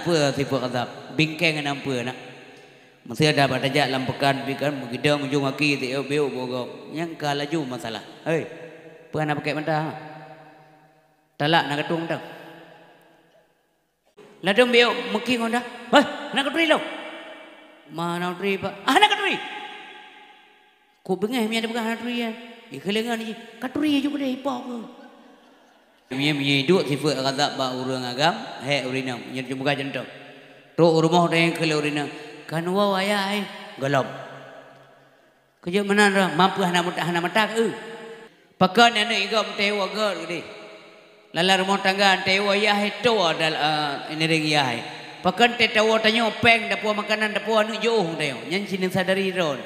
pưa thì pưa kata bingkeng enam pưa nak. Mesti ada pada jak lampekan bikan begidang ujung kaki ti beu bogok. Yang kalaju masalah. Hei. Pưa nak pakai mentah. Talak nak ketung dah. Ladang beu meki ngonda. Hei, nak ketui lo. Mana ketui pak? Nak ketui. Ku bengah mi ada bekas nak ketui ya. Kelengan ni ketui juga deh ipok ke. Mi duk si feu kata ba urang agam, he urinam, nya buka jentong. Tu rumah dah kele urinam. Kan wa waya ai gelap. Kerja mana dah mampu hana matak Pakan ane igam tewa ger gede. Lala rumah tangga tewa ya itu dal ini ring ya. Pakan tewa tanyo peng dapu makanan dapu anu jauh tayo. Nyan sinin sadari ron.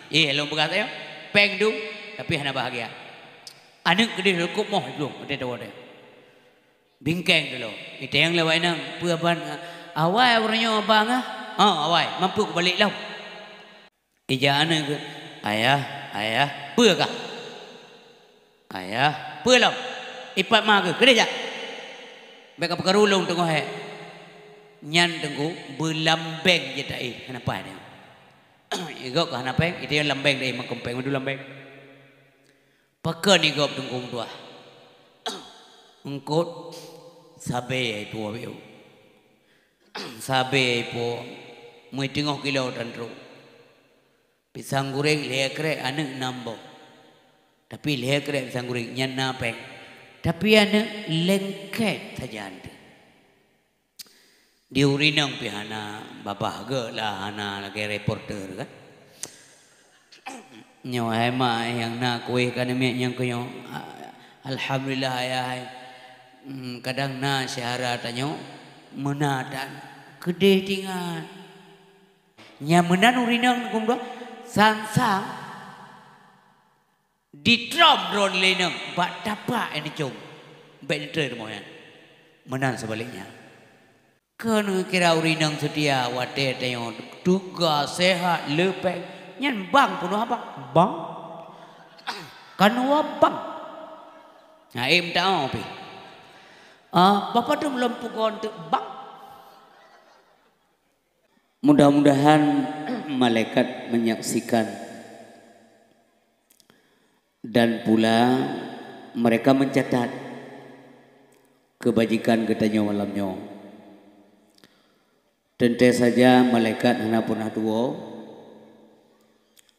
Lo bekas tayo. Peng dum tapi hana bahagia. Anu gede cukup moh belum tewa tayo. Bingkeng dulu. Itu yang lewat nang puaban awai orangnya abang awai mampu balik lau. Ijaan ke ayah pua kah? Ayah pua lau. Ipat mah ke kena jak. Beka perkarulung tengok he. Nyan tengku berlambeng je tak kenapa dia? Igok kah napeng? Itu yang lambeng dah makempeng madu lambeng. Pakai ni gop tengku tua. Engkot sabe po beu. Sabe po muy tengok kilo tantro. Pisang goreng lekre anu nambo. Tapi lekre pisang goreng nyan napeng. Tapi anu lengket saja anda. Di urinang pihana babah ge lah hana lagi reporter kan. Nyawa hema yang nak kuih kan yang kuyo alhamdulillah ayah. Kadang na syahara tanyo menadan gede tinggal nya menan urinang kumdo sang di drum ron lenang bak dapat ini cung better moyan menan sebaliknya kan kira urinang setia wate tanyo duga sehat lepek nyan bang puno apa bang kan bang nah tahu pi Bapak tu belum pukul untuk bang. Mudah-mudahan malaikat menyaksikan dan pula mereka mencatat kebajikan katanya malamnya. Tentu saja malaikat hana pernah tua.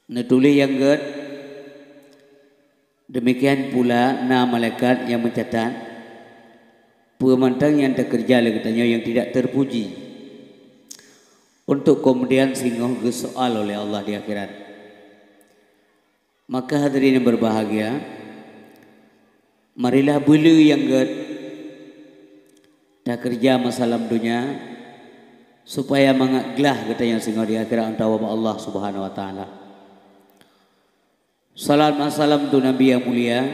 Netuli yang ged. Demikian pula na malaikat yang mencatat pemantang yang terkerja katanya yang tidak terpuji untuk kemudian singgah ke soal oleh Allah di akhirat. Maka hadirin yang berbahagia, marilah beli yang tak kerja masalah dunia supaya mengaglah katanya singgah di akhirat antara Allah Subhanahu wa taala. Salam salam tu Nabi yang mulia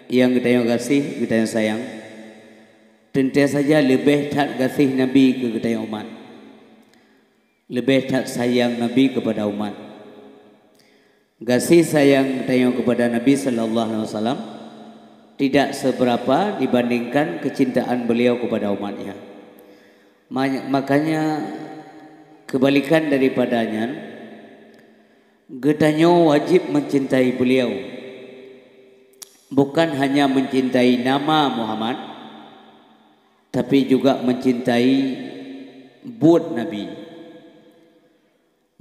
yang kita kasih, kita yang sayang. Tentu saja lebih tak kasih Nabi ke kita umat. Lebih tak sayang Nabi kepada umat. Kasih sayang kita kepada Nabi sallallahu alaihi wasallam tidak seberapa dibandingkan kecintaan beliau kepada umatnya. Makanya kebalikan daripadanya, kita wajib mencintai beliau. Bukan hanya mencintai nama Muhammad, tapi juga mencintai buat Nabi,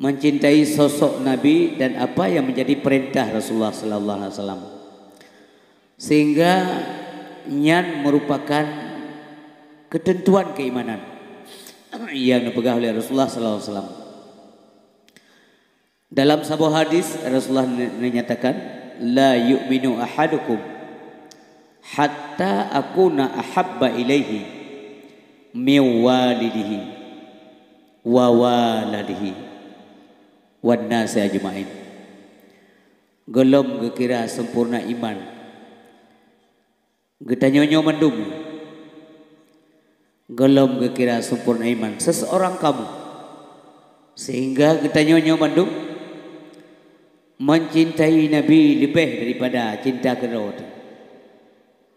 mencintai sosok Nabi dan apa yang menjadi perintah Rasulullah sallallahu alaihi wasallam, sehingga nyan merupakan ketentuan keimanan yang dipegang oleh Rasulullah sallallahu alaihi wasallam. Dalam sebuah hadis Rasulullah menyatakan, la yu'minu ahadukum hatta akuna ahabba ilaihi miwalidihi wa waladihi wan nasi ajmain. Gelom gekira sempurna iman getanyonyo mendung. Gelom gekira sempurna iman seseorang kamu sehingga getanyonyo mendung mencintai Nabi lebih daripada cinta kerot.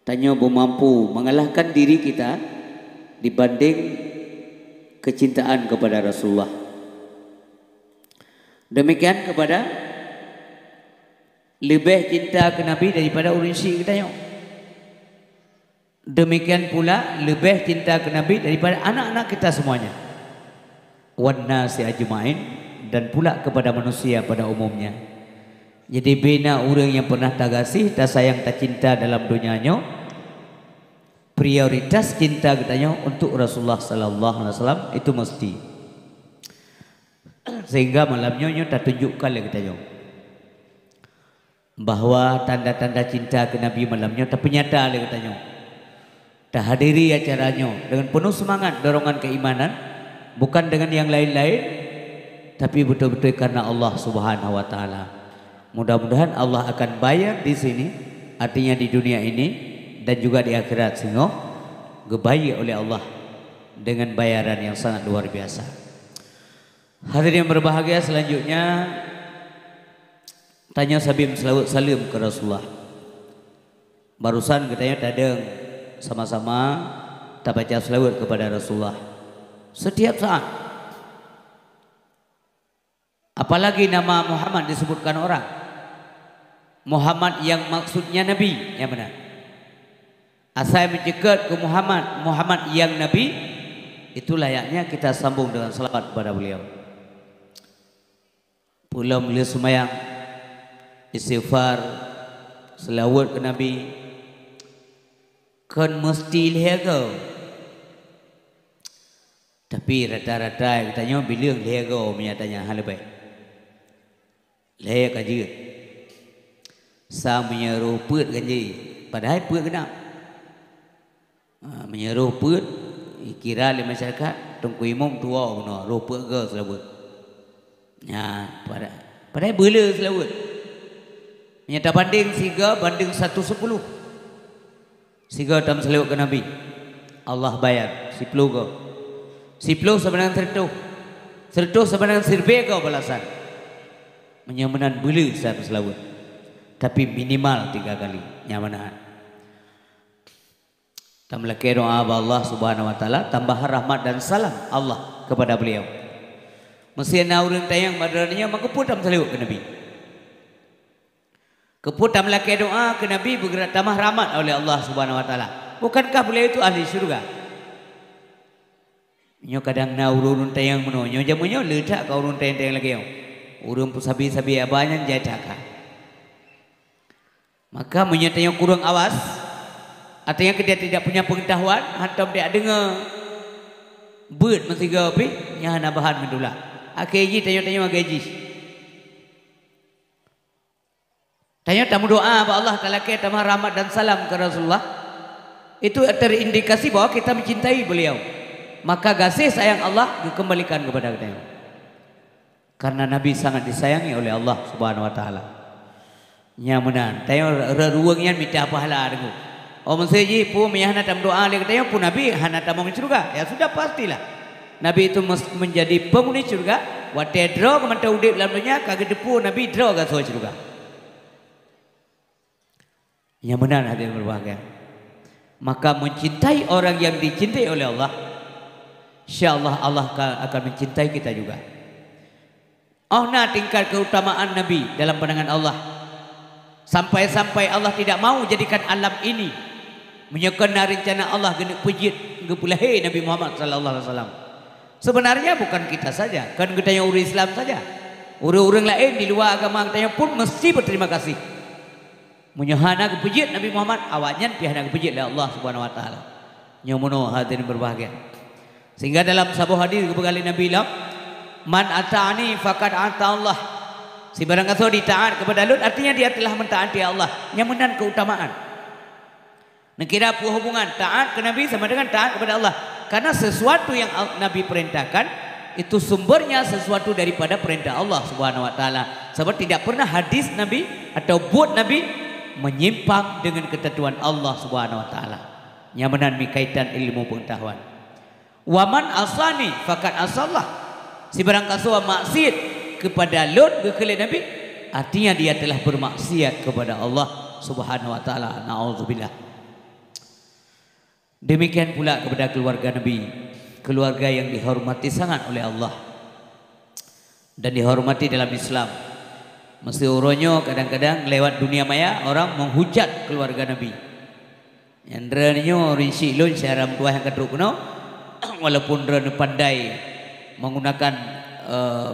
Tanyo mampu mengalahkan diri kita dibanding kecintaan kepada Rasulullah. Demikian kepada lebih cinta ke Nabi daripada urusi kita yo. Demikian pula lebih cinta ke Nabi daripada anak-anak kita semuanya. Wan nasi ajmain, dan pula kepada manusia pada umumnya. Jadi bina orang yang pernah tak kasih, tak sayang, tak cinta dalam dunianya, prioritas cinta katanya untuk Rasulullah sallallahu alaihi wasallam itu mesti. Sehingga malamnya tak tunjukkan lagi katanya bahwa tanda-tanda cinta ke Nabi malamnya tak nyata lagi katanya. Tak hadiri acaranya dengan penuh semangat dorongan keimanan, bukan dengan yang lain-lain, tapi betul-betul karena Allah Subhanahu wa taala. Mudah-mudahan Allah akan bayar di sini, artinya di dunia ini dan juga di akhirat, sehingga dibayar oleh Allah dengan bayaran yang sangat luar biasa. Hadirin yang berbahagia, selanjutnya tanya Sabim selawat salim ke Rasulullah. Barusan katanya tadeng sama-sama tak baca selawat kepada Rasulullah setiap saat. Apalagi nama Muhammad disebutkan orang. Muhammad yang maksudnya Nabi, yang benar. Asal mencekat ke Muhammad, Muhammad yang Nabi, itu layaknya kita sambung dengan salawat kepada beliau. Pulau beliau semayang, istighfar, selawat ke Nabi, kan mesti lihaga. Tapi rata-rata katanya bila lihaga menyatanya hal baik. Lihaga kaji. Sa menyeruh put kanji, padahal put kena. Menyeruh put kira le masyarakat tungku imam tua benar roh put ke selawat. Ya, padahal bela selawat. Menyata banding 3 banding 110. 3 tam selawat ke Nabi. Allah bayar 10 ke. 10 sebenarnya 100. 100 sebenarnya sirbe ke balasan. Menyamanan bela satu selawat. Tapi minimal 3 kali nyamanan. Tambah doa Allah Subhanahu wa taala, tambah rahmat dan salam Allah kepada beliau. Mesti orang tayang badannya maka putam selawat ke Nabi. Keputam laki doa ke Nabi bergerak tambah rahmat oleh Allah Subhanahu wa taala. Bukankah beliau itu ahli syurga? Nyo kadang na urun tayang meno nyo jamunyo letak ka urun tayang lagi yo. Urun sabi-sabi abanya jataka. Maka menyatanya kurang awas, artinya dia tidak punya pengetahuan, hantam dia dengar bird mesti gapi nya hana bahan mendula. Akeji tanya-tanya gaji. Tanya tamu doa apa Allah taala ke tamah rahmat dan salam ke Rasulullah. Itu terindikasi bahwa kita mencintai beliau. Maka kasih sayang Allah dikembalikan kepada kita. Karena Nabi sangat disayangi oleh Allah Subhanahu wa taala. Nyamanan, tayo ruangnya minta pahala dengu. Oh menseji pu miyahna tam doa le tayo pu Nabi hana tam surga. Ya sudah pastilah. Nabi itu menjadi penghuni surga. Wa tedro kementau udip dalam dunia kagak depu Nabi dro ga surga. Nyamanan hadirin berbahagia. Maka mencintai orang yang dicintai oleh Allah, insyaallah Allah akan mencintai kita juga. Oh nah tingkat keutamaan Nabi dalam pandangan Allah. Sampai-sampai Allah tidak mau jadikan alam ini menyekena rencana Allah genek pejit gepulahi Nabi Muhammad sallallahu alaihi wasallam. Sebenarnya bukan kita saja, kan kita yang orang Islam saja. Orang-orang lain di luar agama kita pun mesti berterima kasih. Menyahana kepejit Nabi Muhammad, awaknya pihana kepejit oleh Allah Subhanahu wa taala. Nyomono hadirin berbahagia. Sehingga dalam sebuah hadis kepada Nabi bilang, "Man ata'ani faqad ata Allah." Si barang kata ditaat kepada Lut, artinya dia telah mentaati Allah. Nyamanan keutamaan. Nekira hubungan taat ke Nabi sama dengan taat kepada Allah. Karena sesuatu yang Nabi perintahkan itu sumbernya sesuatu daripada perintah Allah Subhanahu wa taala. Sebab tidak pernah hadis Nabi atau buat Nabi menyimpang dengan ketentuan Allah Subhanahu wa taala. Nyamanan mikaitan ilmu pengetahuan. Waman asani faqad asallah. Si barang kasuwa maksiat kepada Lut kepada Nabi, artinya dia telah bermaksiat kepada Allah Subhanahu wa taala. Nauzubillah. Demikian pula kepada keluarga Nabi, keluarga yang dihormati sangat oleh Allah dan dihormati dalam Islam. Mesti uronyo kadang-kadang lewat dunia maya orang menghujat keluarga Nabi. Yang drenyo rinsi lun syaram dua yang kedua kuno walaupun dren pandai menggunakan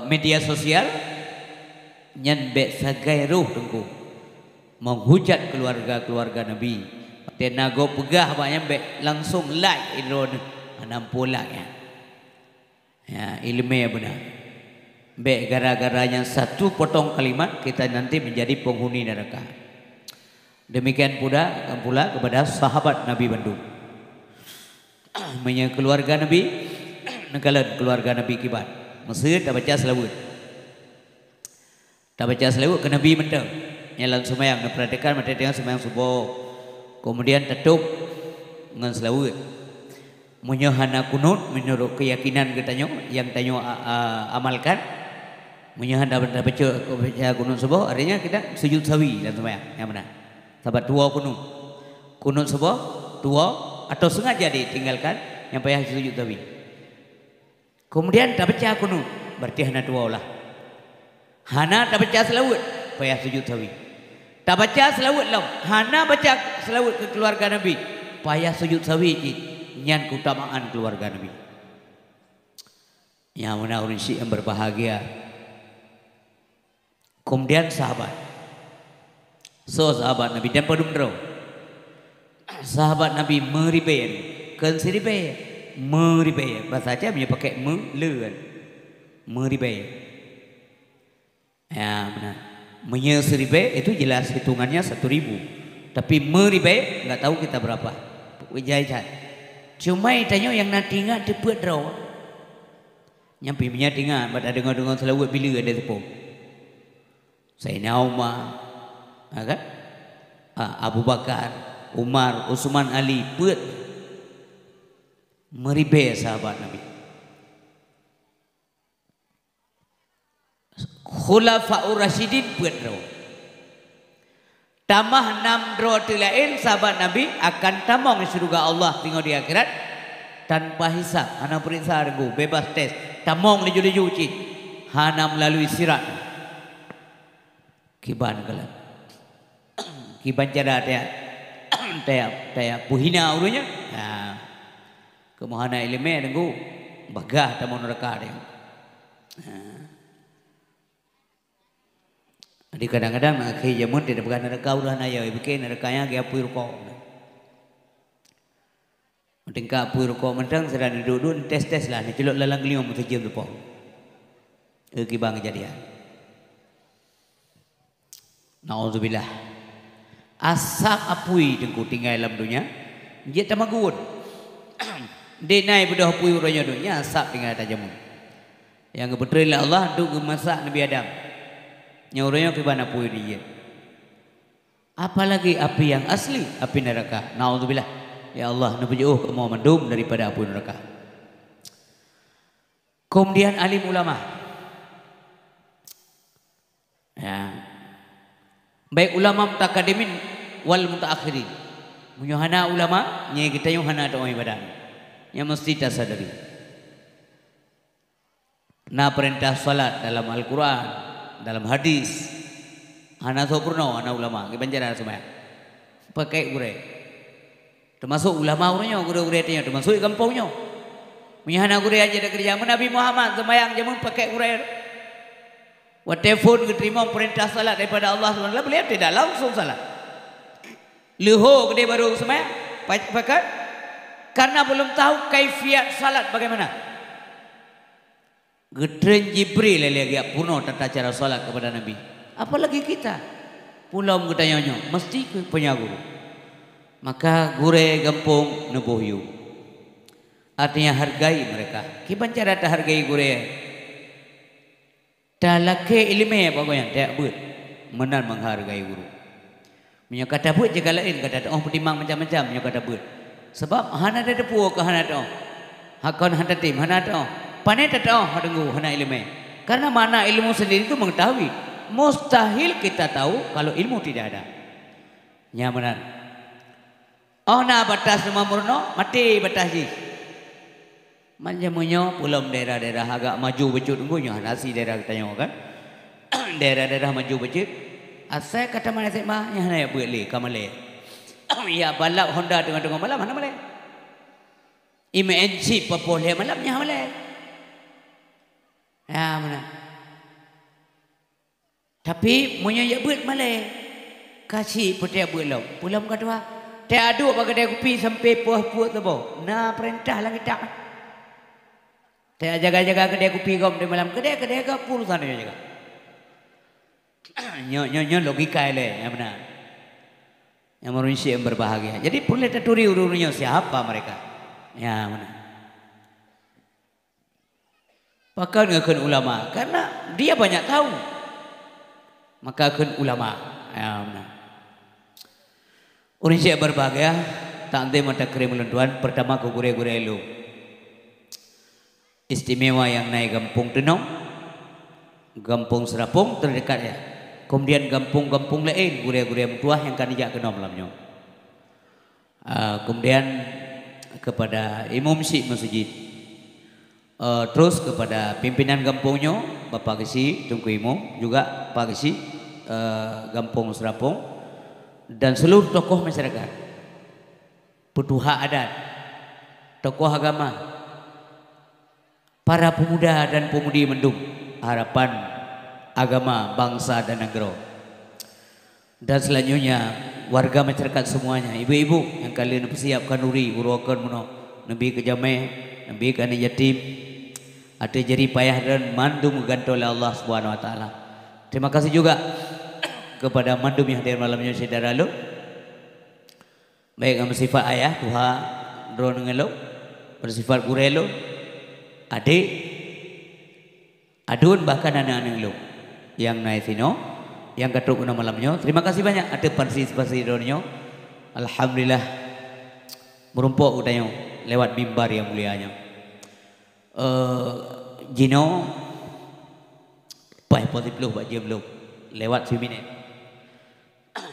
media sosial nyan be sagai ruh tengku menghujat keluarga Nabi. Tenago pegah banyak be langsung like idron anam pula ya. Ya ilmu ya benar. Be gara-garanya satu potong kalimat kita nanti menjadi penghuni neraka. Demikian pula kepada sahabat Nabi Bandung. Menye keluarga Nabi negala keluarga Nabi kibat. Mesir tak baca selawat. Tak baca selawat ke Nabi mentang. Nyalan semayang perhatikan mata dengan semayang subuh. Kemudian tutup dengan selawat. Menyohana kunut menurut keyakinan katanya yang tanyo amalkan. Menyohan dapat baca kunut subuh artinya kita sujud sawi dan semayang. Yang mana? Sahabat dua kunut subuh dua atau sengaja ditinggalkan yang payah sujud sawi. Kemudian tak baca kunut berarti hana dua lah. Hana tak baca selawat payah sujud sawi. Tak baca selawat lah. Hana baca selawat ke keluarga Nabi payah sujud sawi nyan keutamaan keluarga Nabi. Yang mana orang Syiah yang berbahagia. Kemudian sahabat. Sahabat Nabi dan pedumdro. Sahabat Nabi meribayan. Kan siribayan. Meribayan. Bahasa Aceh punya pakai melean. Meribayan. Ya benar. Menyesiribai itu jelas hitungannya 1.000. Tapi meribai nggak tahu kita berapa. Wijaya. Cuma itanya yang nak tinggal tepat draw. Nyampi punya tinggal pada dengar selawat bila ada tepung. Sayyidina Umar, kan? Abu Bakar, Umar, Utsman, Ali, put meribai sahabat Nabi. Khulafaur Rasyidin put draw. Tamah 6 draw tilain sahabat Nabi akan tamong di surga Allah tinggal di akhirat tanpa hisab. Hana periksa regu bebas tes. Tamong leju-leju cik. Hana melalui sirat. Kiban kalah. Kiban cara taya puhina urunya. Nah. Kemohana ilmu regu bagah tamong neraka dia. Jadi kadang-kadang akhir zaman tidak bukan neraka udah naya, bikin nerakanya kayak api rokok. Tingkah api rokok mentang sedang duduk tes lah, ni celok lalang liom terjun tu pun. Kibang kejadian. Nauzubillah. Asap apui dengku tinggal dalam dunia, dia tamagun. Dia naik bedah apui uranya dunia, asap tinggal tajam. Yang kebetulan Allah untuk masak Nabi Adam. Nyuranya ke mana pun dia. Apalagi api yang asli, api neraka. Nauzubillah. Ya Allah, nabi jauh mau mendum daripada api neraka. Kemudian alim ulama. Ya. Baik ulama mutaqaddimin wal mutaakhirin. Munyohana ulama, nya kita yohana doa ibadah. Yang mesti tasadari. Nah perintah salat dalam Al-Qur'an. Dalam hadis hana sopurno hana ulama kebanjaran semua pakai gure termasuk ulama orangnya gure-gure tanya termasuk kampungnya punya hana gure aja ada kerja Nabi Muhammad semayang jamun pakai gure wa telefon keterima perintah salat daripada Allah SWT beliau tidak langsung salat leho gede baru semayang pakai karena belum tahu kaifiat salat bagaimana. Gedren Jibril lagi puno tata cara salat kepada Nabi. Apalagi kita. Pulau ketanyanya mesti punya guru. Maka gure gampung nebuhyu. Artinya hargai mereka. Kiban cara tak hargai gure. Dalake ilmu pokoknya tak buat. Menan menghargai guru. Punya kata buat jaga lain kata oh pertimbang macam-macam punya kata buat. Sebab hana ada depu ke hana tu. Hakon hana tim hana tu. Panai tak tahu hadenggu hana ilmu. Karena mana ilmu sendiri itu mengetahui. Mustahil kita tahu kalau ilmu tidak ada. Nyamanan. Oh na batas nama murno mati batas ji. Manjamunyo pulau daerah-daerah agak maju becut nggunya nasi daerah kita kan. Daerah-daerah maju becut. Asal kata mana mah yang nak beli kamale. Ya balap Honda dengan malam mana male. IMNC popoleh malamnya male. Ya mana. Tapi munyo ya buat male. Kasih putih buat lo. Pulau kedua. Dia aduk bagi dia kopi sampai puas-puas tu boh. Nah perintah lagi tak. Dia jaga-jaga kedai kopi kau di malam kedai kau puluh sana jaga. Nyo logika le, yang benar. Yang manusia yang berbahagia. Jadi boleh terturi urunnya siapa mereka? Ya mana? Pakar ngakun ulama karena dia banyak tahu. Maka akun ulama. Ya mana? Orang siap berbahagia, tak ada mata krim lentuan. Pertama ke gure-gure lu. Istimewa yang naik Gampung Tenom, Gampung Serapong terdekat ya. Kemudian gampung-gampung lain gure-gure mentua yang kan dijak kenom lamnya. Kemudian kepada imam si masjid. Terus kepada pimpinan gampungnya, Bapak Gesi Tungku Imam, juga Pak Gesi Gampung Serapong. Dan seluruh tokoh masyarakat, petuah adat, tokoh agama, para pemuda dan pemudi mendung harapan agama, bangsa dan negara. Dan selanjutnya warga masyarakat semuanya, ibu-ibu yang kalian persiapkan nuri, urwakan muno, nabi ke jamai, nabi ke yatim, ada jeri payah dan mandum gantung oleh Allah Subhanahu Wa Taala. Terima kasih juga kepada mandum yang hadir malamnya saudara lu. Baik yang bersifat ayah, Tuhan drone ngelo, bersifat gurelo, adik, adun bahkan anak-anak lu yang naik sino, yang katuk guna malamnya. Terima kasih banyak ada partisipasi dronyo. Alhamdulillah merumpuk udayo lewat mimbar yang mulianya. Jino, positif lu, buat jam lu lewat seminar.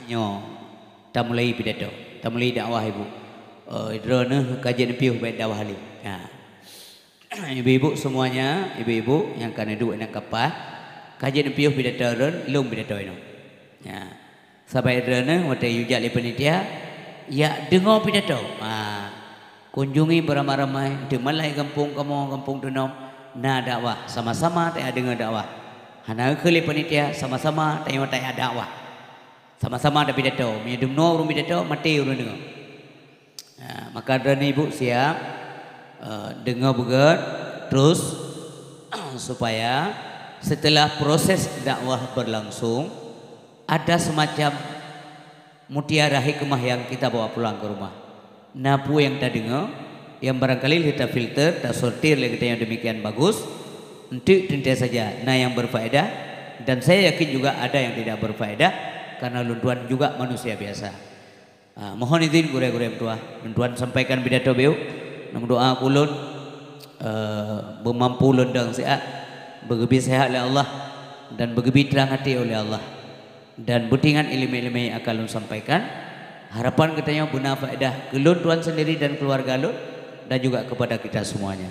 Nyo, tak mulai pidato, tak mulai dakwah ibu. Drone kajian piuh baik dakwah ali. Ya. Ibu-ibu semuanya, ibu-ibu yang kan duduk nak kapal, kajian piuh pidato drone, lum pidato ini. Ya. Sampai drone, waktu yujak le penitia, ya dengar pidato. Kunjungi beramai-ramai di malai kampung kamu, kampung Tenom, na dakwah sama-sama tak dengar dakwah. Hana kali penitia sama-sama tak ada dakwah. Sama-sama ada pidato, menyedum no urung pidato, mati urung dengar. Maka drone ibu siap dengar begat terus supaya setelah proses dakwah berlangsung ada semacam mutiara hikmah yang kita bawa pulang ke rumah. Napu yang tak dengar, yang barangkali kita filter, tak sortir lagi kita yang demikian bagus, untuk tentu saja. Nah yang berfaedah dan saya yakin juga ada yang tidak berfaedah. Karena luntuan juga manusia biasa. Mohon izin gure-gure mentuan sampaikan pidato beliau. Nama doa kulun bermampu lundang sehat, bergebi sehat oleh Allah dan bergebi terang hati oleh Allah. Dan butingan ilmu-ilmu yang akan lun sampaikan. Harapan katanya guna faedah ke lun tuan sendiri dan keluarga lun dan juga kepada kita semuanya.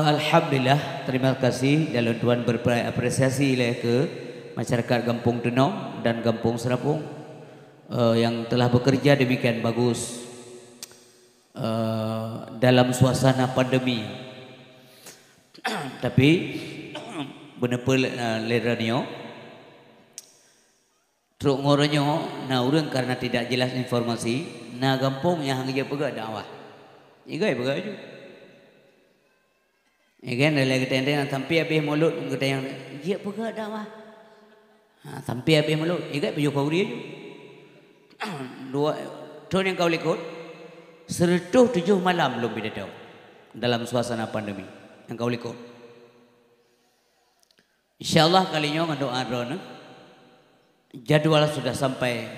Alhamdulillah, terima kasih dan tuan berapresiasi ke masyarakat Gampung Tenom dan Gampung Serapong yang telah bekerja demikian bagus dalam suasana pandemi. Tapi benar leranio truk ngoronyo na urang karena tidak jelas informasi na gampung yang hangja pegak dakwah. Igai pegak ju. Ikan lagi tendeng sampai habis mulut kita yang dia pegak dakwah. Sampai habis mulut, ikat baju kau dia. Dua tahun yang kau likut, 107 malam belum pidato dalam suasana pandemi yang kau likut. InsyaAllah kalinya mendoa drone. Jadwal sudah sampai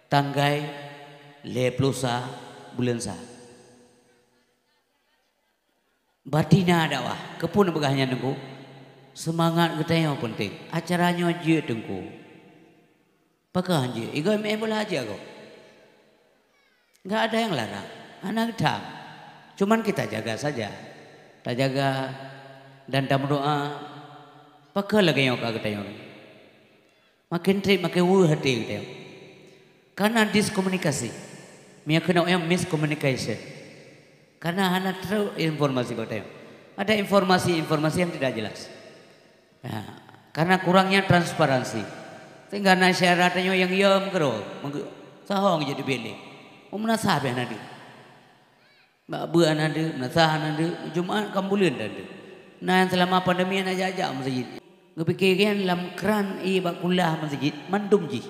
tanggai le plusa bulan sah. Batina dakwah, kepun begahnya nunggu. Semangat kita yang penting. Acaranya je tengku. Pakai je. Igo boleh aja kau. Enggak ada yang larang. Anak tam. Cuman kita jaga saja. Tak jaga dan tak berdoa. Pakai lagi yang kau kata yang. Makin trip makin hati kita. Karena diskomunikasi. Mia kena yang miscommunication. Karena hanya terus informasi kata yang. Ada informasi yang tidak jelas. Ya, karena kurangnya transparansi. Sehingga nasyaratnya yang yam kero. Sahong jadi beli. Umna sahabat nanti. Mbak buan ada, nasahan ada, Jumaat kambulan ada. Nah selama pandemi nak jajak masjid. Ngepikirkan dalam keran bakulah masjid mandum ji.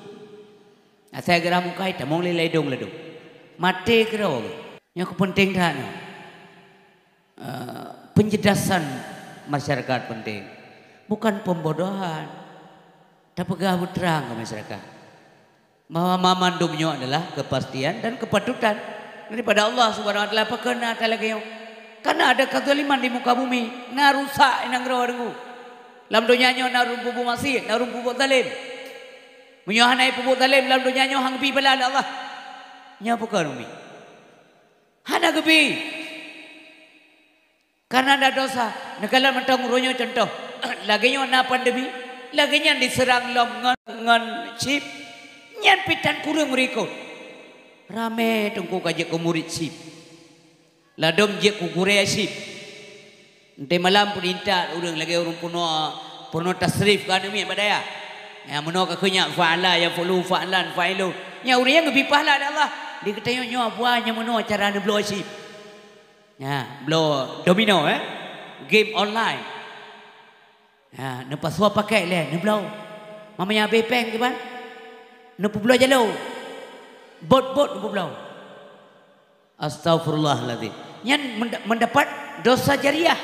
Saya geram mukai tamong ledong. Mati kerau. Yang penting dah. Penjelasan masyarakat penting. Bukan pembodohan. Tapi pegah terang ke masyarakat. Bahwa mandumnya adalah kepastian dan kepatutan daripada Allah Subhanahu wa taala. Pakena talaga yo. Karena ada kezaliman di muka bumi, na rusak inang rawa lam dunia nyo na rumpu masih, na rumpu zalim. Menyohanai pupuk zalim lam dunia nyo hang bi bala Allah. Nya bukan umi. Hana gebi. Karena ada dosa. Negala mentang ronyo contoh. Lagi nyo na pandemi, lagi nya diserang ngan chip. Nyan pitan kurang merikut. Rame tungku kaje ke murid sip. Ladom je ku kurea sip. Nanti malam pun intat orang lagi orang puno tasrif kan demi badaya. Ya meno ka kunya fa'ala ya fulu fa'lan fa'ilu. Ya orang yang lebih pahala Allah. Di ketayo nyo buahnya meno cara anda blow sip. Ya, blow domino game online. Ya, nepas suap pakai le, ne blow. Mamanya bepeng ke ban? Ne blow jalo. Bot berblau. Astagfirullahaladzim. Yang mendapat dosa jariah.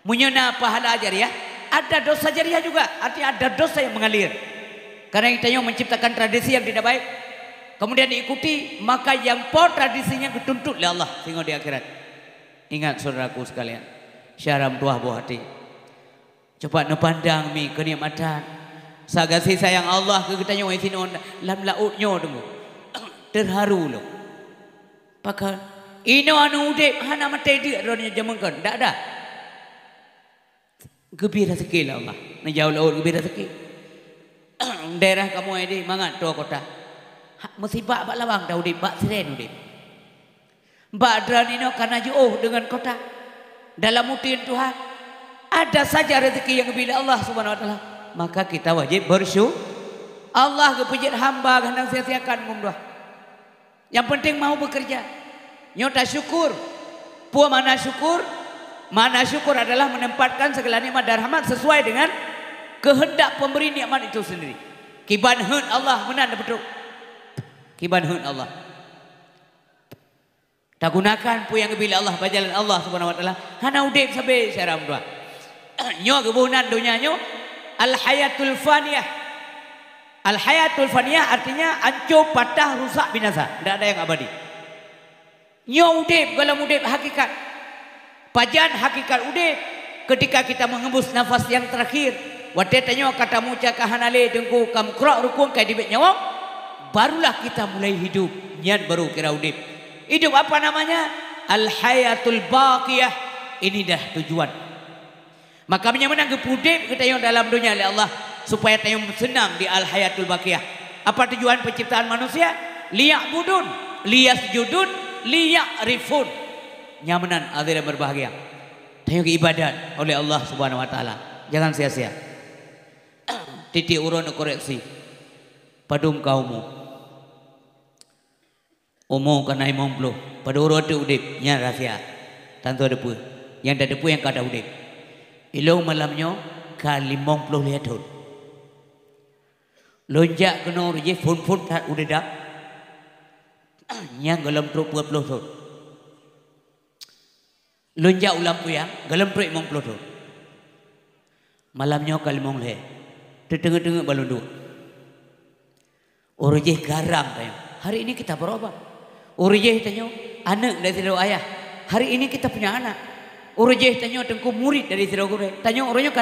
Menyena pahala jariah. Ada dosa jariah juga. Artinya ada dosa yang mengalir. Karena kita yang menciptakan tradisi yang tidak baik. Kemudian diikuti. Maka yang por tradisinya dituntut oleh Allah. Sehingga di akhirat. Ingat saudaraku sekalian. Syaram tuah buah hati. Cepat nepandang mi kenikmatan. Sagasi sayang Allah ke kita yang isinon. Lam lautnya demu. Terharu loh. Pakai ino anu udip hana mati dia ronya jamankan. Tak ada. Gembira sekali lah Allah. Najau laut gembira sekali. Daerah kamu ini mangat tua kota. Musibah bak lawang dah udip bak siren udip. Bak dran ino karena jauh dengan kota. Dalam mutin Tuhan ada saja rezeki yang bila Allah Subhanahu wa taala. Maka kita wajib bersyukur. Allah kepujit hamba hendak sia-siakan ngumrah. Yang penting mau bekerja. Nyota syukur. Puan mana syukur? Mana syukur adalah menempatkan segala nikmat dan rahmat sesuai dengan kehendak pemberi nikmat itu sendiri. Kiban hun Allah menan betul. Kiban hun Allah. Tak gunakan pu yang bila Allah bajalan Allah Subhanahu wa taala. Hana udip sampai syaram dua. Nyo kebunan dunia nyo al hayatul faniyah. Al-hayatul faniyah artinya hancur, patah, rusak, binasa. Tidak ada yang abadi. Nyo udip, kalau udip hakikat. Pajan hakikat udip. Ketika kita mengembus nafas yang terakhir. Wadetanyo kata muca kahanale dengku kam krok rukun kai dibet nyawa. Barulah kita mulai hidup. Niat baru kira udip. Hidup apa namanya? Al-hayatul baqiyah. Ini dah tujuan. Maka menang udip kita yang dalam dunia oleh Allah. Supaya tayum senang di al-hayatul baqiyah. Apa tujuan penciptaan manusia? Liya'budun, liyasjudun, liya'rifun. Nyamanan adil dan berbahagia. Tayum ibadat oleh Allah Subhanahu wa taala. Jangan sia-sia. Titik urun koreksi. Padum kaumu. Umum kana imong puluh. Pada urut udip nya rahsia. Tantu ada pu. Yang ada pu yang kada udip. Ilung malamnya kalimong puluh lihat tahun. Lonjak kena je fun tak udah dak. Yang galam truk 20 tahun. Lonjak ulam puyang galam truk 50 tahun. Malamnya kalimong le. Tetengah-tengah balon dua. Orje garam tanya. Hari ini kita berubah. Orje tanya anak dari saudara ayah. Hari ini kita punya anak. Orje tanya tengku murid dari saudara guru. Tanya orangnya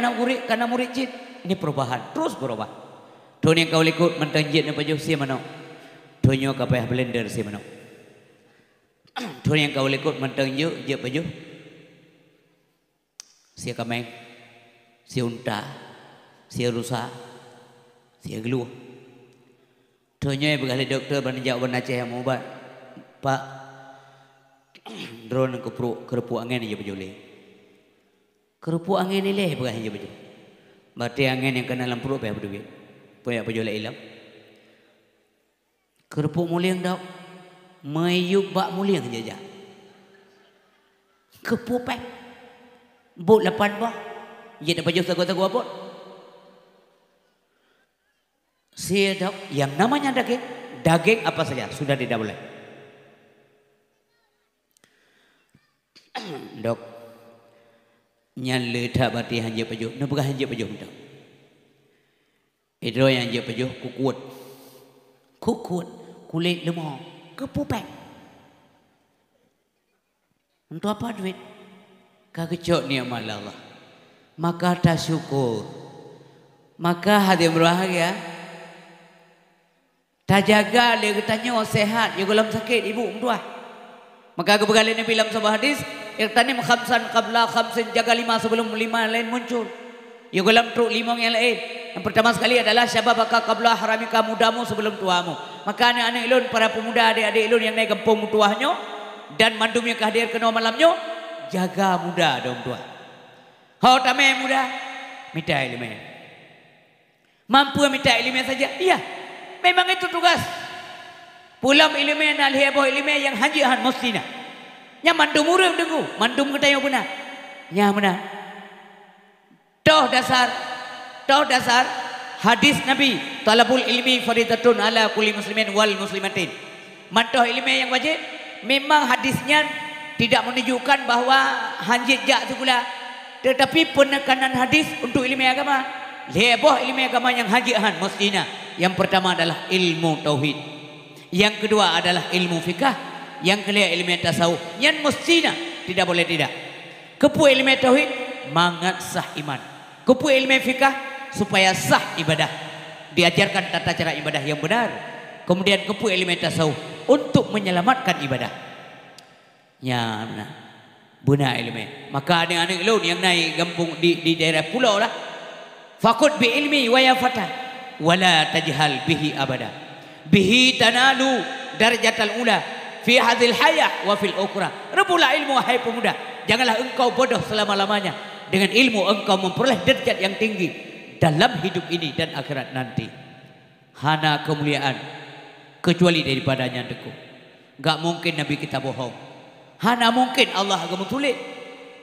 karena murid cid. Ini perubahan terus berubah. Tuan yang kau likut mentanjit apa jauh si mana? Tuannya kau payah blender si mana? Thôi yang kau lekut mentang je baju. Sia kameng, sia unta, sia rusa, sia geluh. Thonya begali doktor banjak warna Aceh yang ubat. Pak, drone kerupuk angin aja baju le. Kerupuk angin ni le begali aja baju. Berarti angin yang kena dalam perut apa baju? Punya baju le hilang. Kerupuk muliang dak, mayuk bak muliang aja. Kepupek, bot lapan bah, jadi baju sagu-sagu apa? Sia dak, yang namanya daging apa saja sudah tidak boleh. Dok, nyala tak berarti hanya baju, nak bukan hanya baju dok. Itu yang hanya baju kukut. Kulit lemah, kepupek. Untuk apa duit? Kagecok nikmat Allah. Maka tak syukur. Maka hati berbahagia. Tak jaga dia tanya sehat, dia gulam sakit ibu tua. Maka kebegali Nabi dalam sebuah hadis, irtanim khamsan qabla khamsin, jaga 5 sebelum 5 lain muncul. Ya gulam truk 5 yang lain. Yang pertama sekali adalah syababaka qabla haramika, mudamu sebelum tuamu. Maka anak-anak ilun, para pemuda, adik-adik ilun yang naik kampung tuahnya dan mandumnya kehadir kena malamnya, jaga muda dong tua. Hau tamai muda, minta ilmu. Mampu minta ilmu saja. Iya, memang itu tugas. Pulam ilmu yang alhiyabah ilmu yang hajihan mustina. Yang mandum urang dengu, mandum kita yang benar. Yang benar. Toh dasar hadis Nabi, talabul ilmi faridatun ala kulli muslimin wal muslimatin. Mantoh ilmu yang wajib. Memang hadisnya tidak menunjukkan bahwa hanjit jak itu pula, tetapi penekanan hadis untuk ilmu agama. Lebih ilmu agama yang hajihan mustina. Yang pertama adalah ilmu tauhid. Yang kedua adalah ilmu fikah. Yang ketiga ilmu tasawuf. Yang mustina tidak boleh tidak. Kepu ilmu tauhid mangat sah iman. Kepu ilmu fikah supaya sah ibadah, diajarkan tata cara ibadah yang benar. Kemudian kepu ilmu tasawuf untuk menyelamatkan ibadah. Ya benar, benar ilmu. Maka anak-anak ilmu yang naik kampung di daerah pulau lah, fakut bi ilmi wa ya fata, wala tajhal bihi abada. Bihi tanalu darajatal ula fi hadhil hayah wa fil ukhra. Rebulah ilmu wahai pemuda, janganlah engkau bodoh selama-lamanya. Dengan ilmu engkau memperoleh derajat yang tinggi dalam hidup ini dan akhirat nanti. Hana kemuliaan kecuali daripadanya deku. Gak mungkin Nabi kita bohong. Hana mungkin Allah agak tulis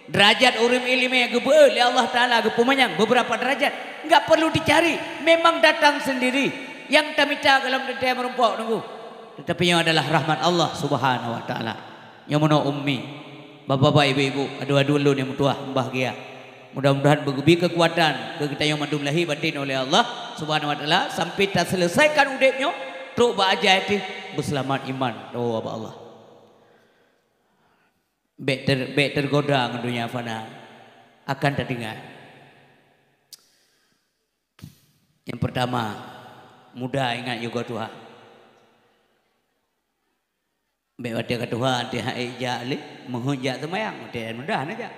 derajat urim ilmu yang gebeul ya Allah Ta'ala agak pemanyang beberapa derajat. Gak perlu dicari, memang datang sendiri. Yang tamita dalam detail merumpok nunggu. Tetapi yang adalah rahmat Allah Subhanahu Wa Ta'ala. Yang mana ummi, bapak-bapak, ibu-ibu, adu-adu lu yang mutuah bahagia. Mudah-mudahan bergebi kekuatan ke kita yang mandum lahir batin oleh Allah Subhanahu Wa Ta'ala sampai tak selesaikan udipnya teruk ba'aja itu berselamat iman. Oh Allah. Bek tergoda dengan dunia fana akan terdengar. Yang pertama, mudah ingat juga Tuhan. Bek wadah ke Tuhan dia ijali menghujat semayang dia mudah aja.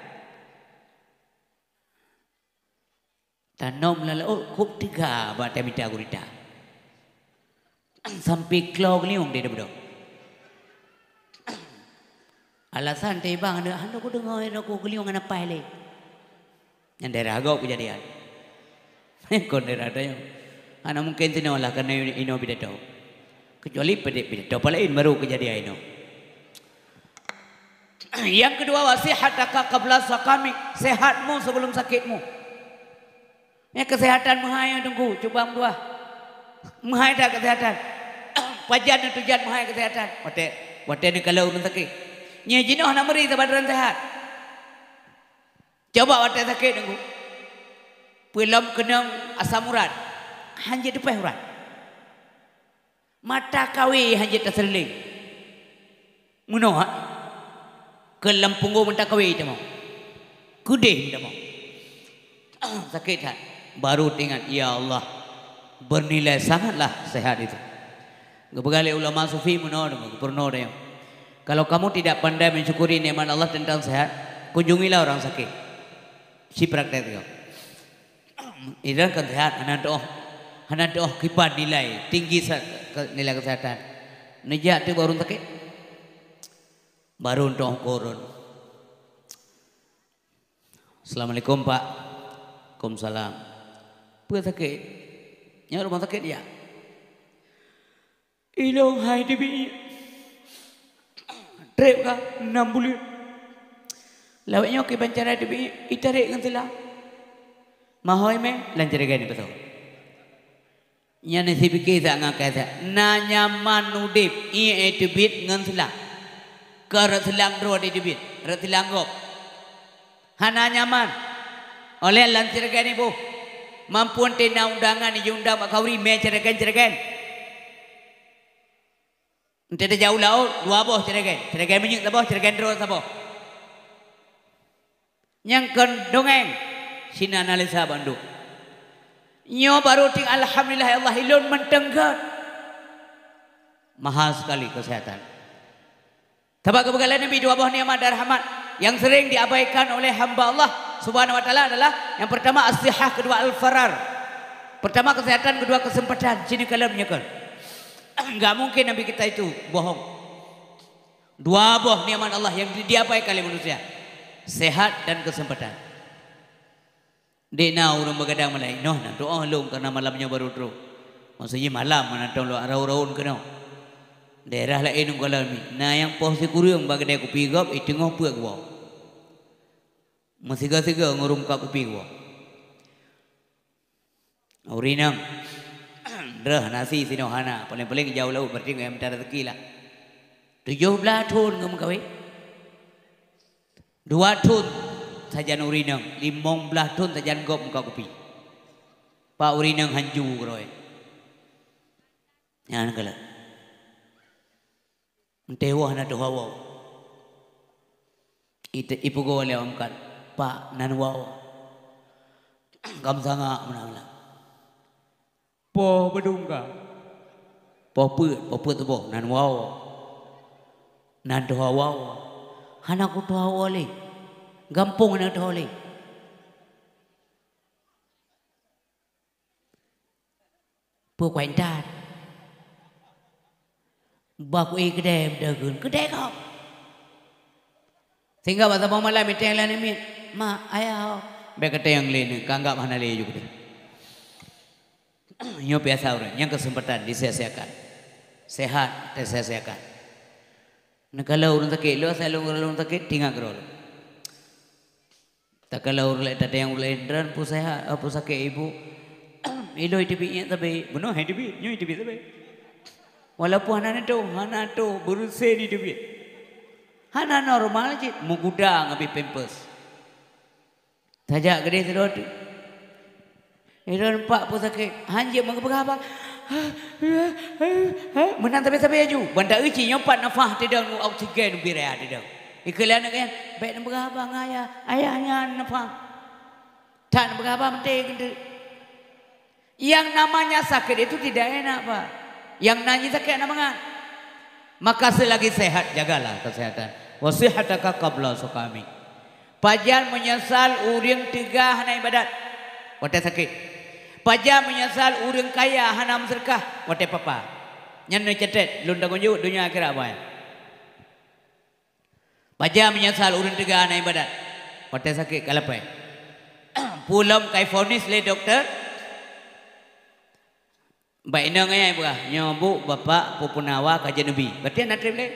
Tanam lalu kup 3 batai minta gurita. Sampai klog liung dia berdoa. Alasan tebang ada, anda aku dengar aku geliung anak pale. Yang daerah agak kejadian. Kon daerah ada yang, anak mungkin tidak lah karena ino tidak tahu. Kecuali tidak tahu palain baru kejadian ino. Yang kedua wasihataka qabla saqami, sehatmu sebelum sakitmu. Ya kesehatan mahai tunggu, coba dua. Mahai dah kesehatan. Pajan tujuan mahai kesehatan. Wate ni kalau sakit. Nya jinoh nak beri badan sehat. Coba wate sakit tunggu. Pelam kena asam urat. Hanya depan urat. Mata kawi hanya terseling. Muno ha? Kelam punggung mata kawi tu mau. Kudih tu mau. Sakit tak? Baru ingat, ya Allah, bernilai sangatlah sehat itu. Kebegali ulama sufi menor, pernah dia. Kalau kamu tidak pandai mensyukuri nikmat Allah tentang sehat, kunjungilah orang sakit. Si praktek itu. Iran kan sehat, anak doh kipan nilai tinggi nilai kesehatan. Nejak tu baru sakit, baru doh korun. Assalamualaikum Pak. Waalaikumsalam. Apa sakit? Yang rumah sakit ya? Ilong hai dibi. Trip ka 6 bulan. Lawaknya ke bancara dibi itarik ngantilah. Mahoy me lancar gani betul. Nya nasi fikir tak ngakata. Na nyaman udip i dibit ngantilah. Karat silang dro di dibit. Rat silang gop. Hana nyaman. Oleh lancar gani bu. Mampuan tena undangan ni undang makauri me cerakan. Nanti ada jauh laut, 2 boh cerakan menyuk saboh, cerakan terus saboh. Nyangkan dongeng, sina analisa Bandung. Nyo baru ting alhamdulillah Allah ilun mentenggat. Mahal sekali kesehatan. Sebab kebekalan Nabi 2 boh nikmat dan rahmat yang sering diabaikan oleh hamba Allah Subhanahu wa taala adalah yang pertama as-sihah, kedua al-farar. Pertama kesehatan, kedua kesempatan. Sini kalam nyekal. Enggak mungkin Nabi kita itu bohong. 2 boh nikmat Allah yang diabaikan oleh manusia. Sehat dan kesempatan. Dek urang begadang malai. Noh na doa lum karena malamnya baru terus. Maksudnya malam mana tahu lo arau-raun kena. Daerah lain kalau ni. Nah yang posisi kurang bagadai kopi gap itu ngopi gua. Masih gak ngurum kopi gua. Urinam. Dah nasi sinohana paling-paling jauh laut berarti ngam tar rezeki lah. 17 tahun ngam kawin. 2 tahun saja urinang, 15 tahun saja gop muka kopi. Pak urinang hanju kroy. Yan kala. Dewa na dohawa. Ipu go le amkan. Pak nanwa. Kam sanga menang. Po bedungga. Po tu boh nan wow. Nan doa wow. Hana ku doa wale. Gampung na doa wale. Po kuentan. Baku kedai dagun kedai kau. Sehingga bahasa malam itu yang lain ni. Ma ayah. Bekate yang lain kanggap mana le juga. Nyo biasa orang yang kesempatan disia-siakan. Sehat disia-siakan. Nah kalau orang sakit lo selalu orang sakit tinggal kerol. Tak kalau orang ada yang ulai dran pu sehat pu sakit ibu. Ilo itu binya tapi benar itu bi, nyo itu bi tapi. Walaupun hana tu berusaha itu bi. Hana normal je, muguda ngabi pampers. Tajak gede terus. Iran pak pun sakit. Hanjir mengapa? Menang tapi aju. Benda uci nyompat nafah tidak nu oksigen birea tidak. Iklan kan baik nak berapa ayahnya nafah. Tak nak berapa penting. Yang namanya sakit itu tidak enak pak. Yang nanya sakit nama. Maka selagi sehat jagalah kesehatan. Wasihataka qabla sukami. Pajan menyesal uring 3 hana ibadat. Wadah sakit. Paja menyesal urang kaya hana sedekah wate papa. Nyan cetet lunda kunju dunia akhirat apa ya. Paja menyesal urang 3 hana ibadat. Wate sakit kalapai. Pulam kai fonis le doktor. Baik nang ai buah nyobu bapak pupunawa kajian nabi. Berarti nak trip le.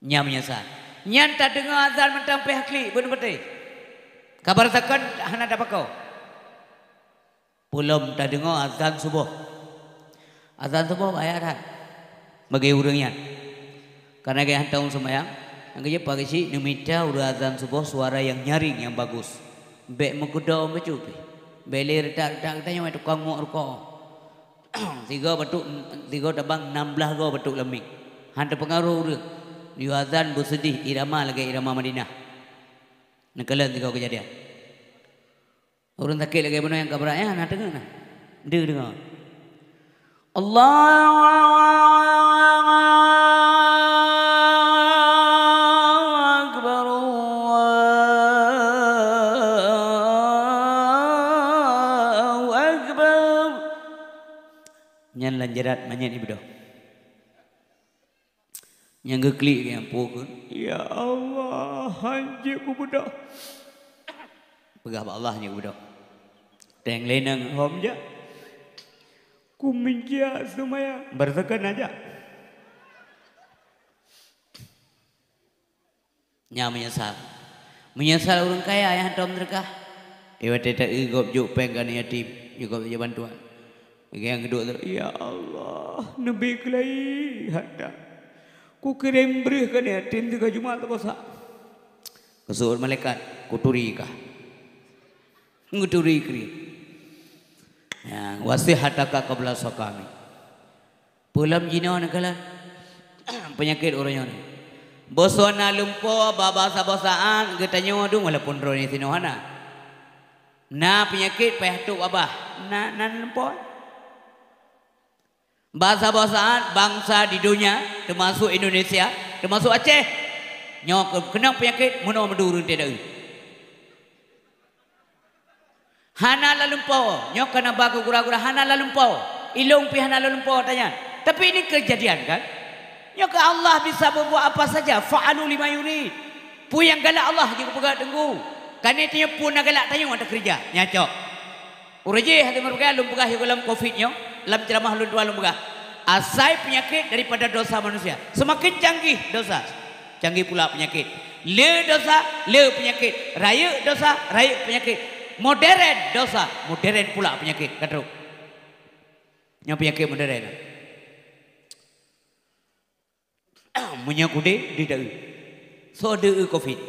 Nya menyesal. Nyan tak dengar azan mentang pehakli betul-betul. Kabar takkan hana dapat kau. Belum tak dengar azan subuh. Azan subuh bayaran. Bagi urangnya. Karena kaya tahun semayang. Angkanya pagi si numita udah azan subuh suara yang nyaring yang bagus. Bek mengkuda mecupi. Beli retak-retak kita yang tukang muak rukok. 3 batuk 3 tabang 16 go batuk lemik. Hantar pengaruh urang. Di azan bersedih irama lagi irama Madinah. Nekalan 3 kejadian. Orang sakit lagi benar yang kabarnya nak dengar nah. Dengar. Allah Nyan lanjarat manyan ibu dah. Yang geklik yang pukul. Ya Allah, hanji ku budak. Pegah Allah nya ku budak. Teng lenang hom ja. Ku minja semaya bertekan aja. Nya menyesal. Menyesal orang kaya yang hantam mereka. Iwa teta igop juk penggan yatim. Igop je bantuan. Yang kedua tu, ya Allah, nabi kelai hada. Ku kirim berikan yatim tiga Jumat kosa. Kesuruh malaikat, kuturi kah? Nguturi kiri. Yang wasihataka qabla sakami. Pulam jino nakalan penyakit orangnya ni. Bosona lumpo baba sabosaan getanyo dung walaupun roni sinohana. Na penyakit payah tu abah. Na lumpo. Bahasa-bahasaan bangsa di dunia termasuk Indonesia, termasuk Aceh. Nyok kena penyakit menua medurun tidak. Hana lalumpau, nyok kena baku gura-gura hana lalumpau. Ilung pi hana lalumpau tanya. Tapi ini kejadian kan? Nyok Allah bisa berbuat apa saja. Fa'alu lima yurid. Pu yang galak Allah juga pegang tenggu. Karena itu pun nak galak tanya ada kerja. Nyacok. Uraje hati mereka lum pegah dalam Covid-nya. Dalam ceramah lu dua lembaga. Asai penyakit daripada dosa manusia. Semakin canggih dosa, canggih pula penyakit. Le dosa, le penyakit. Raya dosa, raya penyakit. Modern dosa, modern pula penyakit. Kata yang penyakit modern. Menyakude di daun. So de Covid.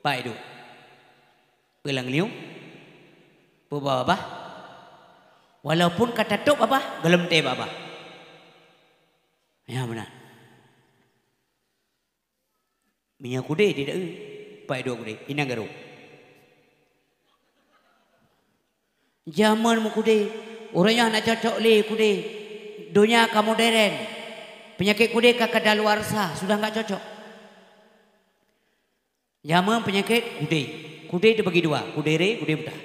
Pak itu. Pelang liu. Bawa apa? Walaupun kata tok apa? Gelem teh apa? Ya benar. Minyak kude tidak pai dua kude inang garu. Zaman mu kude orangnya nak cocok le kude. Dunia kamu modern. Penyakit kude kakak daluarsa sudah enggak cocok. Zaman penyakit kude. Kude dibagi dua, kudere, kude buta.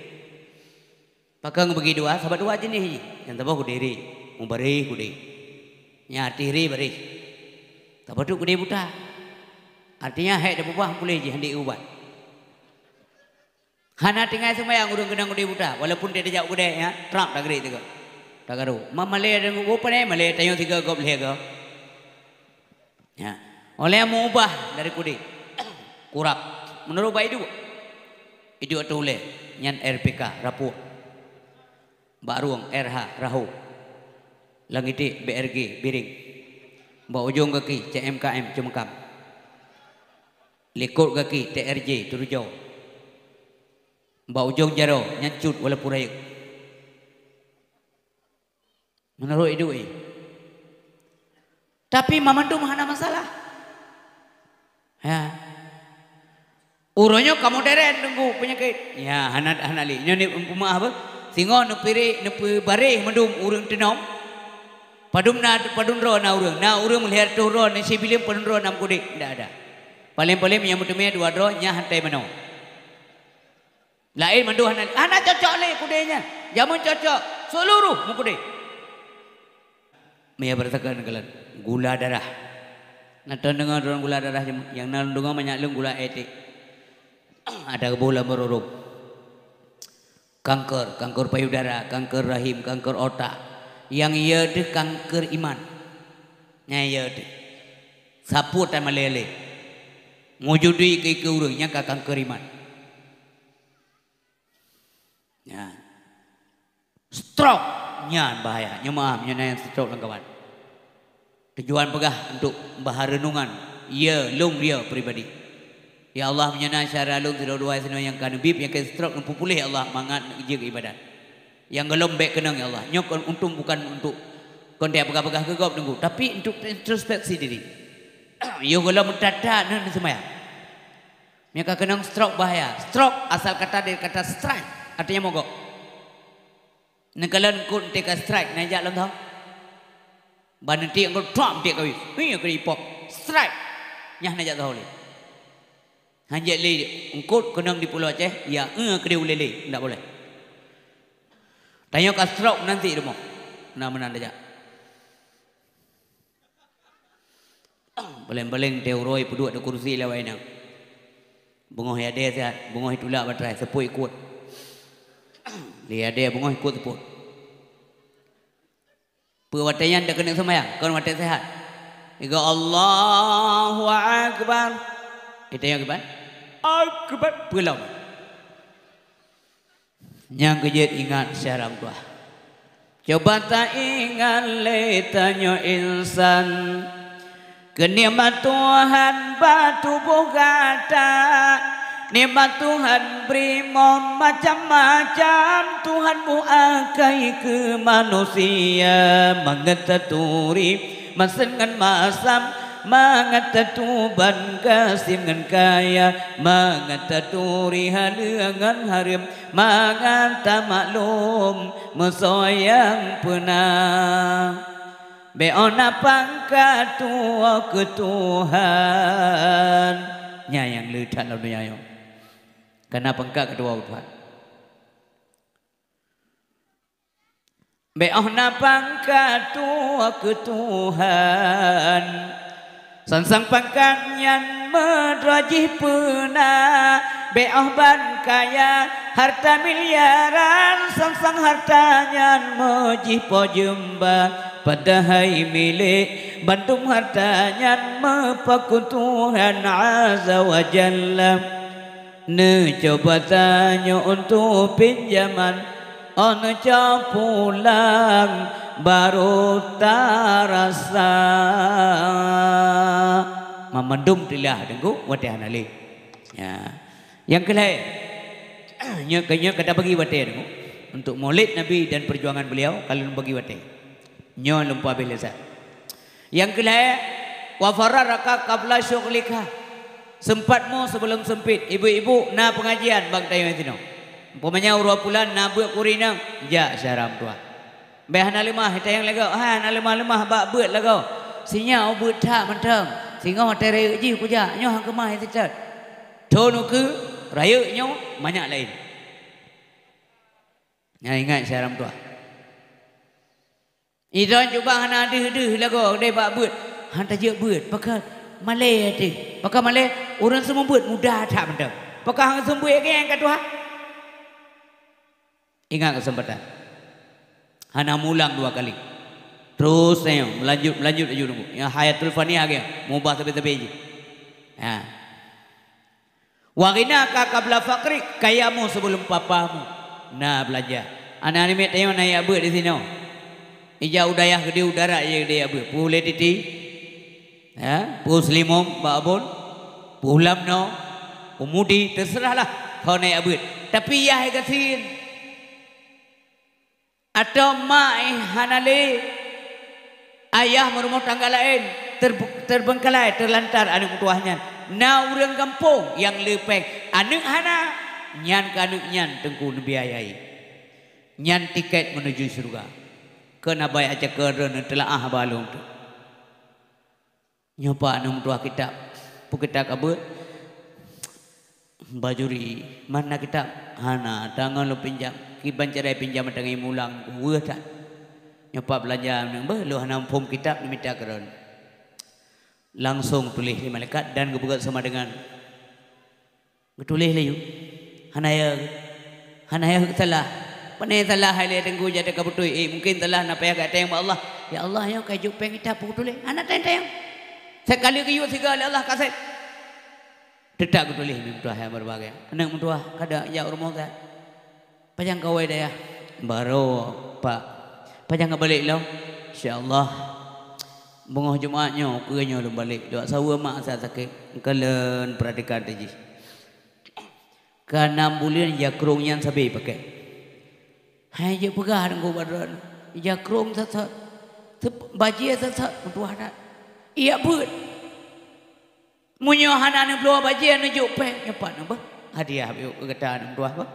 Pakang bagi dua, sahabat dua jenis. Yang tabah kudiri, mubari kudi. Yang tiri bari. Tabah tu kudi buta. Artinya hek dah buah boleh je hendak ubat. Hana tinggal semua yang urung kenang kudi buta. Walaupun dia jauh kudi ya, Trump tak gerik juga. Tak garu. Malay ada apa ni? Malay tanya tiga gop leh ya. Oleh yang mau ubah dari kudi. Kurap. Menurut baik itu. Itu atau oleh. Nyan RPK rapuh. Baruang RH Rahu Langiti BRG Biring Mbak ujung kaki CMKM Cemekam Likut kaki TRJ Turujau Mbak ujung Jaro Nyancut Walapuraya. Menurut itu tapi mamandu mana masalah ya uronyo kamu deren tunggu penyakit ya hanali ini umpama apa singo nepiri nepi bareh mendum urang tenom padum padunro na urang melihat turun ni sibilim padunro nam kudik ndak ada paling-paling yang mutemnya dua dro nya hantai meno lain mandu anak cocok le kudenya jamun cocok seluruh mu kudik maya bertekan kalan gula darah natan dengan orang gula darah yang nalundungan banyak lung gula etik ada bola merorong kanker payudara, kanker rahim, kanker otak. Yang ia de kanker iman. Nya ia de. Sapu tan malele. Ngujudi ke urangnya ka kanker iman. Ya. Stroke nya bahaya. Nya maaf nya yang stroke lang kawan. Tujuan pegah untuk bahar renungan. Ia lung dia pribadi. Ya Allah menyana syara lung tidak dua seno yang kan bib yang ke stroke nampu pulih Allah mangat je ibadat. Yang gelombek kenang ya Allah. Nyok untung bukan untuk kontek pegah-pegah gegop nunggu tapi untuk introspeksi diri. Yo gelom mendadak nan semaya. Mereka kenang stroke bahaya. Stroke asal kata dari kata strike artinya mogok. Nekalan kun teka strike najak lang tau. Banenti engko drop dia kawis. Ih keri pop strike. Nyah najak tahu le. Hanjat le engkut kenang di Pulau Aceh ya kedeu lele ndak boleh. Tanya ka stroke nanti demo. Menan aja. Beleng-beleng teoroi peduk ada kursi lewai nang. Bungoh ya dia sehat, bungoh itulah batrai sepuh ikut. Dia bungoh ikut sepuh. Pewatayan dah kena semayang, kan watai sehat. Iga Allahu Akbar. Kita yang akbar. Akbar pulau. Yang kejut ingat syaram tua. Coba tak ingat letanya insan. Kenikmat Tuhan batubuh kata. Nikmat Tuhan beri macam-macam. Tuhan buakai ke manusia. Mengetaturi masengan masam. Mengatatuban kasim ngan kaya. Mengataturi halengan harim. Mengantamaklum mesoyang pernah. Beona pangkat tua ke Tuhan. Nyayang ledat lalu nyayang. Karena pangkat kedua Tuhan. Beona pangkat tua ke Tuhan. Sansang pangkat nyan merajih pena. Beoh ban kaya harta miliaran. Sansang harta nyan mejih pojemba. Padahal milik bantum hartanya mepaku Tuhan Azza wa Jalla. Ne coba tanya untuk pinjaman. Ne coba pulang baru tarasa. Memendum tilah dengku wadihan ali. Ya. Yang kelai. Nyakanya kata bagi wadih dengku. Untuk maulid Nabi dan perjuangan beliau kalian bagi wadih. Nyon lupa bilasa. Yang kedua, wa fararaka qabla syughlika. Sempatmu sebelum sempit. Ibu-ibu na pengajian bang tayo tino. Umpamanya urua pulan na buat kurinang ja syaram tua. Beh na limah tayang lago. Ha na limah bak buat lago. Sinya buat tak mentang. Singa tere ji ku ja nyo hang kemah itu. Tonu ke raya nyo banyak lain. Nah ingat syaram tua. Idan cuba hana deh lagu deh bak buat hanta je buat pakai Malay tu pakai Malay orang semua buat mudah tak benda pakai hang sembuh yang kedua ingat kesempatan hana mulang 2 kali terus saya melanjut aja nunggu yang hayatul faniyah ke mubah tepi-tepi je ha wagina ka qabla faqri kayamu sebelum papamu nah belajar anak ni tengok naik buat di sini ija udayah gede udara je gede apa pulih titi ya puslimum babon pulam no umudi terserahlah kau naik abut tapi ya kasin atau mai hanale ayah merumah tangga lain terbengkalai terlantar anak tuahnya na urang kampung yang lepek anak hana nyan kanuk nyan tengku biayai nyan tiket menuju surga kena bayar aja kerana telah balung tu. Nyoba nung tua kitab, pu kita kabut bajuri mana kitab hana tangan lu pinjam, kiban cerai pinjam tangan mulang kuat tak. Nyoba belajar nang lu hana pom kitab minta kerana langsung tulis di malaikat dan kebuka sama dengan tulis layu hana ya salah. Panai salah hai tenggu jadi kabutui mungkin salah nak payah kat tayang Allah ya Allah yang kajuk peng kita putule anak tayang sekali ke yuk segala Allah kasih dedak kutulih minta yang berbagai anak mentua kada ya rumah kan panjang kawai dah ya baru pak panjang balik lo insyaallah bungoh Jumaatnya kuenya lu balik doa sawa mak saya sakit kalian perhatikan tadi kan 6 bulan ya kerungnya sabi pakai hai je pegah dengan badan ya krong sat bajia sat tua dah iya buat munyo hanan bloa bajia nujuk pe nyepat apa hadiah kata nang tua apa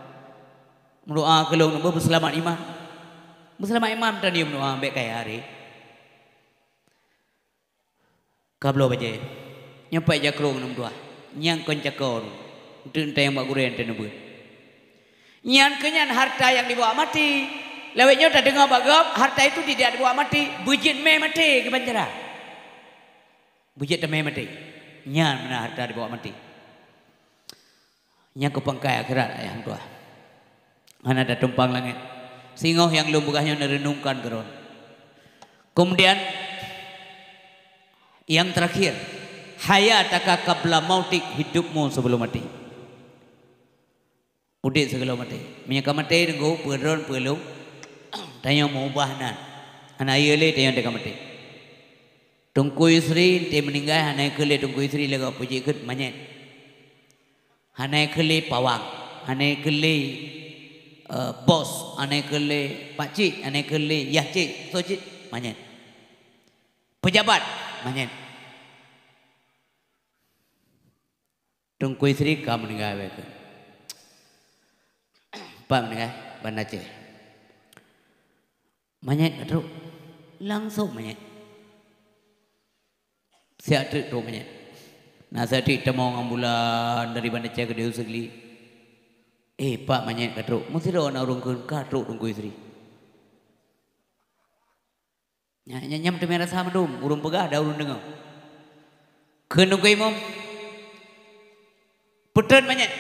mendoa kelong nang berselamat imam tadi mendoa ambek kaya hari kablo bajia nyepat ja krong nang tua nyang kon cakor tentang mak guren tenu buat nyan kenyan harta yang dibawa mati Lewatnya tak dengar bagap, harta itu tidak dibawa mati, bujit me mati ke banjara. Bujit me mati. Nyan mana harta dibawa mati. Nya kepangkai akhirat ayah tua. Mana ada tumpang langit. Singoh yang lumbukahnya merenungkan geron. Kemudian yang terakhir, hayataka qabla mautik, hidupmu sebelum mati. Udik sebelum mati. Menyaka mati dengan peron pelung. Tanya mau ubahnan. Anak ayah tanya dekat mati. Tungku istri dia meninggal. Anak kele tungku istri lega puji ikut manyet. Anak kele pawang. Anak kele bos. Anak kele pakcik. Anak kele yahcik. Socik manyet. Pejabat manyet. Tungku istri kamu meninggal mereka. Pak meninggal Bandar Aceh. Manyet terus langsung manyet. Siap terus manyet. Nah saya tidak mau ambulan dari Bandar Aceh ke Dewa Segli. Pak manyet terus. Mesti ada orang ke terus tunggu istri. Nyam tu merah sama dum. Urung pegah ada urung dengar. Kenunggu imam. Putan manyet.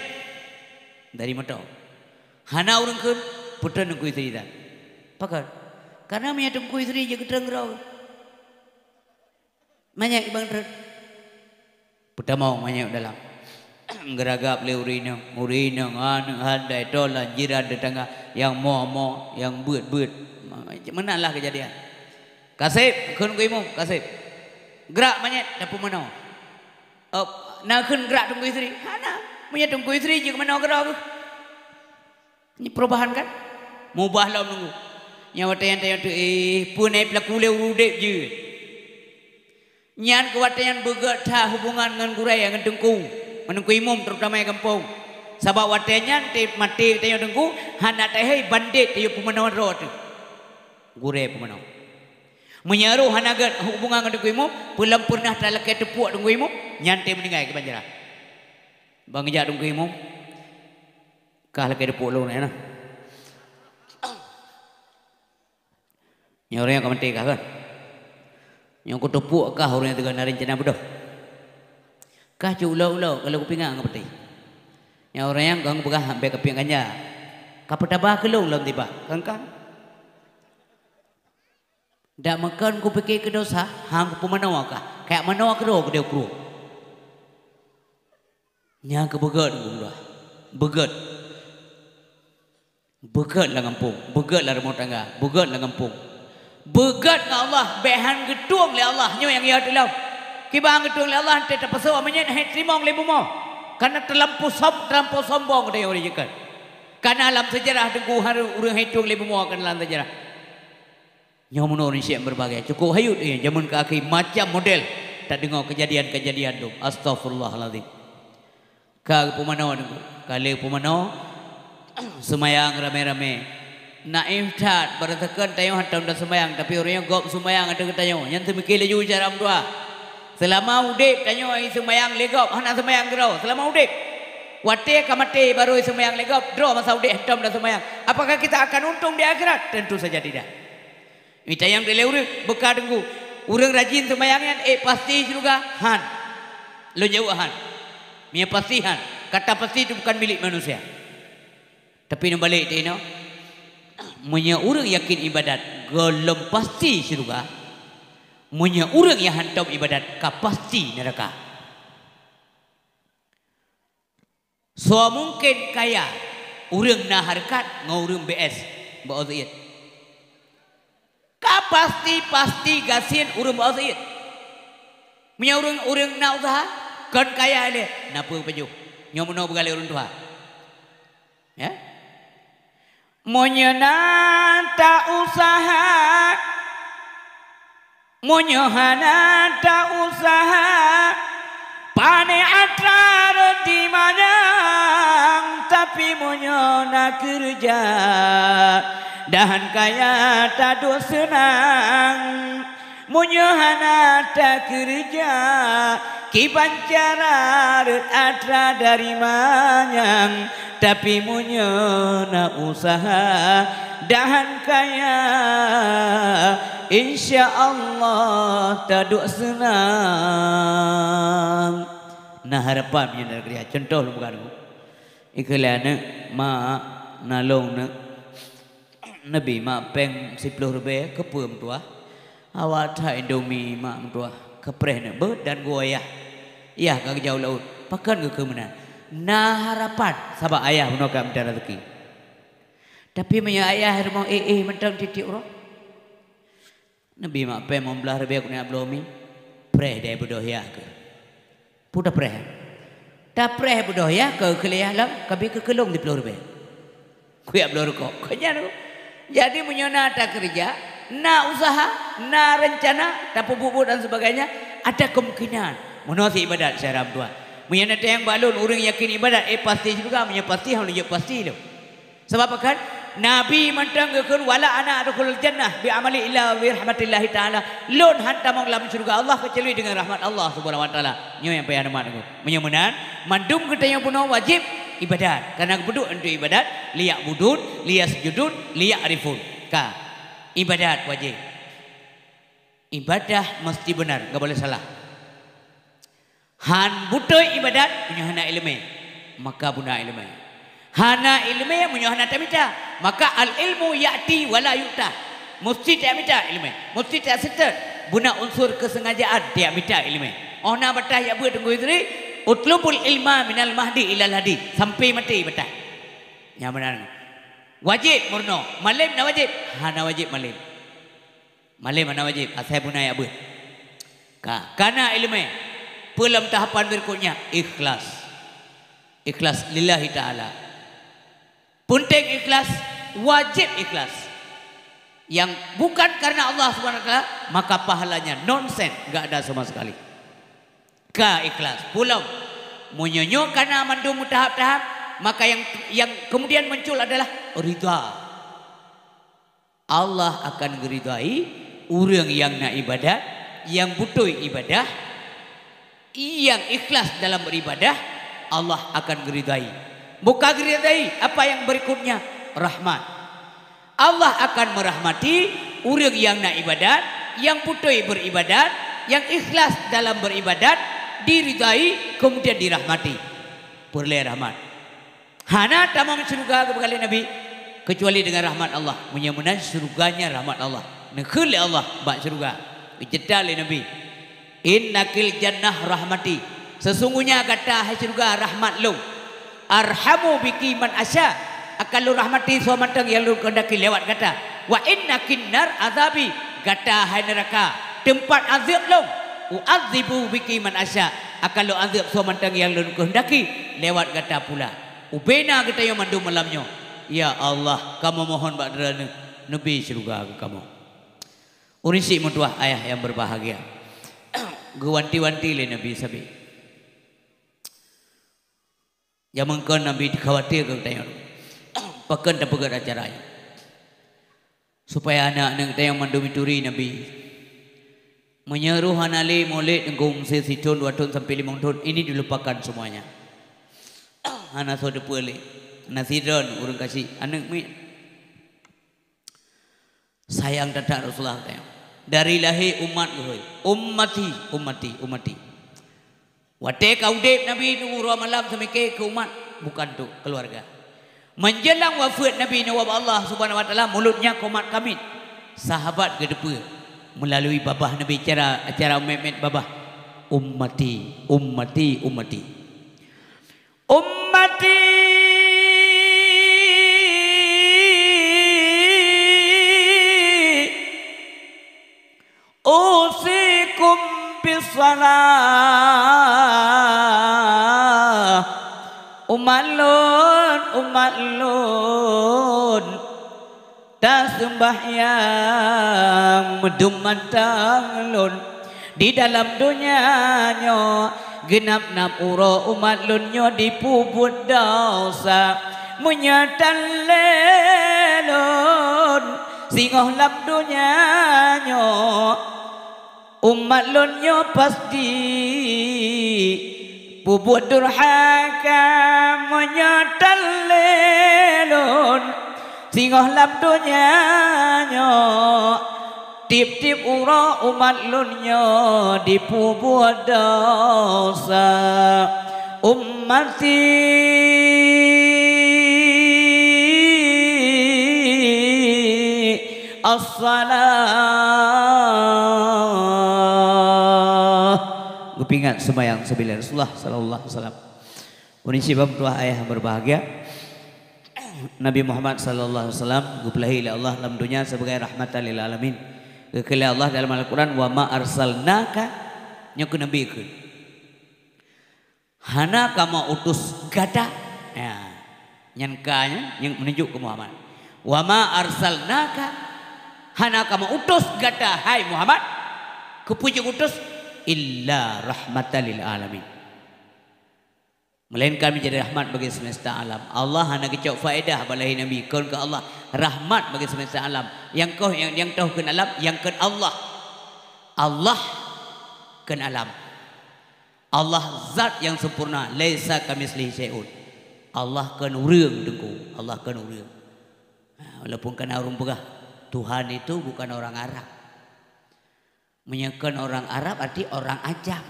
Dari mata. Hana orang kun putra nunggu istri dah. Pakar. Karena punya tunggu istri je keteng rau. Banyak bang ter. Putra mau banyak dalam. Geragap le urina handai tolan jiran tetangga yang mo yang buat. Menalah kejadian. Kasih kun kuimu kasih. Gerak banyak dapat mana? Nak kun gerak tunggu istri. Hana punya tunggu istri je mana gerak. Ini perubahan kan? Mubah lah menunggu. Yang watayan tu punai pelaku le urudep je. Nyan ke watayan begat ta hubungan dengan gurai yang tengku. Menunggu imam terutama yang kampung. Sebab watayan te mati tanya tengku hendak tehai bandit dia pemenang roh tu. Gurai pemenang. Menyaruh hanagat hubungan dengan tengku imam belum pernah terlekat tepuk tengku imam nyan te meninggal ke banjara. Bang jak tengku imam kah lagi ada pulau ni, na? Yang orang yang kau mati kah kan? Yang kau tepuk kah orang yang tengah narin jenam bodoh? Kah culau kalau kau pingang kau mati? Yang orang yang kau pegang sampai keping ganja, kau pertabah kelong dalam tiba, kangkang. Dak makan kau fikir ke dosa, hang kau pemanawa kah? Kayak manawa kau dia kru. Yang kau begat kau begat. Begat lah kampung, begat lah rumah tangga, begat lah kampung. Begat dengan Allah, behan getung le Allah, nyo yang ia dalam. Kibang getung le Allah, tak pasal amanya hai terima oleh bumo. Karena terlampau sombong dia orang jekan. Karena alam sejarah tengku hari urang hitung le bumo kan alam sejarah. Nyo mun orang siap berbagai, cukup hayut zaman ke akhir macam model. Tak dengar kejadian-kejadian tu. Astagfirullahalazim. Ka pemanaw tengku, kali pemanaw semayang rame-rame. Naif tat beratakan tayo hantam dah semayang tapi orangnya gop semayang ada ke tayo. Yang temikir laju cara tua. Selama udip tayo ai semayang legop hana semayang gerau. Selama udip. Wate kamate baru semayang legop draw masa udip hantam dah semayang. Apakah kita akan untung di akhirat? Tentu saja tidak. Kita yang dileur bekal tengku. Urang rajin semayangnya pasti juga han. Lo jauh han. Mia pasti han. Kata pasti itu bukan milik manusia. Tapi nak balik dia no, munya orang yakin ibadat, golom pasti syurga. Munya orang yang hantam ibadat, pasti neraka. So mungkin kaya, orang nak harkat, ngorang BS, bauziyat. Pasti gasin orang bauziyat. Munya orang nak usaha, kan kaya le, napa pejuh, nyomono begali orang tua, ya. Monyenata usaha monyohanata usaha pane atrar di manang tapi monyona kerja dan kaya tadu senang Munyahana tak kerja kibancara atra dari manyang tapi munyana usaha dahan kaya insya Allah taduk senang. Nah harapan punya kerja contoh lu bukan iklan ma nalong Nabi ma peng 10 rupiah kepuam tua awak thai Indomie mak tua kepreh nak ber dan goyah ya kag jauh laut pakan ke mana nah harapan sabak ayah menokam dan rezeki tapi punya ayah mau mentang titik orang Nabi mak peng 15 rupiah aku nak blomi preh dia berdoa ke pudah preh tak preh berdoa ke kelihah lam kabi ke kelong di 10 rupiah kuyak belor kok kanya jadi menyona tak kerja na usaha na rencana tak bubuk dan sebagainya ada kemungkinan menolak ibadat saya tua menyana yang balun orang yakin ibadat pasti juga punya pasti hanya pasti tu sebab kan Nabi mentanggakan wala ana adkhulul jannah bi amali illa bi rahmatillah taala lun hantam dalam surga Allah kecuali dengan rahmat Allah subhanahu wa taala nyo yang payah nama aku menyemenan mandum kita yang punya wajib ibadat karena kedua untuk ibadat liyak budun liyak sujudun liyak arifun ka ibadat wajib ibadah mesti benar enggak boleh salah han butuh ibadat punya hana ilmu maka buna ilmu hana ilmu punya hana tamita maka al ilmu yati wala yuta mesti tamita ilmu mesti tak setet buna unsur kesengajaan dia minta ilmu ona batah ya buat tunggu istri utlubul ilma minal mahdi ilal hadi sampai mati batah yang benar wajib murno malim na wajib hana wajib malim mana wajib asai punai abut karena ilmu dalam tahapan berikutnya ikhlas lillahi ta'ala penting ikhlas wajib ikhlas yang bukan karena Allah SWT maka pahalanya nonsen enggak ada sama sekali ikhlas pulau menyonyo karena mandum tahap-tahap maka yang kemudian muncul adalah ridha Allah akan meridai orang yang nak ibadah yang butuh ibadah yang ikhlas dalam beribadah Allah akan meridai bukan meridai apa yang berikutnya rahmat Allah akan merahmati orang yang nak ibadat yang butuh beribadat yang ikhlas dalam beribadat diridai kemudian dirahmati boleh rahmat hana tamam surga kepada Nabi kecuali dengan rahmat Allah menyamuna surganya rahmat Allah nekhul Allah bak surga jedal Nabi innakil jannah rahmati sesungguhnya kata hai surga rahmat lu arhamu biki man asya akan lu rahmati suamantang yang lu kendaki lewat kata wa innakin nar azabi kata hai neraka tempat azab lu uadzibu biki man asya akan lu azab suamantang yang lu kendaki lewat kata pula ubena kita yang mandu malamnya ya Allah kamu mohon bakdara Nabi surga ke kamu urisi mutuah ayah yang berbahagia gewanti-wanti le Nabi sabi yang mengkon Nabi khawatir ke kita pakan tak pegat acaranya supaya anak-anak kita yang mandu mituri Nabi menyeruh anali molek nggung sesitun 2 tahun sampai 5 tahun ini dilupakan semuanya anak soda pulih nasidron urang kasih anak mi sayang dadak Rasulullah dari lahir umat gue ummati wate kaudep Nabi nuru malam semike ke umat bukan tu keluarga menjelang wafat Nabi Nawab Allah Subhanahu wa taala mulutnya komat kami sahabat gedepa melalui babah Nabi acara memet babah ummati usikum bisalah umat lun tak sembahyang medum mantang lun di dalam dunianya genap napuro umat lunyo dipubut dosa menyatan lelun singoh lam dunianya umat lunyo pasti bubut durhaka menyotal lelon singoh lap dunyanya tip-tip ura umat lunyo dipubut dosa ummati as-salah. Gupingat sembahyang sebila Rasulullah sallallahu alaihi wasallam. Unisi bab tua ayah berbahagia. Nabi Muhammad sallallahu alaihi wasallam gupelahi ila Allah dalam dunia sebagai rahmatan lil alamin. Kekali Allah dalam Al-Qur'an wa ma arsalnaka nyaku nabi ke. Hana kama utus gada. Ya. Nyankanya yang menunjuk ke Muhammad. Wa ma arsalnaka hana kama utus gada hai Muhammad kepuji utus illa rahmatan lil alamin. Melainkan menjadi rahmat bagi semesta alam. Allah hana kecok faedah balahi Nabi. Kau ke Allah rahmat bagi semesta alam. Yang kau yang tahu ke alam, yang ke Allah. Allah ke alam. Allah zat yang sempurna. Laisa kamislihi syai'un. Allah ke urang dengku. Allah ke urang. Walaupun kena orang pegah, Tuhan itu bukan orang Arab. Menyekan orang Arab arti orang ajam.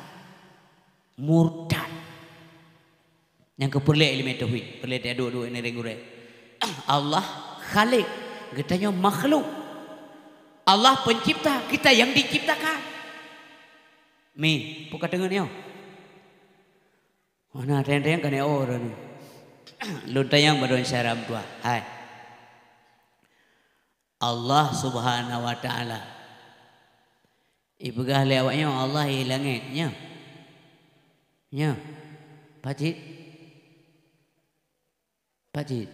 Murtad. Yang keperlihat ilmu tauhid, perlihat dua-dua ini reguler. Allah Khalik, katanya makhluk. Allah pencipta, kita yang diciptakan. Mi, buka dengar ni. Mana tayang kan orang ni. Lu tayang baru syaram tua. Hai. Allah Subhanahu wa taala. Ibu gale awaknya Allah hilangnya. Nya. Pacit. Pacit.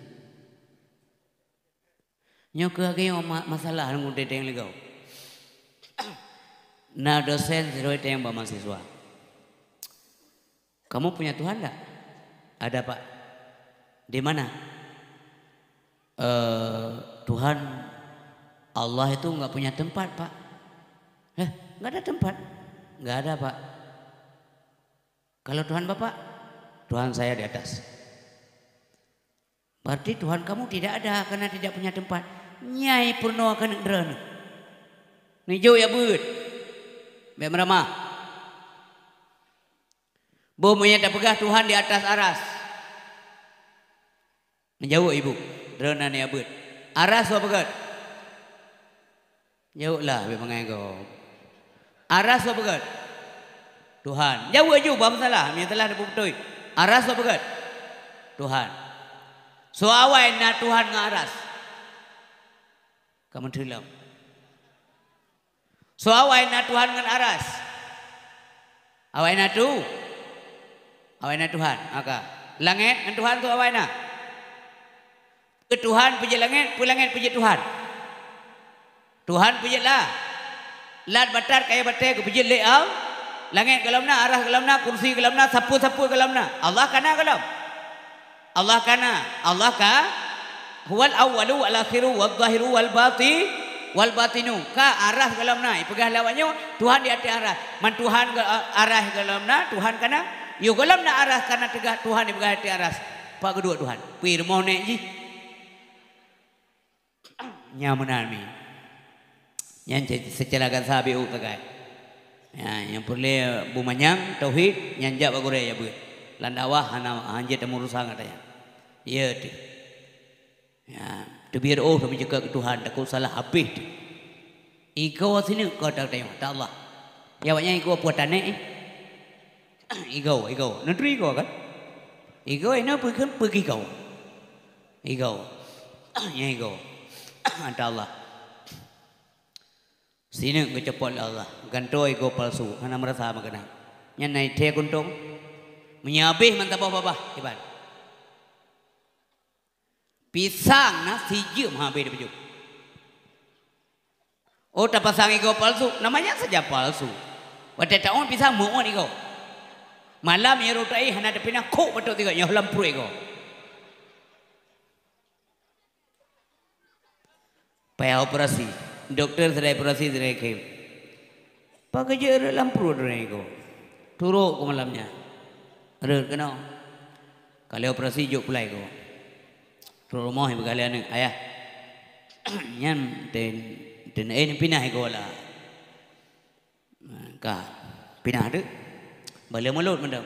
Nyo ke agak masalah nang udah tayang legau. Na dosen zero tayang ba mahasiswa. Kamu punya Tuhan enggak? Ada Pak. Di mana? Tuhan Allah itu enggak punya tempat Pak. Enggak ada tempat. Enggak ada Pak. Kalau Tuhan Bapak, Tuhan saya di atas. Berarti Tuhan kamu tidak ada karena tidak punya tempat. Nyai purno akan ndran. Nijo ya beut. Be meramah. Bomonya tak pegah Tuhan di atas aras. Menjauh ibu. Drona ni abut. Aras wa pegat. Jauhlah be mangai go. Aras wa pegat. Tuhan. Jauh aja ba masalah. Mi telah betul. Aras wa pegat. Tuhan. So awai na Tuhan ngaras. Kamu terlam. So awai na Tuhan ngan aras. Awai na tu. Awai na Tuhan. Maka langit ngan Tuhan tu awai na. Ke Tuhan puji langit puji Tuhan. Tuhan puji lah. Lat batar kaya batai ke puji leau. Langit galamna, aras galamna, kursi galamna, sapu-sapu galamna. Allah kana galam. Allah kana, Allah ka huwal awwalu wal akhiru wal zahiru wal batinu ka arah galamna ipegah lawannya Tuhan di atas arah man Tuhan arah galamna Tuhan kana yo galamna arah kana tegah Tuhan ipegah atas arah pak kedua Tuhan pirmo nek ji nyamanan mi yang secara kan sabi utagai ya yang perlu bumanyang tauhid nyanjak bagore ya bu landawah hana hanje temu rusang katanya. Ya tu. Ya, tu biar demi jaga ke Tuhan takut salah habis tu. Ego sini kau tak tengok tak Allah. Ya awaknya ego puatan ego. Nutri ego kan? Ego ini pergi kau. Ego. Ya ego. Ada Allah. Sini kau cepat Allah. Ganto ego palsu. Hana merasa makna. Yang naik teh kuntung. Menyabih mantap babah hebat. Pisang na siji habis di baju. Oh tak pasang ego palsu, namanya saja palsu. Wate taon pisang muon ego. Malam ya rotai hana depina kok betul tiga nya lampur ego. Paya operasi, dokter sedai operasi sedai kem. Pakai je lampu deh ko. Turuk ke malamnya. Ada kena. Kalau operasi juk pulai ko. Turuk rumah ibu kalian ni ayah. Nyan ten pinah ko lah. Ka pinah tu. Balik mulut mendam.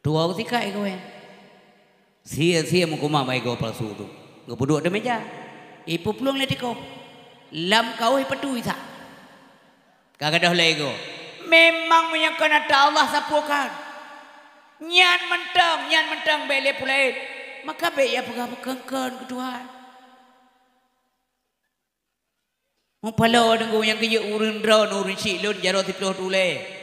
Tua ketika ko ya. Sia mau kumah baik ko palsu tu. Ngepuduk de meja. Ipu pelung le ko. Lam kau ipatu isa. Kagak dah lego. Memang menyangkan ada Allah sapukan. Nyan mentang bele pulai. Maka be ya pegang-pegangkan kedua. Mau palo dengan yang kerja urun drone urun silun jaro tiploh tule.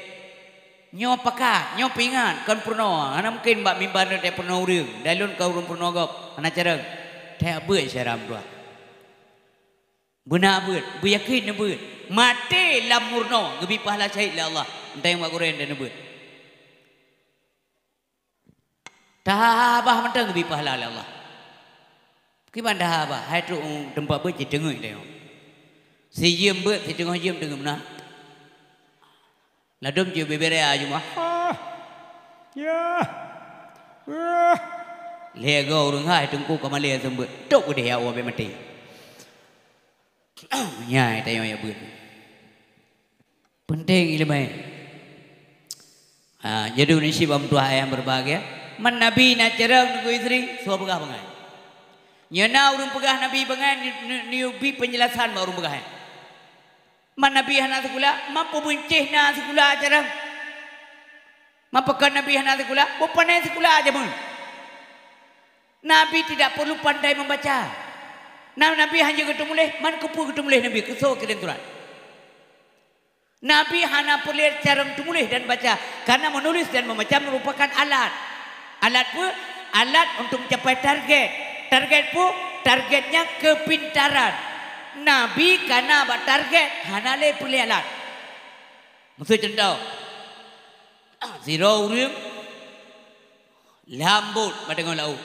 Nyo pakat, nyo pingan kan purno. Ana mungkin mbak mimban dia purno urang. Dalun kau urun purno gop. Ana careng. Teh beut saram dua. Benar beut, beryakin beut. Mati lam murno, gebi pahala syahid la Allah. Entah yang mak goreng dan beut. Tabah mentang gebi pahala la Allah. Kiban dah abah, hai tu tempat beut je dengai tengok. Si jiem beut, si tengok jiem dengai benar. Ladum je bebere aja mah. Ya. Lego urang hai tengku kamale sembut. Tok dia awak be mati. Nyai tayong ya beut. Penting ilmu. Jadi Indonesia bam tua yang berbahagia. Man Nabi nak cerang nunggu isteri, suah pegah pengai. Nyana urung pegah Nabi pengai, niubi penjelasan baru pegah. Man Nabi hana sekula, mampu buncih na sekula cerang. Mampakan Nabi hana sekula, bupanai sekula aja mun. Nabi tidak perlu pandai membaca. Nabi hanya ketemu leh, man kepu ketemu leh Nabi kesok kedenturan. Nabi hanya perlu cara menulis dan baca, karena menulis dan membaca merupakan alat. Alat pun alat untuk mencapai target. Target pun targetnya kepintaran. Nabi karena buat target hanya leh perlu alat. Maksud contoh, zero urim lambut pada laut.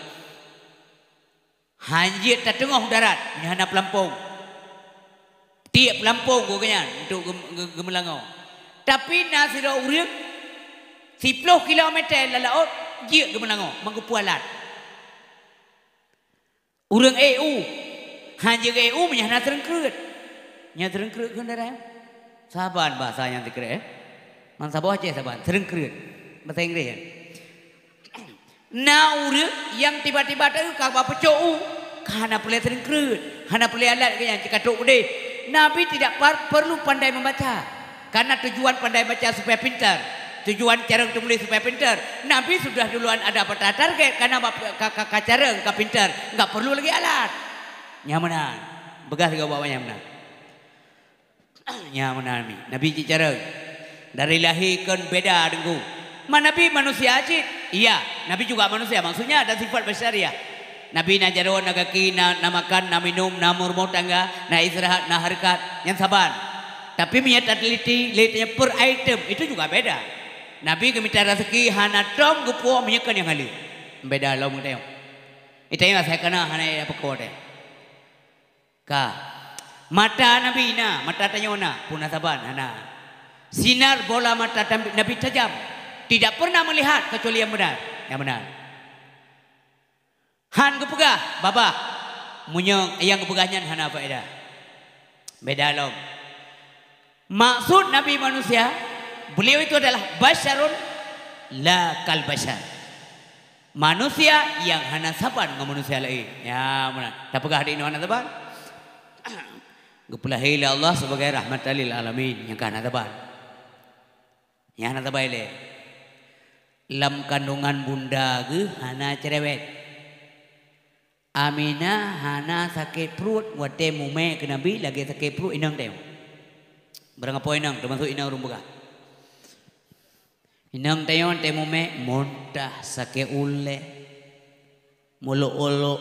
Hanjit tak tengah darat, hanya pelampung. Tiap pelampung gua kenyan untuk gemelangau. Tapi nasira urip 10 kilometer laut je gemelangau mangkupu alat. Urang EU hanya EU menyana terengkeut. Nya terengkeut kan darah. Saban bahasa yang dikira Man sabah aja saban terengkeut. Bahasa Inggris ya. Naur yang tiba-tiba tu kau pecou, karena boleh terengkeut, karena boleh alat yang cikatuk deh. Nabi tidak perlu pandai membaca, karena tujuan pandai baca supaya pintar, tujuan cara tulis supaya pintar. Nabi sudah duluan ada pada target, karena kakak cara enggak pintar, enggak perlu lagi alat. Nyamanan, begas juga bawa nyamanan. Nyamanan Nabi cara dari lahir kan beda dengan Nabi manusia aja. Iya, Nabi juga manusia. Maksudnya ada sifat bersariah. Nabi nak jalan, nak kaki, nak makan, nak minum, nak murmur tangga, nak istirahat, nak harikat. Yang sabar. Tapi minyak teliti per item itu juga beda. Nabi keminta rezeki hana dom gupo minyak yang halus. Beda lo mungkin. Itu yang saya kena hana apa kau deh. Ka mata Nabi na, mata tanyona punah saban hana. Sinar bola mata Nabi tajam. Tidak pernah melihat kecuali yang benar. Yang benar. Han kepegah, baba. Munyong yang kepegahnya hana faedah. Beda lom. Maksud Nabi manusia, beliau itu adalah basyarun la kal basyar. Manusia yang hana saban dengan manusia lain. Ya benar. Tak pegah di ini hana saban. Gepulahi Allah sebagai rahmatan lil alamin yang hana saban. Yang hana saban le. Lam kandungan bunda ge hana cerewet. Aminah hana sakit perut wate mume ke Nabi lagi sakit perut inang teu. Berapa poin inang termasuk inang rumbuka. Inang teu te mume muntah sakit ule. Mulu ulu.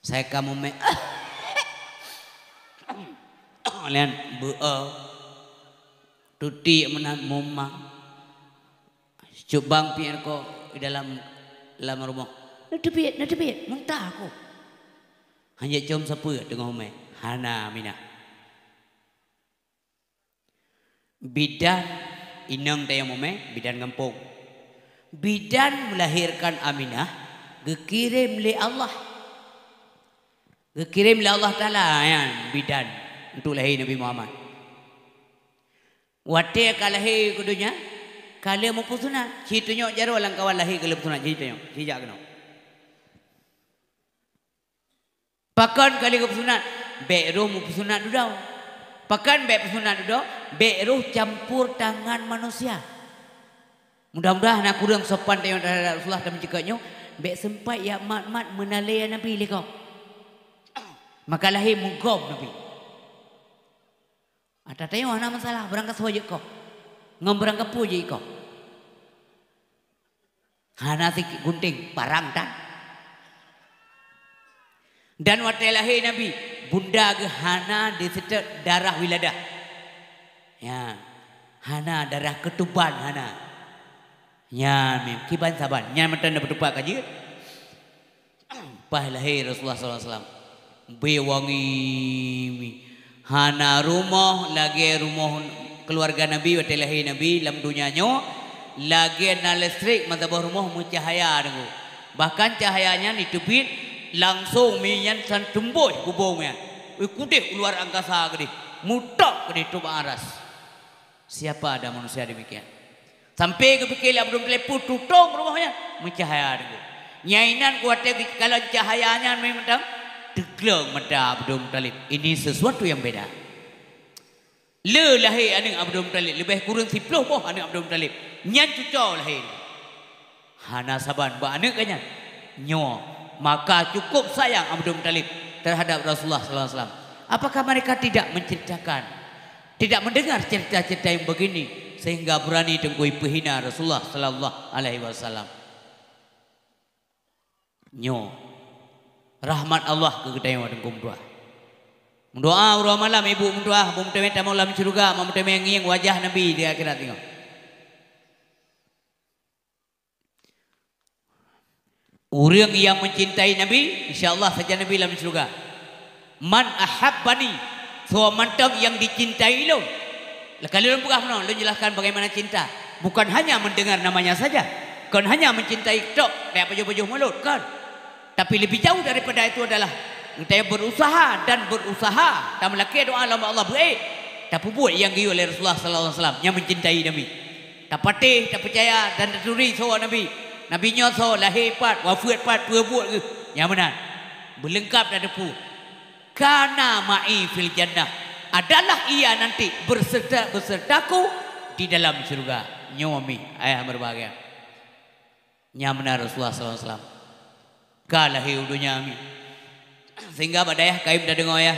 Saya kamu me. Lian tuti menan momang. Cubang pian ko di dalam rumah. Nadepit, muntah aku. Hanya jom sepuluh dengan umai. Hana mina. Bidan inang tayang mome, bidan kampung. Bidan melahirkan Aminah, gekirim li Allah. Gekirim li Allah Ta'ala ya, bidan untuk lahir Nabi Muhammad. Wate kalahir kudunya, kala mau sunat, citunya jaro lang kawan lahir kalau sunat citunya, sijak kena. Pakan kali ke sunat, beruh mau sunat dudau. Pakan be sunat dudau, beruh campur tangan manusia. Mudah-mudahan aku kurang sopan tayang Rasulullah dan mencegahnya, be sempat ya mat-mat menalai Nabi lekau. Maka lahir mugom Nabi. Ada tayang mana masalah berangkat saja kau, berangkat puji kau. Hana sikit gunting parang tak. Dan waktu lahir Nabi, bunda ke Hana disetet darah wiladah. Ya, Hana darah ketuban Hana. Ya, kiban saban. Nya matan dapat tupak kaji. Pas lahir Rasulullah SAW. Bewangi. Hana rumah lagi rumah keluarga Nabi waktu lahir Nabi dalam dunianya lagi na listrik mata bawah rumah mencahaya dengu. Bahkan cahayanya ditubit langsung minyan san temboy kubungnya. Kudih keluar angkasa gede. Mutak gede tu aras. Siapa ada manusia demikian? Sampai ke pikir Abdul Muttalib tutung rumahnya mencahaya dengu. Nyainan kuatnya kalau cahayanya memang tegleng mata Abdul Muttalib. Ini sesuatu yang beda. Le lahir anak Abdul Muttalib lebih kurang 10 boh anak Abdul Muttalib. Nyan cucau lahir. Hana saban ba anak kanya. Nyo. Maka cukup sayang Abdul Muttalib terhadap Rasulullah SAW. Apakah mereka tidak menceritakan, tidak mendengar cerita-cerita yang begini sehingga berani tenggui penghina Rasulullah SAW? Nyo, rahmat Allah kegedaian dengkum doa. Mendoa urang malam ibu mendoa, ibu minta malam syurga, minta mengiang wajah Nabi di akhirat tengok. Orang yang mencintai Nabi, insya-Allah saja Nabi dalam surga. Man ahabbani, so mantap yang dicintai lo. Kalau lu bukan lu jelaskan bagaimana cinta. Bukan hanya mendengar namanya saja, bukan hanya mencintai tok, kayak baju-baju mulut kan. Tapi lebih jauh daripada itu adalah kita berusaha dan berusaha. Tak melaki doa lama Allah baik. Tapi buat yang diu oleh Rasulullah SAW yang mencintai Nabi. Tak patih, tak percaya dan terturi soal Nabi. Nabi nyoso lahir pat, wafat pat, berbuat ke? Yang benar. Berlengkap dan depu. Kana ma'i fil jannah. Adalah ia nanti bersertaku di dalam surga. Nyomi ayah berbahagia. Yang benar Rasulullah SAW. Ka lahir dunia amin. Sehingga badayah kaib dah dengar ya.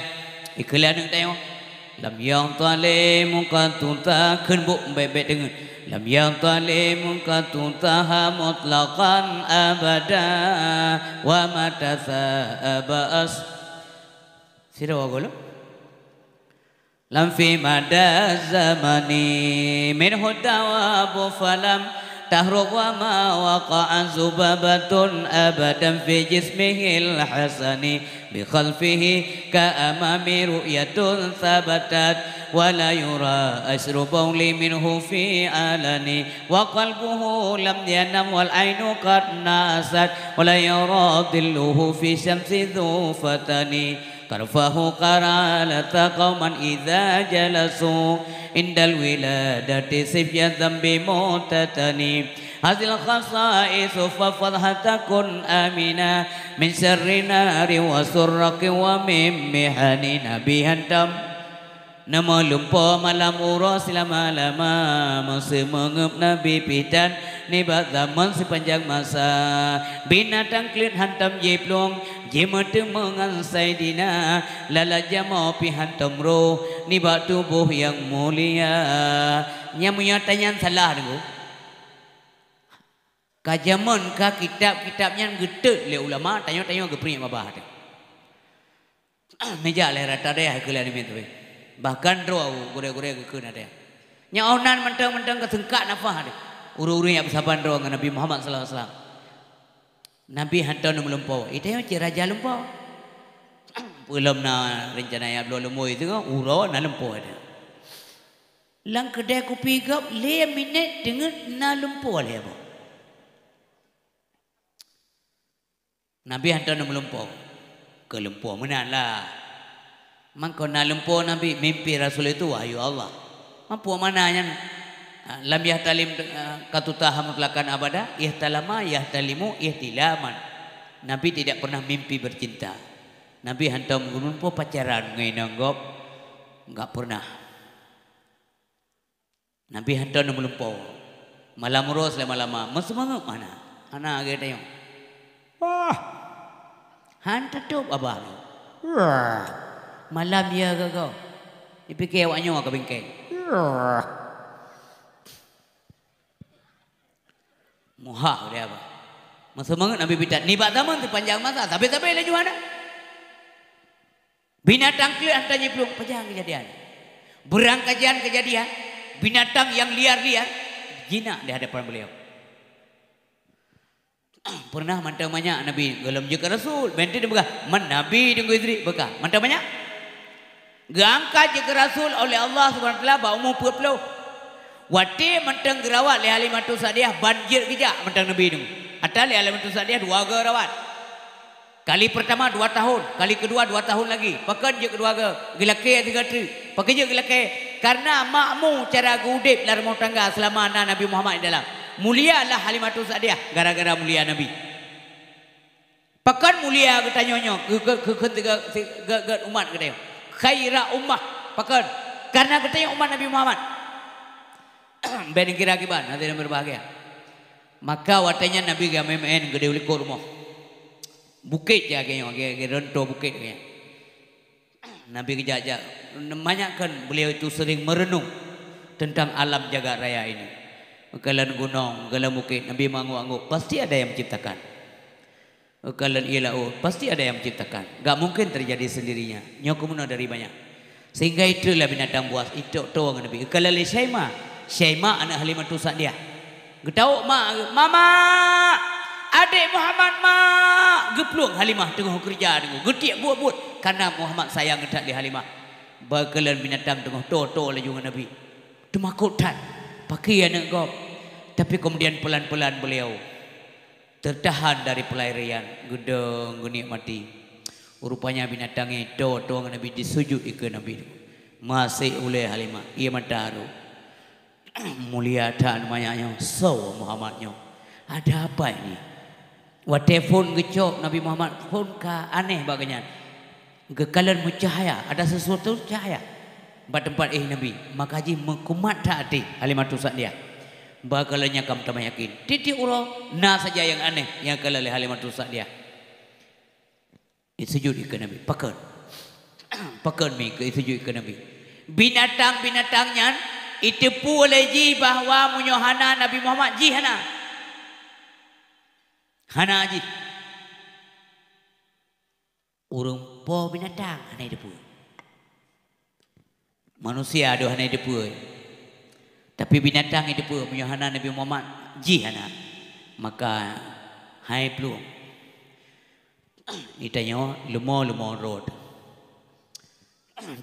Iklan yang tengok. Lam yang talimu katuta kenbuk baik-baik dengar. Lam yatalimu katutaha mutlaqan abada wa matasa abas sira wagolo lam fi mada zamani min hudawabu falam tahrub wa ma waqa'a zubabatun abadan fi jismihil hasani bi khalfihi ka amami ru'yatun thabatat ولا يرى أسر بول منه في علني وقلبه لم ينم والعين قد ناست ولا يرى ظله في شمس ذو فتن كرفه قرالة قوما إذا جلسوا عند الولادة سفيا الذنب متتني هذه الخصائص ففضها تكن آمنا من شر نار وسرق ومن محن نبيها دم. Nama lupa malam urus selama-lama masa mengup Nabi pidan nibat zaman sepanjang masa binatang klit hantam jeplong jemata mengansai dina lala jama pi hantam roh nibat tubuh yang mulia. Nyamunya tanya salah dengu kajaman ka kitab-kitabnya getet le ulama tanya-tanya ke pria mabah tu meja le rata deh kelan ni tu. Bahkan roh gure-gure ke ada. Nya onan mentang-mentang kesengkak nafah dia. Uru-uru yang bersaban roh dengan Nabi Muhammad sallallahu alaihi wasallam. Nabi hantar melumpau. Itu yang raja lumpau. Belum na rencana yang belum lemui itu kan uro na lumpau ada. lang kedai kopi gap le minit dengan na lumpur le apa. Nabi hantar na melumpur. Ke lumpur menanlah. Mangko na lumpur Nabi mimpi Rasul itu wahyu Allah. Mampu mananya lam yahtalim katutaha mutlakan abada ihtalama yahtalimu ihtilaman. Nabi tidak pernah mimpi bercinta. Nabi hantar melumpur pacaran ngai nanggop enggak pernah. Nabi hantar na melumpur. Malam ros lama-lama mesmengep mana? Ana age tayong. Wah. Hantar tu abah. Wah. Malam ya kau. Dipikir awaknya ke bengkel. Muhak dia apa? Masa mangat Nabi bidat. Ni bak zaman tu panjang masa. Sampai-sampai lah juana. Binatang klik hantarnya peluk. Panjang kejadian. Berang kejadian. Binatang yang liar-liar. Jinak di hadapan beliau. Pernah mantap banyak Nabi. Galam juga Rasul. Benti dia berkata. Man Nabi dengan isteri. Berkata. Mantap banyak. Gangkat juga Rasul oleh Allah SWT. Bawa umur 40. Wati mentang gerawat le Halimatu Sa'diyah banjir kejak mentang Nabi itu. Atal le Halimatu Sa'diyah 2 gerawat. Kali pertama 2 tahun, kali kedua 2 tahun lagi. Pakai je kedua gelake 3 tri. Pakai je gelake karena makmu cara gudip dalam rumah tangga selama Nabi Muhammad di dalam. Mulialah Halimatu Sa'diyah gara-gara mulia Nabi. Pakai mulia ketanyonyo ke umat ketanya. Khaira ummah pakai karena ketanya umat Nabi Muhammad. Ben kira kiban nanti yang berbahagia. Maka watanya Nabi gamemen gede ulik rumah. Bukit je kayaknya, kayak rento bukit kayaknya. Nabi kejajak. Banyakkan beliau itu sering merenung tentang alam jagat raya ini. Kalian gunung, kalian bukit, Nabi mengangguk-angguk. Pasti ada yang menciptakan. Kalian ilaut, pasti ada yang menciptakan. Gak mungkin terjadi sendirinya. Nyokumuna dari banyak. Sehingga itulah binatang buas. Itu tuang Nabi. Kalian Syaimah anak Halimatu Sa'diyah. Getau mak, mama, adik Muhammad mak. Geplung Halimah tengah kerja tengah. Getiak buat-buat karena Muhammad sayang getak di Halimah. Bakalan binatang tengah to le juga Nabi. Temakutan. Pakai anak kau. Tapi kemudian pelan-pelan beliau tertahan dari pelarian. Gedeng genik mati. Rupanya binatang itu Nabi disujud ke Nabi. Masih oleh Halimah. Ia mataru. Mulia tak namanya so Muhammadnya. Ada apa ini? Wa telefon gecok Nabi Muhammad phone ka aneh baganya. Gekalan mencahaya, ada sesuatu cahaya. Ba tempat Nabi, maka haji mengkumat hati Halimatu Sa'diyah. Bakalanya kamu tak yakin. Titik ulo na saja yang aneh yang kala oleh Halimatu Sa'diyah. Sujud ke Nabi, pakai. Pakai mi ke sujud ke Nabi. Binatang-binatangnya itipu oleh ji bahawa munyohana Nabi Muhammad ji hana ji urung po binatang hana itipu manusia ada hana itipu tapi binatang itipu munyohana Nabi Muhammad ji hana maka hai peluang itanya lumo road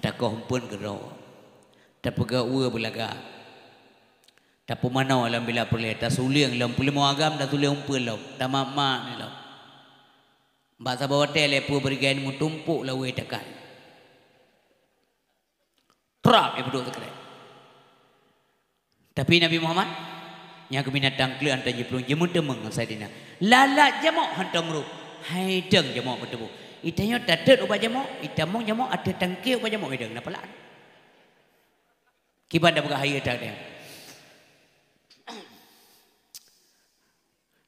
tak kompun gerau tak pegak ua belaga. Tak pemanau alam bila perlih. Tak suliang lam. Pulih mau agam tak suliang umpul lam. Tak mak-mak ni lam. Mbak sabar hotel lepu berikan mu tumpuk lah ua tekan. Trap dia duduk sekali. Tapi Nabi Muhammad yang binatang kelu hantar je pelung. Jemut demeng Saidina. Lalat jamuk hantar meruk. Hai deng jamuk bertemu. Itanya tak ada ubah jamuk. Itamong jamuk ada tangkil ubah jamuk. Ideng. Kenapa lah? Kiban dah berkahaya tak dia.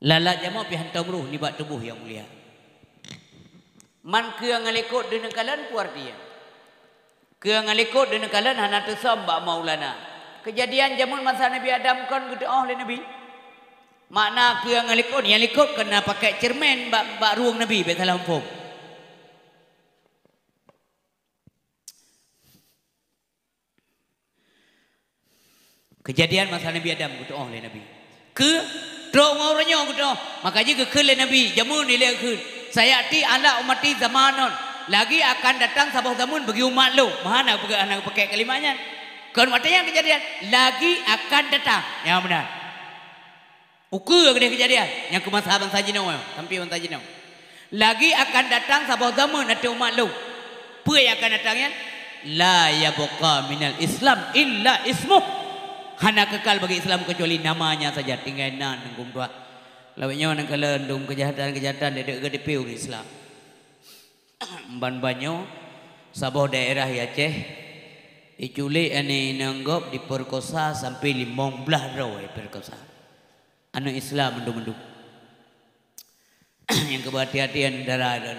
Lalat jamuk pi hantar meruh ni bak tubuh yang mulia. Man ke ngalekot dengan kalian puar dia. Ke ngalekot dengan kalian hana tesam bak Maulana. Kejadian zaman masa Nabi Adam kan gitu oleh Nabi. Makna ke ngalekot yang lekot kena pakai cermin bak ruang Nabi besalah umpum. Kejadian masa Nabi Adam gitu oleh Nabi. Ke drong orangnya gitu. Makanya ke oleh Nabi jamun nilai ke. Saya ti ala umati zamanon. Lagi akan datang sabah zaman bagi umat lo. Mana anak pakai kalimatnya. Kan artinya kejadian lagi akan datang. Yang benar. Ukur ada kejadian yang ke masa bangsa Jinau, sampai bangsa Jinau. Lagi akan datang sabah zaman ada umat lu. Apa yang akan datangnya? La yabqa minal Islam illa ismuh. Hana kekal bagi Islam kecuali namanya saja. Tinggal nan nunggu dua. Lawanya nak kelendung kejahatan dedek ke DPU Islam. Ban banyo sabah daerah Aceh diculik ane nanggop diperkosa sampai 15 rawai perkosa. Anu Islam mendung-mendung. Yang kehati-hatian darah ada.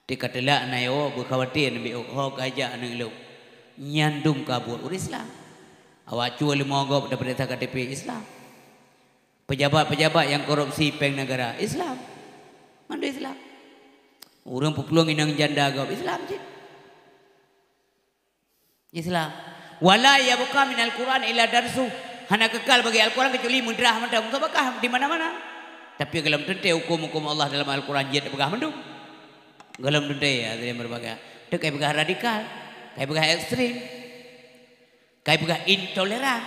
Dikatalah nayo berkhawatir nabi ho kaja anu lu. Nyandung kabur Islam. Awak cuba mogok daripada KTP Islam. Pejabat-pejabat yang korupsi peng negara Islam. Mana Islam? Orang pepeluang inang janda agak Islam je. Islam. Wala yabqa minal Quran illa darsu. Hana kekal bagi Al-Quran kecuali mudrah mendam. Sabakah di mana-mana. Tapi dalam tente hukum-hukum Allah dalam Al-Quran dia begah mendung. Dalam tente ya dia berbagai. Dia kayak begah radikal, kayak begah ekstrim, kayak begah intoleran.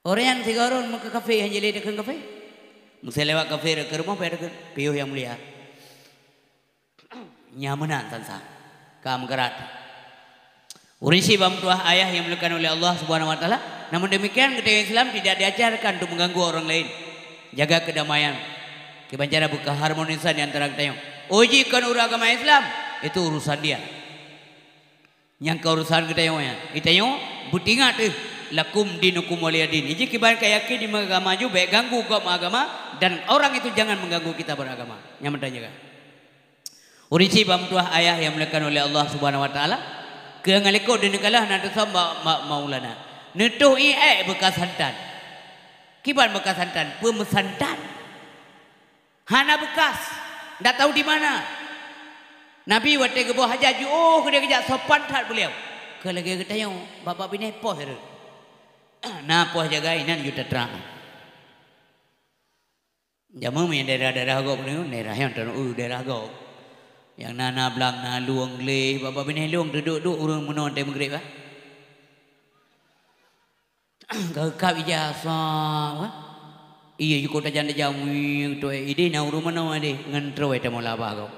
Orang yang tiga orang mau ke kafe yang jadi dekat kafe. Mesti lewat kafe ke rumah pada dekat piuh yang mulia. Nyamanan tansa. Kam gerat. Urisi bamtuah ayah yang dilakukan oleh Allah Subhanahu wa taala. Namun demikian ketika Islam tidak diajarkan untuk mengganggu orang lain. Jaga kedamaian. Kebancara buka harmonisan di antara kita. Ujikan agama Islam itu urusan dia. Yang ke urusan kita yang kita yang butingat lakum dinukum waliyadin. Iji kiban kayaki di agama juga baik ganggu agama dan orang itu jangan mengganggu kita beragama. Yang bertanya kan. Urisi bamtuah ayah yang dilakukan oleh Allah Subhanahu wa taala. Kengaliko dinikalah nanti sama maulana. Netuh bekas hantan. Kiban bekas hantan, pemesantan. Hana bekas, ndak tahu di mana. Nabi waktu ke bawah hajat, dia kejak sopan tak beliau. Ke lagi kita yang bapak bini poh itu. Nah poh jaga inan juta terang. Jamu yang daerah-daerah gok ni, daerah yang daerah gok. Yang nana belang na luang le, bapak bini luang duduk urang menon teh maghrib ah. Gagap ijazah. Iya juga tak janda jamu tu ide na urang menon ade ngantro eta mola ba kau.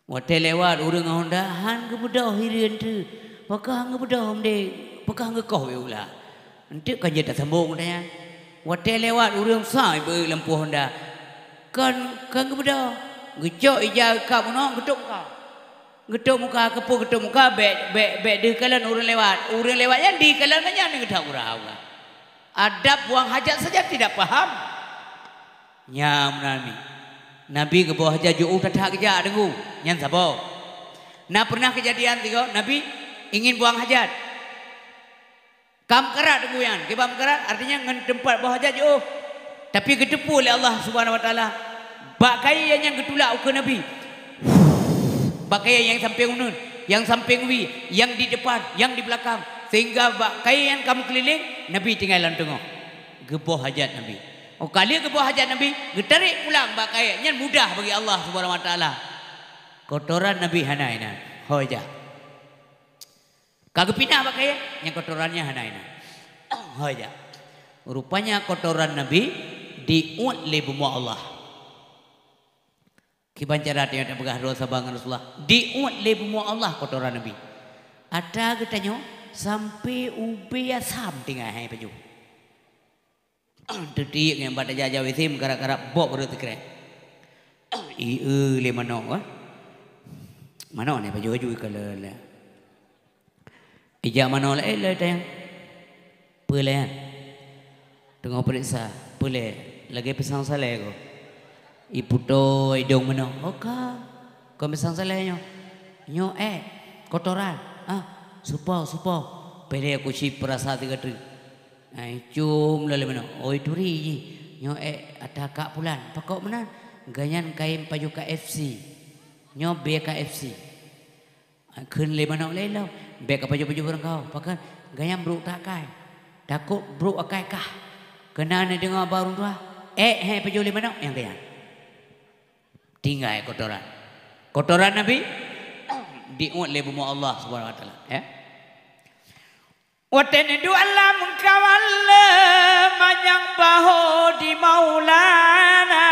Wate lewat urang Honda han ke budak hirian tu. Pakah hang budak homde, pakah hang kau ulah. Nanti kan jadi sambung dah. Wate lewat urang sai be lampu Honda. Kan ke budak. Gecok ijazah kau menon getuk kau. Getuk muka kepu getuk muka be de kalan orang lewat yang di kalan aja ni getak urang. Adab buang hajat saja tidak paham. Nyam nami. Nabi ke bawah hajat jauh tak kerja dengu. Yang sabar. Nah pernah kejadian tiga Nabi ingin buang hajat. Kam kerat dengu yang. Kebam kerat artinya ngan tempat bawah hajat jauh. Tapi kedepu oleh Allah Subhanahu wa taala. Bakai yang getulak ke Nabi. Pakaian yang samping unun, yang samping wi, yang di depan, yang di belakang. Sehingga pakaian kamu keliling, Nabi tinggalan tengok. Geboh hajat Nabi. Oh kali geboh hajat Nabi, getarik pulang pakaian. Yang mudah bagi Allah Subhanahu wa taala. Kotoran Nabi hanaina. Hoja. Kagak pindah pakaian, yang kotorannya hanaina. Hoja. Rupanya kotoran Nabi diuat oleh Allah. Kiban cara dia nak pegah dosa bangan Rasulullah. Diuat lebu Allah kotoran Nabi. Ada katanya sampai ubi asam tinggal hai baju. Detik yang pada jajah wisim gara-gara bok baru terkeren. Le mana ah? Mana ni baju kalau le. Ijak mana le le tayang. Pelean. Tengok periksa, pele. Lagi pesang saleh ko. Ibu to idong mana? Oka. Kau mesang salahnya. Nyo kotoran. Ah, supo. Pele aku si perasa tiga tu. Cum lalu mana? Oi turi ji. Nyo ada kak pulan. Pakok mana? Ganyan kain baju KFC. Nyo BKFC. Kun le mana le lau. Bek baju orang kau. Pakan ganyan bro tak kai. Takut bro akai kah. Kena ni dengar baru tu. Baju le mana? Yang ganyan. Tinggal kotoran. Kotoran Nabi diut le bumu Allah Subhanahu wa taala ya. Watene du alam kawalla manyang baho di Maulana.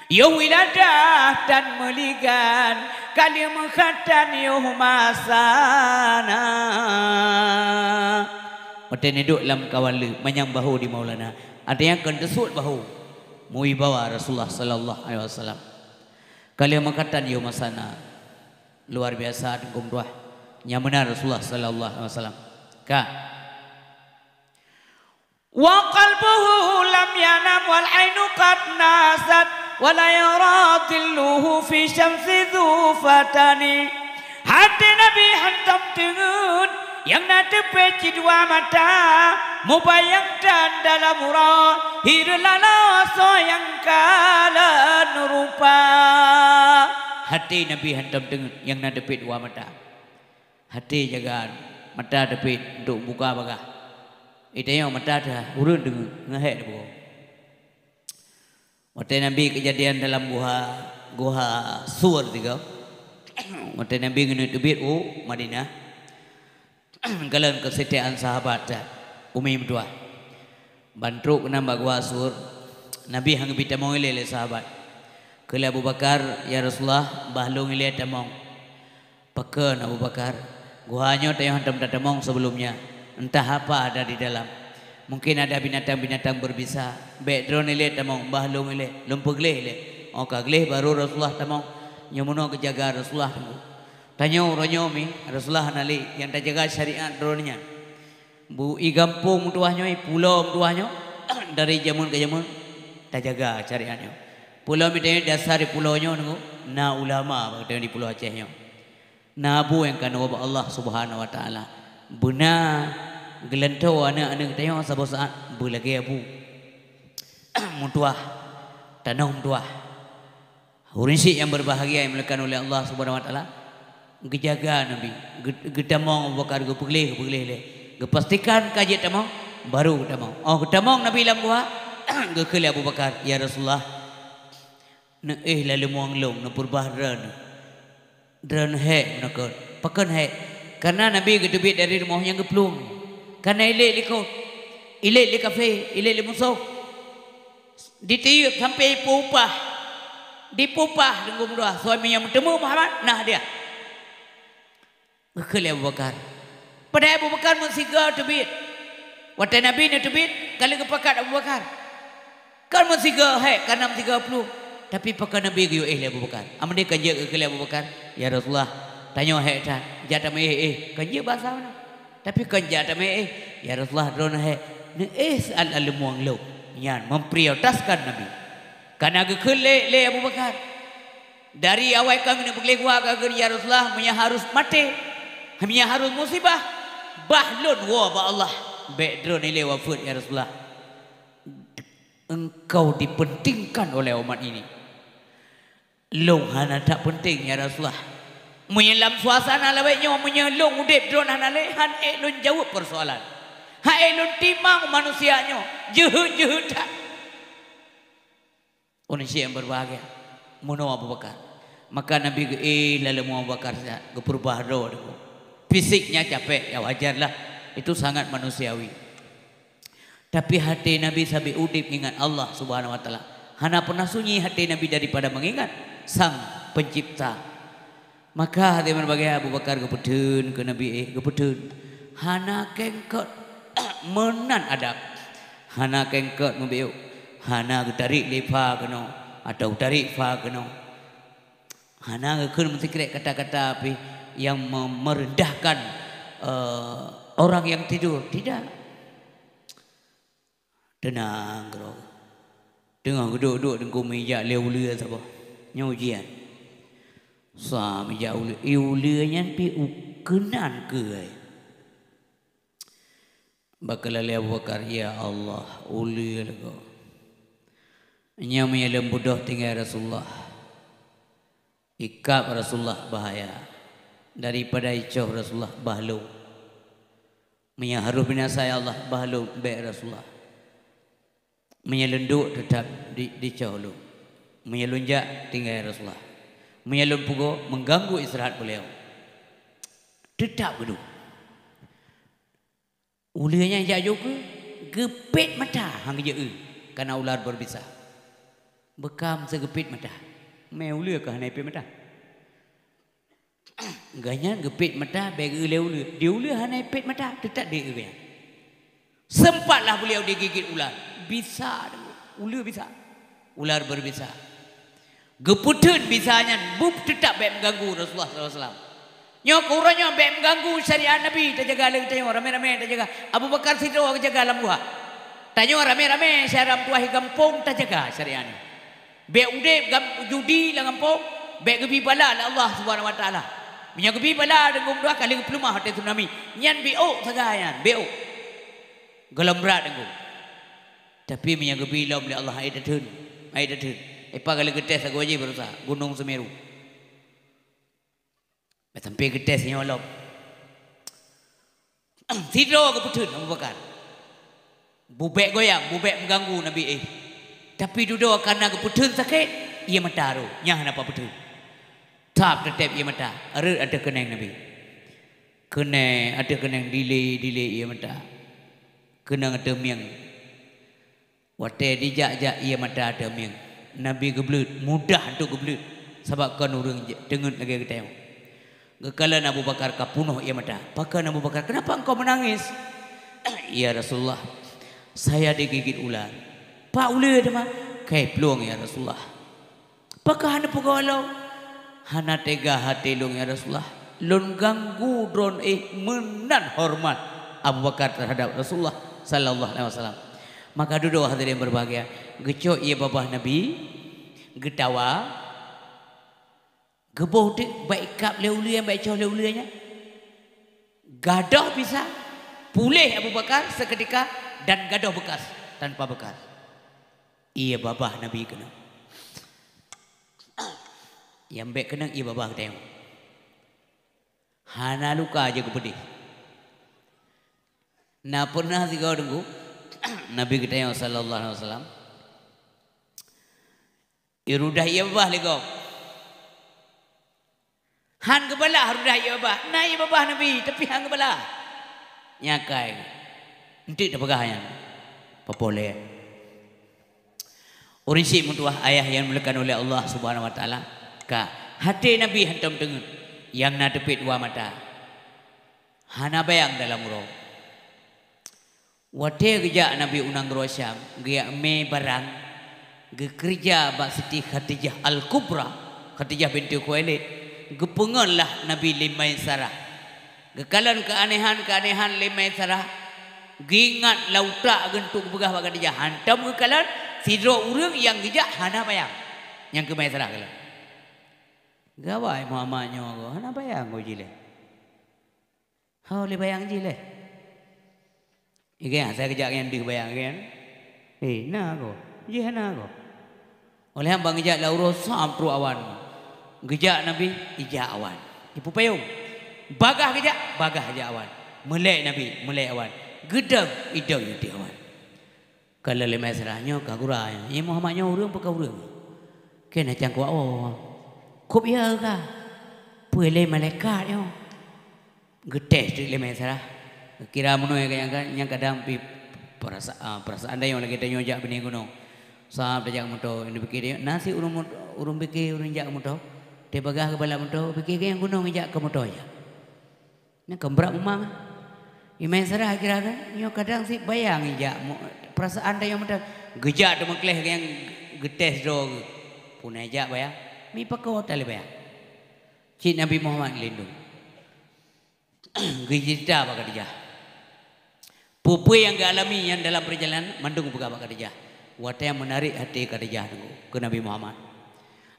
Yo wiladah dan meligan kali menghatan yo masana. Watene du alam kawalla manyang baho di Maulana. Ada yang kan desut bahu muibawa Rasulullah sallallahu alaihi wasallam. Kali makatan yo masana luar biasa dengan doa yang benar Rasulullah sallallahu alaihi wasallam. Ka wa qalbuhu lam yanam wal ainu qad nasat wa la yaradilluhu fi syamsi dzufatani. Hati Nabi hantam tengun yang nadepe dua mata mubayangkan dalam murah hirlala soyang kala nurupa. Hati Nabi hantam dengan yang nadepe dua mata. Hati jagaan mata depe untuk buka bagah. Itu yang mata dah urun dengan ngehek bu. Waktu Nabi kejadian dalam guha sur tiga. Waktu Nabi kena debit Madinah. Kalian kesetiaan sahabat Umi berdua bantruk nambah gua sur Nabi hang bita mong ile sahabat kala Abu Bakar ya Rasulullah bahlung ile tamong pekeun Abu Bakar guanya tayang hantam tamong sebelumnya entah apa ada di dalam mungkin ada binatang-binatang berbisa background ile tamong bahlung ile lumpug ile oka gleh baru Rasulullah tamong nyamuno kejaga Rasulullah tanya ronyomi Rasulullah nali yang tak jaga syariat dronnya. Bu i gampung tuahnya pulau tuahnya dari zaman ke zaman tak jaga syariatnya. Pulau mitanya dasar di pulaunya nunggu na ulama bakal di pulau Acehnya. Nabu yang kan Allah Subhanahu wa taala. Benar gelento anak-anak tanya sabot saat bu lagi abu. Mutuah tanah mutuah. Hurinsi yang berbahagia yang dilakukan oleh Allah Subhanahu wa taala. Gejaga Nabi, gedamong bakar gepulih le, gepastikan kaji tamong baru tamong. Oh gedamong Nabi lam buah, gekeli Abu Bakar, ya Rasulullah, ne lalu muang long, ne purbahran, dran he nakon, pakan he, karena Nabi gedebit dari rumahnya geplung, karena ile likau, ile kafe, ile musuh, ditiup sampai dipupah dengan doa suaminya bertemu Muhammad, nah dia. Gekeli Abu Bakar. Pada Abu Bakar mensiga tebit. Waktu Nabi ni tebit, kali kepakat Abu Bakar. Kan mensiga karena mensiga puluh. Tapi pakai Nabi ke Abu Bakar. Amun dia kerja gekeli Abu Bakar. Ya Rasulullah, tanya tan. Jata me kerja bahasa mana? Tapi kerja jata me ya Rasulullah drone ni al muang lo. Yan memprioritaskan Nabi. Karena gekeli Abu Bakar. Dari awal kami nak pergi gua ke ya Rasulullah, punya harus mati. Hanya harus musibah bahlun wa ba Allah background ile wafat ya Rasulullah engkau dipentingkan oleh umat ini long hana tak penting ya Rasulullah menyelam suasana lawainya menyelong udip drone hana le han elun jawab persoalan ha elun timang manusianya jeut tak manusia yang berbahagia mono Abu Bakar maka Nabi lalu Abu Bakar ke perbahro fisiknya capek ya wajarlah itu sangat manusiawi tapi hati Nabi sampai udip ingat Allah Subhanahu wa taala hana pernah sunyi hati Nabi daripada mengingat sang pencipta maka hati berbagai Abu Bakar kepedeun ke Nabi kepedeun hana kengkot menan adab hana kengkot membiu hana tarik lepa keno atau tarik fa keno hana keun mesti krek kata-kata api yang merendahkan orang yang tidur tidak tenang bro dengan duduk dengan meja leu siapa nyujian sa meja uleunya pi ukenan ke bakal Abu Bakar ya Allah uleu lagu nya menyelem budah tinggal Rasulullah ikap Rasulullah bahaya daripada icoh Rasulullah bahlu menyaharuh binasa ya Allah bahlu baik Rasulullah menyelunduk tetap di coh lu menyelunjak tinggal Rasulullah Menyalun pugo mengganggu istirahat beliau. Tetap gedung. Ulianya jauh ke gepit mata hang je karena ular berbisa. Bekam segepit mata. Me ulia ke hanai pit mata. Ganyan gepit mata bagi ulia. Dia ulia hanai pit mata tetap dia gaya. Sempatlah beliau digigit ular. Bisa ulia bisa. Ular berbisa. Geputun bisanya bub tetap baik mengganggu Rasulullah SAW. Nyok uranya baik mengganggu syariat Nabi. Terjaga lagi tanya rame-rame terjaga. Abu Bakar Sidro jaga alam buah. Tanya rame-rame syariat tuahi kampung terjaga syariat ni. Baik udip judi lah kampung. Baik gebi bala Allah Subhanahu Wa Taala. Minyak gebi bala dengan dua kali pelumah hati tsunami. Nyan BO sagayan BO. Gelam berat dengan. Tapi minyak gebi lah oleh Allah ayat datun. Ayat datun. Epa kali getes aku aja berusaha Gunung Semeru. Sampai getes nyolop. Tidur ke putun Abu Bakar. Bubek goyang, bubek mengganggu Nabi Tapi duduk karena ke putun sakit, ia mataru. Nyah napa putun. Tap tetap ia mata. Ada kenang Nabi. Kenang ada kenang delay ia mata. Kenang ada miang. Wate dijak-jak ia mata ada miang. Nabi gebelut, mudah untuk gebelut. Sebab kan orang dengut lagi kita tengok. Gekalan Abu Bakar kapunuh ia mata. Pakan Abu Bakar, kenapa engkau menangis? Ya Rasulullah, saya digigit ular. Pak ular dah mah. Kai peluang ya Rasulullah. Pakah hana pegawai hana tega hati long ya Rasulullah. Lon ganggu drone menan hormat Abu Bakar terhadap Rasulullah sallallahu alaihi wasallam. Maka duduk hadirin berbahagia. Gecok ia babah Nabi, getawa, geboh dek baik kap leulian baik coh leuliannya. Gadah bisa pulih Abu Bakar seketika dan gadah bekas tanpa bekas. Ia babah Nabi kena. Yang baik kena ia babah tengok. Hana luka aja kepedih. Nah pernah si kau tunggu Nabi kita yang sallallahu alaihi wasallam. Irudah ia babah legok. Han kepala harudah ia babah. Nah ia babah Nabi tapi han kepala. Nyakai. Nanti dah pegahnya. Popoleh. Urisi mutuah ayah yang dimuliakan oleh Allah Subhanahu Wa Taala. Ka hati Nabi hantam tengut yang na tepit dua mata. Hana bayang dalam roh. Wate kerja Nabi unang rosyam, gaya me barang, kerja bak Siti Khadijah Al Kubra, Khadijah binti Khuwailid, gepengonlah Nabi Limai Sarah. Gekalan keanehan Limai Sarah, gingat lauta gentuk begah bak Khadijah. Hantam gekalan sidro urang yang kerja hana bayang, yang ke Mai Sarah kalan. Gawai Muhammadnya aku, hana bayang kau jile. Hau le bayang jile. Ikan saya kejak yang dibayang kan? Nak ko, je nak ko. Oleh hamba kejak lauro sam tru awan. Kejak Nabi, ijak awan. Ibu payung. Bagah kejak, bagah aja awan. Melek Nabi, melek awan. Gedang, idau di awan. Kalau le masalahnya kaguranya, ini Muhammadnya urang apa urang? Kena cangkuk oh. Kop ya ka? Pele malaikat yo. Getes le masalah. Kira menu yang kadang perasaan ada yang lagi tanya jak bini gunung. Sahab jak muto ini pikir nasi urung pikir urung jak muto. Dia bagah kepala muto pikir yang gunung jak ke muto ya. Ini kembrak umang. Imai serah kira kan. Nyo kadang si bayang jak perasaan ada yang muto. Gejak tu mengkleh yang getes do punai jak bayang. Mi pakau tali bayang. Cik Nabi Muhammad lindung. Gejita apa dia? Pupui yang alami yang dalam perjalanan mandung buka Khadijah. Wata yang menarik hati Khadijah ke Nabi Muhammad.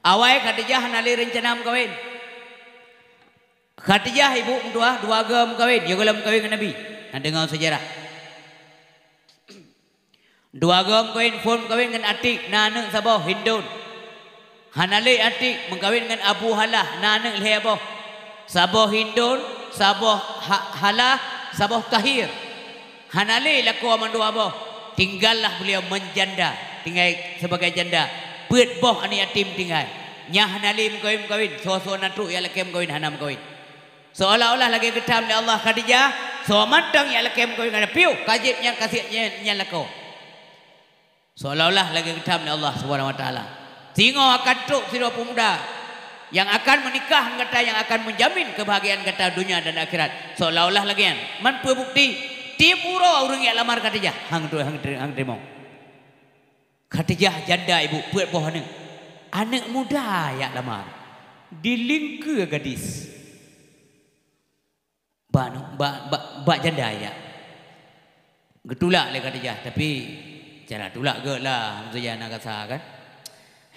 Awal Khadijah nali rencana kawin. Khadijah ibu dua agam kawin. Dia gelam kawin ke Nabi. Nanti dengar sejarah. Dua agam kawin form kawin dengan Atik nana sabah Hindun. Hanali Atik mengkawin dengan Abu Halah nana lehabo. Sabah Hindun, sabah Halah, sabah Tahir. Hanale laku amandu aboh. Tinggallah beliau menjanda. Tinggal sebagai janda. Buat boh ani yatim tinggal. Nyah nalim kawin. So natu ya lakem kawin hanam kawin. Seolah-olah lagi getam di Allah Khadijah. So mantang ya lakem kawin ada piu. Kajibnya kasihnya lako. Seolah-olah lagi getam di Allah Subhanahu Wa Taala. Tengok akan truk siro pemuda yang akan menikah kata yang akan menjamin kebahagiaan kata dunia dan akhirat. Seolah-olah lagi kan. Man bukti tiap uro orang yang lamar Khadijah. Hang terima. Khadijah janda ibu buat pohon ni. Anak muda yang lamar. Dilingka gadis. Bak janda ya. Getulak le Khadijah tapi cara tulak ke lah maksudnya nak kata kan.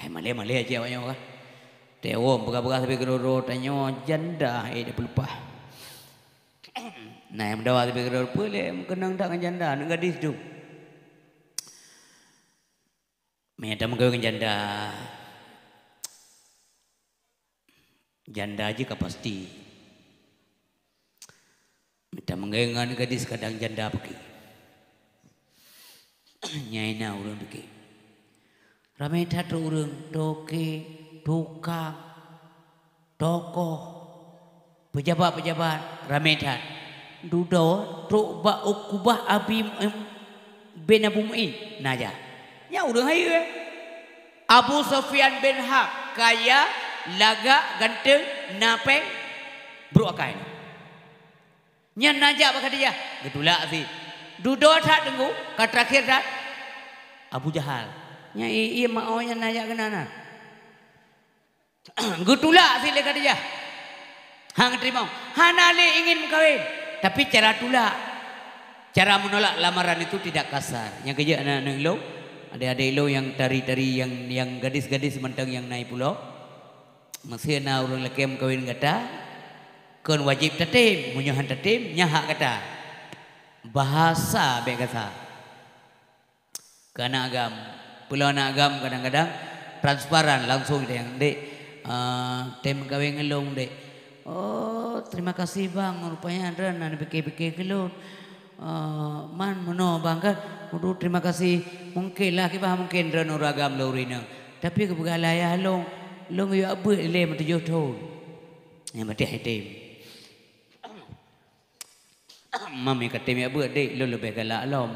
Malay aja banyak kan. Tewom bekas-bekas tapi keroro tanya janda dia pelupah. Nah yang mendawa tapi keroro boleh kenang tak dengan janda nak gadis tu. Mereka mengkawin janda. Janda aja pasti. Mereka mengkawin gadis kadang janda pergi. Nyai na urang pergi. Ramai tatu urang doke, tukang, tokoh, pejabat-pejabat ramai tat. Dudo truk ba ukubah abi bin Abu Mu'in naja. Ya urang hayu. Abu Sufyan bin Harb kaya, laga, ganteng, napeng, bro akai. Nya naja ba Khadijah. Getulak si. Dudo tak tenggu, kat terakhir tak Abu Jahal. Nya iya maunya naja kenana. Getulak si le Khadijah. Hang terima. Hanale ingin kawin, tapi cara tulak, cara menolak lamaran itu tidak kasar. Yang kerja anak-anak lo, adik-adik lo yang tari-tari yang gadis-gadis mentang yang naik pulau. Masih na urang lekem kawin kata, kon wajib tatim, munyahan tatim, nyahak kata. Bahasa baik kata. Karena agam, pulau anak agam kadang-kadang transparan langsung dia yang dek tem kawin ngelong dek. Oh terima kasih bang, rupanya ada nak fikir-fikir kelon. Man meno bang kan, udah terima kasih. Mungkin lah kita mungkin ran uragam lorina. Tapi kebegalaya long yo abu le mati jodoh. Yang mati hitam. Mami kata mi abu dek lo lebih galak lom.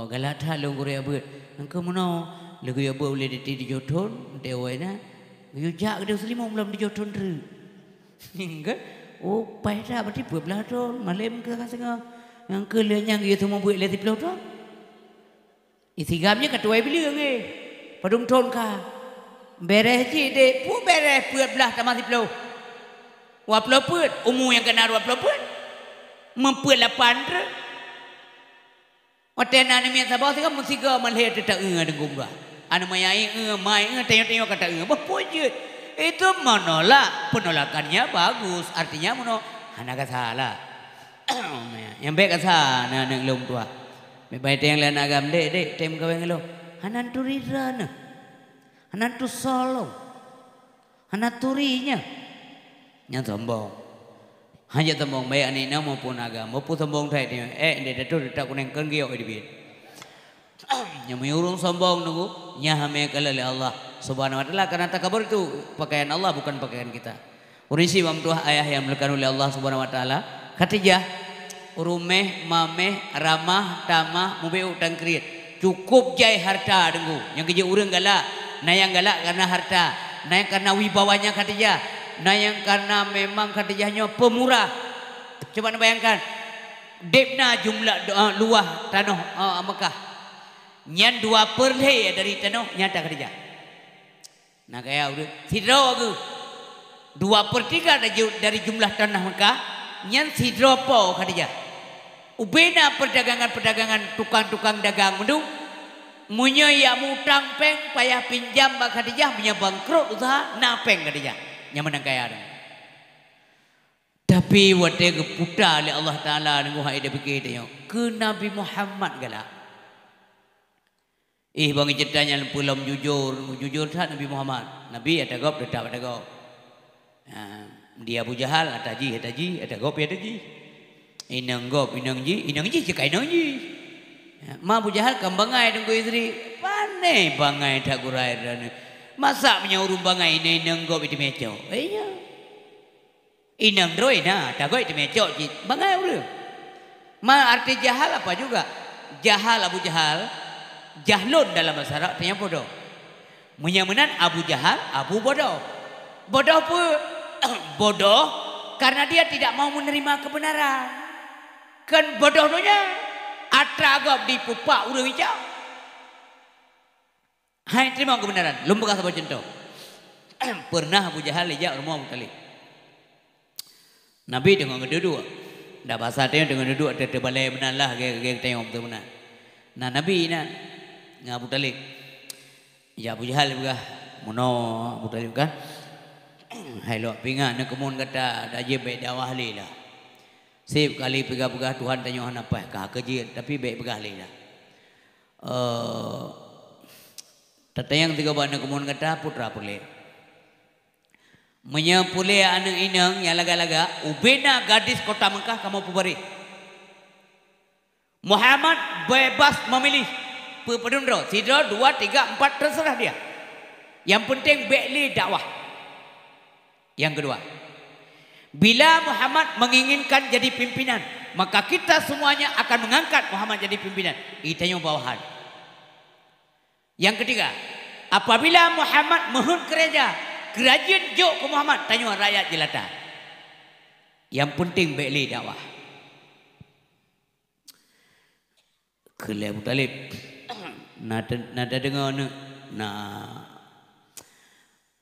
Galak dah long gure abu. Engkau meno lagu yo abu boleh di jodoh dewai na. Yo jak dia selimau belum di jodoh dru. Hingga oh pada berarti belah tu malam ke kan sengah yang kelenya dia semua buat letih belah tu isi gamnya ketua beli nge padung ton ka beres je dek pu beres buat belah tamat belah wa belah put umur yang kena wa belah put mempuat lapan tu otena ni mian sabah sih kan mesti ke malih tak dengung bah anu mayai mai tengok kata bah pojut. Itu menolak, penolakannya bagus. Artinya menolak, anak salah. Yang baik salah, anak lom tua. Baik yang lain agam dek, tem kau yang lom. Anak turirana, anak tu solo, anak turinya, yang sombong. Hanya sombong baik ni nama maupun agam, maupun sombong saya dia. Dia tu tak kuneng kergiok di bid. Yang menyuruh sombong nunggu, nyahame kalale Allah Subhanahu Wa Taala karena takabur itu pakaian Allah bukan pakaian kita. Urisi mamtuah ayah yang melekat oleh Allah Subhanahu Wa Taala. Khadijah, urumeh, mameh, ramah, tamah, mubeu tangkrit. Cukup jai harta denggu. Yang kerja urang galak, nayang galak karena harta, nayang karena wibawanya Khadijah, nayang karena memang Khadijahnya pemurah. Coba bayangkan, depna jumlah luah tanah Mekah. Nyan 2/3 dari tanah nyata Khadijah. Nah kayak udah sidro aku 2/3 dari jumlah tanah Mekah nyan sidro po Khadijah. Ubena perdagangan tukang-tukang dagang mendung munyo ya mutang peng payah pinjam bak Khadijah punya bangkrut usaha napeng Khadijah nyaman kaya ada. Tapi wate keputa oleh Allah Taala nunggu hai dia fikir dia ke Nabi Muhammad galak. Bang ceritanya pulam jujur tak Nabi Muhammad. Nabi ada gop tetap ada gop. Dia Abu Jahal ada ji ada gop ada ji. Inang gop inang ji cekai inang ji. Ma Abu Jahal kambangai tunggu istri. Pane bangai tak kurai dan Masa menyuruh bangai inang go itu meco. Iya. Inang droi na, tak go itu meco. Bangai ulu. Ma arti jahal apa juga? Jahal Abu Jahal, jahlun dalam bahasa Arab artinya bodoh. Menyamanan Abu Jahal, Abu bodoh. Bodoh pun bodoh karena dia tidak mau menerima kebenaran. Kan bodohnya atragap di pupak udah hijau. Hai terima kebenaran. Lumpuh kasih contoh. Pernah Abu Jahal lijak rumah Abu Talib. Nabi dengan kedua. Dah bahasa dia dengan duduk ada terbalai benar lah gaya tengok betul benar. Nah Nabi nak dengan Abu Talib. Ya Abu Jahal juga mono Abu Talib kan. Hai lo pingat nak kemun kata dah je baik dakwah li lah. Sip kali pegah-pegah Tuhan tanya apa kah kerja tapi baik pegah li lah. Tatayang tiga bana kemun kata putra pulih. Menyapulih anak inang yang laga-laga ubena gadis kota Mekah kamu pubari. Muhammad bebas memilih pedundro, sidro 2, 3, 4 terserah dia. Yang penting bekli dakwah. Yang kedua, bila Muhammad menginginkan jadi pimpinan, maka kita semuanya akan mengangkat Muhammad jadi pimpinan. Itanya bawahan. Yang ketiga, apabila Muhammad mohon kerajaan jok ke Muhammad, tanya rakyat jelata. Yang penting bekli dakwah. Kelih Abu Talib. Nada dengar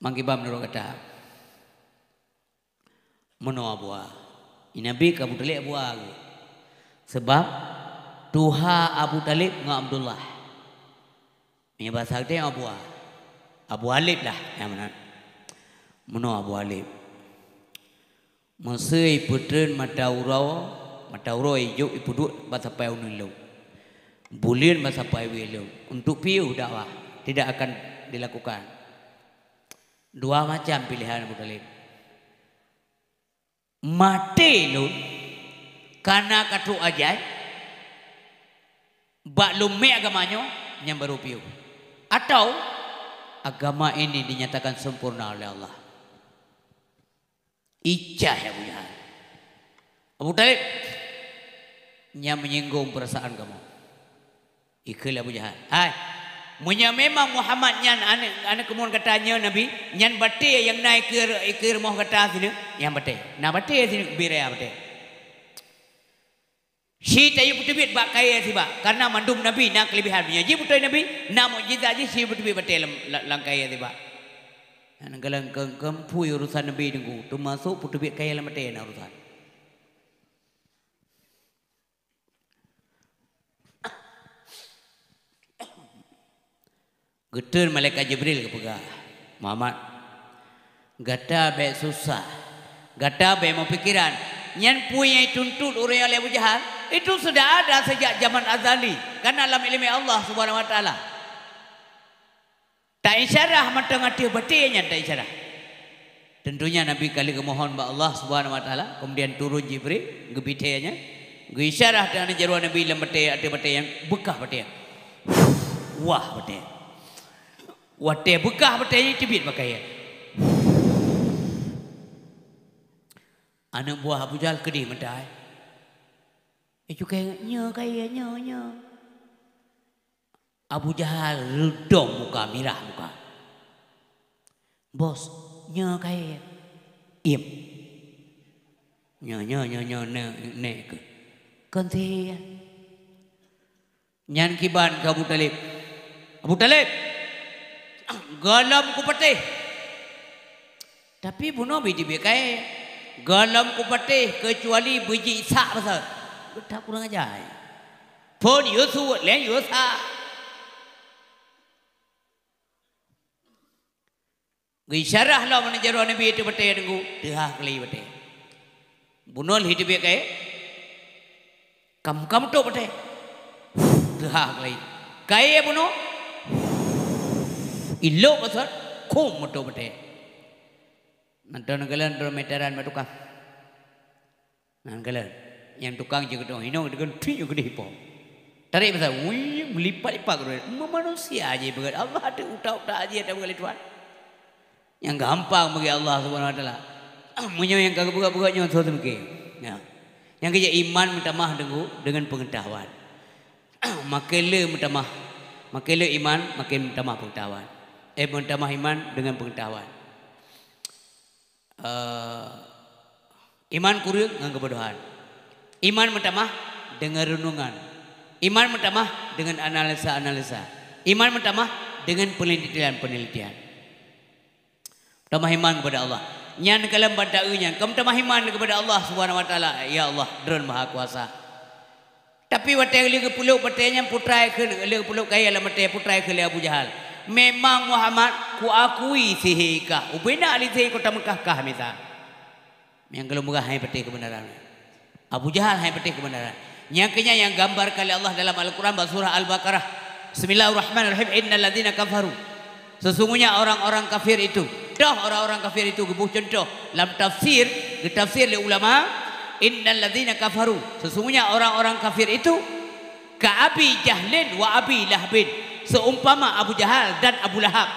manggibam nurut kata. Menua buah. Nabi Abu Talib buah. Sebab Tuha Abu Talib dengan Abdullah. Ini bahasa dia Abu Alib lah yang mana. Menua Abu Alib. Masih putren mataurau ijuk ipuduk bahasa payau nilu. Bulian bahasa payau nilu. Untuk piu dakwah tidak akan dilakukan. Dua macam pilihan Abu Talib. Mati lu karena katu ajai baklumi agamanya yang baru piu. Atau agama ini dinyatakan sempurna oleh Allah. Icah ya Abu Jahal. Abu Talib yang menyinggung perasaan kamu. Ikhlas Abu Jahal. Hai, munya memang Muhammad nyan anak kemun katanya Nabi nyan bate yang naik ke rumah kata sini yang bate. Nah bate sini biraya bate. Si tayu putubit bak kaya si bak karena mandum Nabi nak kelebihan punya. Ji putai Nabi nak mukjizat ji si putubit bate lang kaya si bak. Nanggalang kempu urusan Nabi dengku termasuk putubit kaya lam bate na urusan. Getur malaikat Jibril kepegah Muhammad. Gata baik susah. Gata baik mau pikiran. Yang punya tuntut orang oleh Abu Jahal itu sudah ada sejak zaman azali. Karena alam ilmi Allah Subhanahu Wa Taala. Tak isyarah mata ngati batinya tak isyarah. Tentunya Nabi kali kemohon ba Allah Subhanahu Wa Taala. Kemudian turun Jibril gebitenya. Isyarah dengan jaruan Nabi lembate ada bate yang bekah bate. Wah bate. Wate bekah batanya tibit pakai. Anak buah Abu Jahal kedih mentai. Itu kayaknya nya. Abu Jahal redom muka, mirah muka. Bos, nya kayak iem. Nya ne ke. Konti. Nyan kiban ke Abu Talib. Abu Talib. Galam ku patih. Tapi bunuh biji bekai. Galam ku patih kecuali biji isak pasal. Tak kurang ajar. Pun Yusuf lain Yusuf. Gisyarah lah mana jaruan Nabi itu patih dengu. Dah kali patih. Bunuh hidup bekai. Kam tu patih. Dah kali. Kaya bunuh. Ilo pasal kum moto bete. Nanti nagalan meteran matukang. Nagalan yang tukang juga dong hino dengan tujuh gede hipo. Tarik pasal, melipat-lipat gede. Manusia aja begitu. Allah ada utak aja ada begitu tuan. Yang gampang bagi Allah Subhanahu wa taala. Munyo yang kagak buka-bukanya tu mungkin. Ya. Yang kerja iman mentamah dengan pengetahuan. Makin le mentamah, makin le iman makin mentamah pengetahuan. Mentamah iman dengan pengetahuan. Iman kurang dengan kebodohan. Iman mentamah dengan renungan. Iman mentamah dengan analisa-analisa. Iman mentamah dengan penelitian-penelitian. Tambah iman kepada Allah. Nyan kalam badaunya, kamu tambah iman kepada Allah Subhanahu wa taala. Ya Allah, Dron Maha Kuasa. Tapi watai ke pulau batenya putrai ke pulau kaya lah batai putrai ke Abu Jahal. Memang Muhammad ku akui sihika. Ubena ali sih kota Mekah kah mita. Yang kalau murah hai batai kebenaran. Abu Jahal hai batai kebenaran. Yang kenya yang gambar kali Allah dalam Al-Quran surah Al-Baqarah. Bismillahirrahmanirrahim. Innal ladzina kafaru. Sesungguhnya orang-orang kafir itu. Dah orang-orang kafir itu gebuh contoh dalam tafsir oleh ulama. Innal ladzina kafaru. Sesungguhnya orang-orang kafir itu ka Abi Jahlin wa Abi Lahabin. Seumpama Abu Jahal dan Abu Lahab.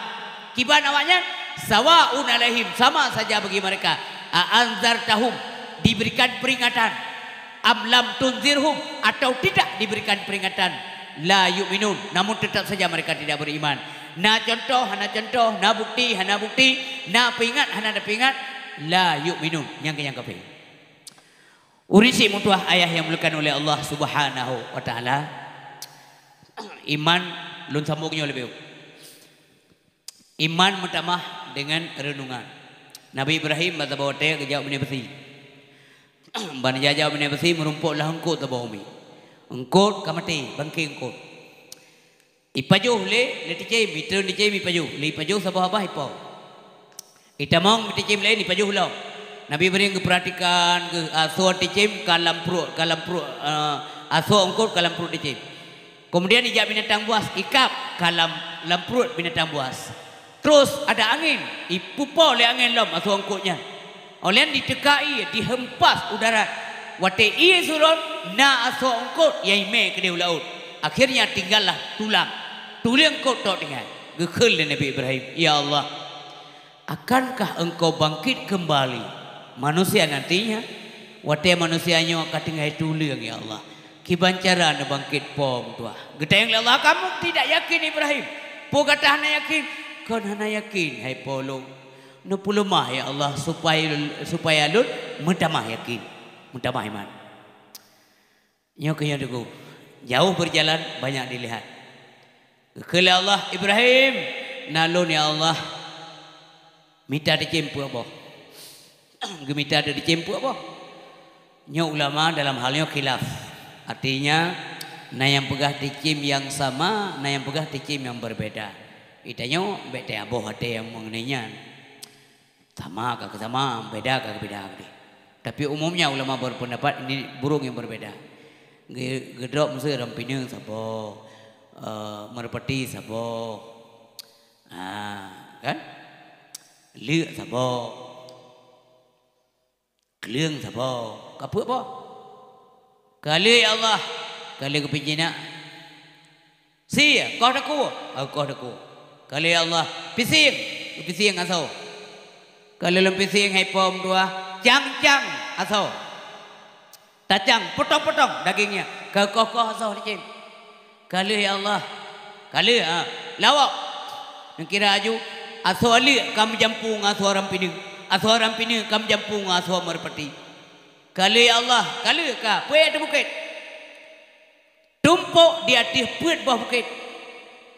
Kiban awaknya sawaun alaihim, sama saja bagi mereka. Anzartahum, diberikan peringatan. Am lam tunzirhum, atau tidak diberikan peringatan. La yu'minun, namun tetap saja mereka tidak beriman. Na contoh, na bukti, na peringat, hana peringat. La yu'minun, yang kafir. Urisi mutuah ayah yang dimuliakan oleh Allah Subhanahu wa taala. Iman lun sambungnya lebih. Iman mentamah dengan renungan. Nabi Ibrahim bata bawa teh ke jauh bini besi. Ban jajah bini besi merumpuklah engkau tabau umi. Engkau kamati bangking engkau. Ipajuh le ticai mitro ticai mi pajuh. Le pajuh sabah abah ipau. Itamong ticai le ni pajuh lo. Nabi Ibrahim perhatikan ke aso ticai kalam perut aso engkau kalam perut ticai. Kemudian ijak binatang buas ikap kalam perut binatang buas. Terus ada angin, ipupau oleh angin lom aso engkaunya. Oleh ditekai, dihempas udara. Wate iya suron na aso engkau yang me ke laut. Akhirnya tinggallah tulang. Tulang engkau tak tinggal. Gekul Nabi Ibrahim, ya Allah, akankah engkau bangkit kembali manusia nantinya? Wate manusianya akan tinggal tulang, ya Allah. Kiban cara anda bangkit pom tuah. Getayang Allah, kamu tidak yakin Ibrahim. Po kata hana yakin. Kau hana yakin, hai polong. Nu pulumah ya Allah supaya lun mentamah yakin, mentamah iman. Nyoknya dugu. Jauh berjalan banyak dilihat. Kala Allah Ibrahim, nalun ya Allah. Minta dicempu apa? Gemita ada dicempu apa? Nyok ulama dalam halnya khilaf. Artinya, na yang pegah dicim yang sama, na yang pegah dicim yang berbeda. Itanya bete aboh hati yang mengenainya. Sama kah sama, beda kah beda. Tapi umumnya ulama berpendapat ini burung yang berbeda. Gedrok mesti rampinang sabo, merpati sabo, kan? Liuk sabo, keliang sabo, kapuk apa? Kali Allah, kali kepinjina. Si, kau daku, kau daku. Kali Allah, pising asal. Kali lem pising hai pom dua, cang asal. Tacang, potong dagingnya. Kokoh asal dicim. Kali ya Allah, kali lawak. Kira aju, asal ali kam jampung asal rampini. Asal rampini kam jampung asal merpati. Kali ya Allah, kali ka, puai ada bukit. Tumpuk di atas puat bawah bukit.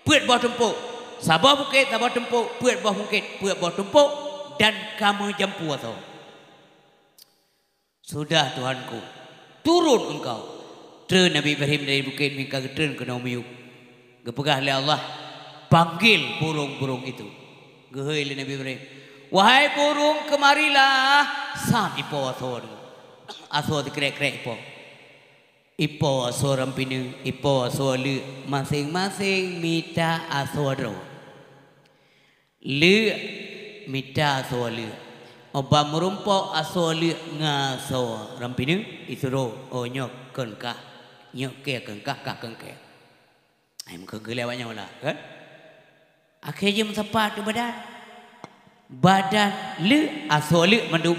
Puat bawah tumpuk. Sabah bukit, sabah tumpuk, puat bawah bukit, puat bawah tumpuk dan kamu jampu atau. Sudah Tuhanku, turun engkau. Turun Nabi Ibrahim dari bukit mereka turun ke Naumiuk. Gepegah oleh Allah, panggil burung-burung itu. Gehoi oleh Nabi Ibrahim. Wahai burung, kemarilah. Sam ipo asor. Asor dikrek-krek ipo. Ipo asor rampinu, ipo asor lu. Masing-masing minta asor ro. Lu minta asor lu. Oba merumpok asor lu ngasor rampinu. Isuro, oh nyok kenkah. Nyok ke kenkah kah kenkah. Ayam kegelawanya lah kan. Akhirnya mensepat tu badan. badan le aso le mandum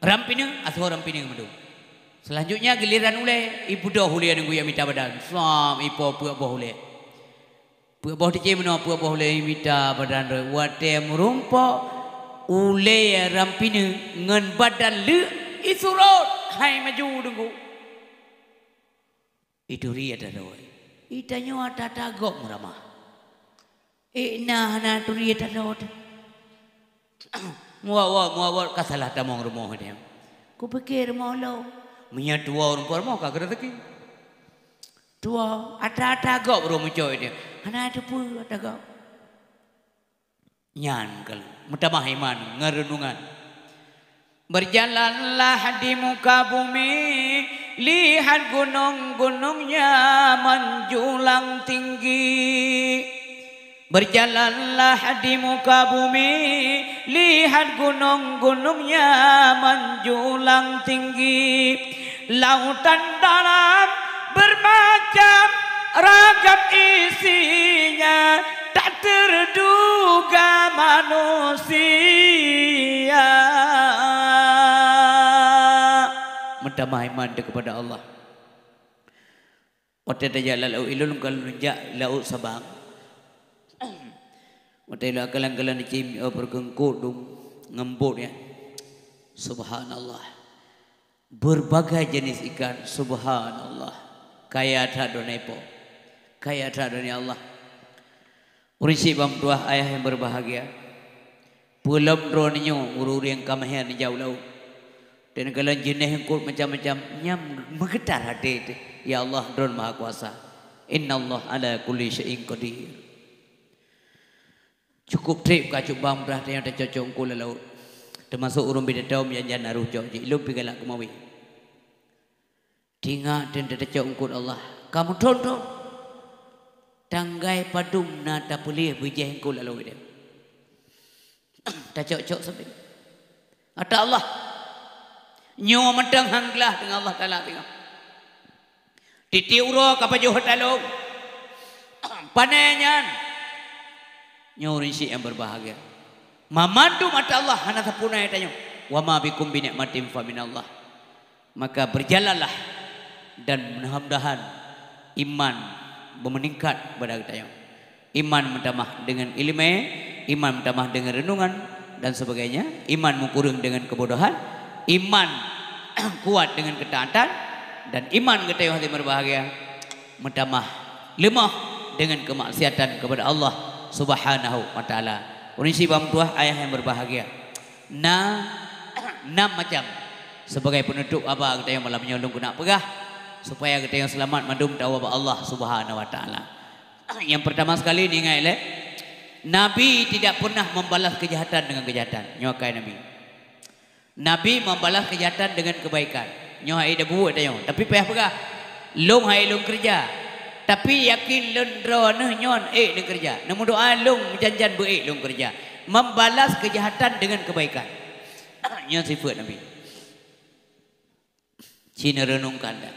rampina aso rampina mandum. Selanjutnya giliran ule ibu dah ule nunggu yang minta badan sam ipo puak boh ule puak boh dicai mana puak boh ule minta badan re wate merumpa ule rampina ngan badan le isurot hai maju nunggu itu ria dah doi itanyo ada tagok meramah nah tu ria dah doi muawat kasalah tamong rumah dia. Ku pikir mau minyak tua orang tua mau kagak rezeki. Tua ada gak rumah coy dia. Anak ada pun ada gak. Nyan kalau mutamah iman ngerenungan. Berjalanlah di muka bumi, lihat gunung-gunungnya menjulang tinggi. Berjalanlah di muka bumi, lihat gunung-gunungnya menjulang tinggi. Lautan dalam bermacam ragam isinya, tak terduga manusia. Mentamah iman kepada Allah. Wata dajal lau ilun kalau njak lau sabang. Watailah kalang-kalang dicim berkengkut ngembut ya. Subhanallah. Berbagai jenis ikan. Subhanallah. Kaya tadon epo. Kaya tadon ya Allah. Urisi bam tuah ayah yang berbahagia. Pulam drone-nyo ururi yang kamahian jauh laut. Dan kalau jenis yang kut macam-macam nyam menggetar hati itu. Ya Allah drone maha kuasa. Inna Allah ala kulli syai'in qadir. Cukup trip kacuk bang berah yang tercocok kula laut. Termasuk urung bida daum yang jangan naruh jauh. Ilum pigalak kemawi. Tinggal dan tercocok ungkut Allah. Kamu tonton. Tanggai padum na tak boleh bijah kula laut dia. Tercocok sampai. Ada Allah. Nyawa medang hanglah dengan Allah Ta'ala tengok. Titi uro kapajuh talung. Panenyan. Nyuri si yang berbahagia. Mamandu mata Allah hana sapuna tanya. Wa ma bikum bi ni'matin fa minallah. Maka berjalanlah dan mudah-mudahan iman meningkat pada kita. Iman mentambah dengan ilmu, iman mentambah dengan renungan dan sebagainya. Iman mengkurung dengan kebodohan, iman kuat dengan ketaatan dan iman kita yang hati berbahagia mentambah lemah dengan kemaksiatan kepada Allah Subhanahu wa ta'ala. Urisi bam tuah ayah yang berbahagia. Enam macam sebagai penutup apa kita yang malam menyolong guna pegah supaya kita yang selamat madum tahu Allah Subhanahu wa ta'ala. Yang pertama sekali ni ingat Nabi tidak pernah membalas kejahatan dengan kejahatan. Nyokai Nabi. Nabi membalas kejahatan dengan kebaikan. Nyokai dah buat dah tapi payah pegah. Long hai long kerja. Tapi yakin lendra nyon ni kerja. Namun doa long janjan long kerja. Membalas kejahatan dengan kebaikan. Nya sifat Nabi. Cina renungkan dah.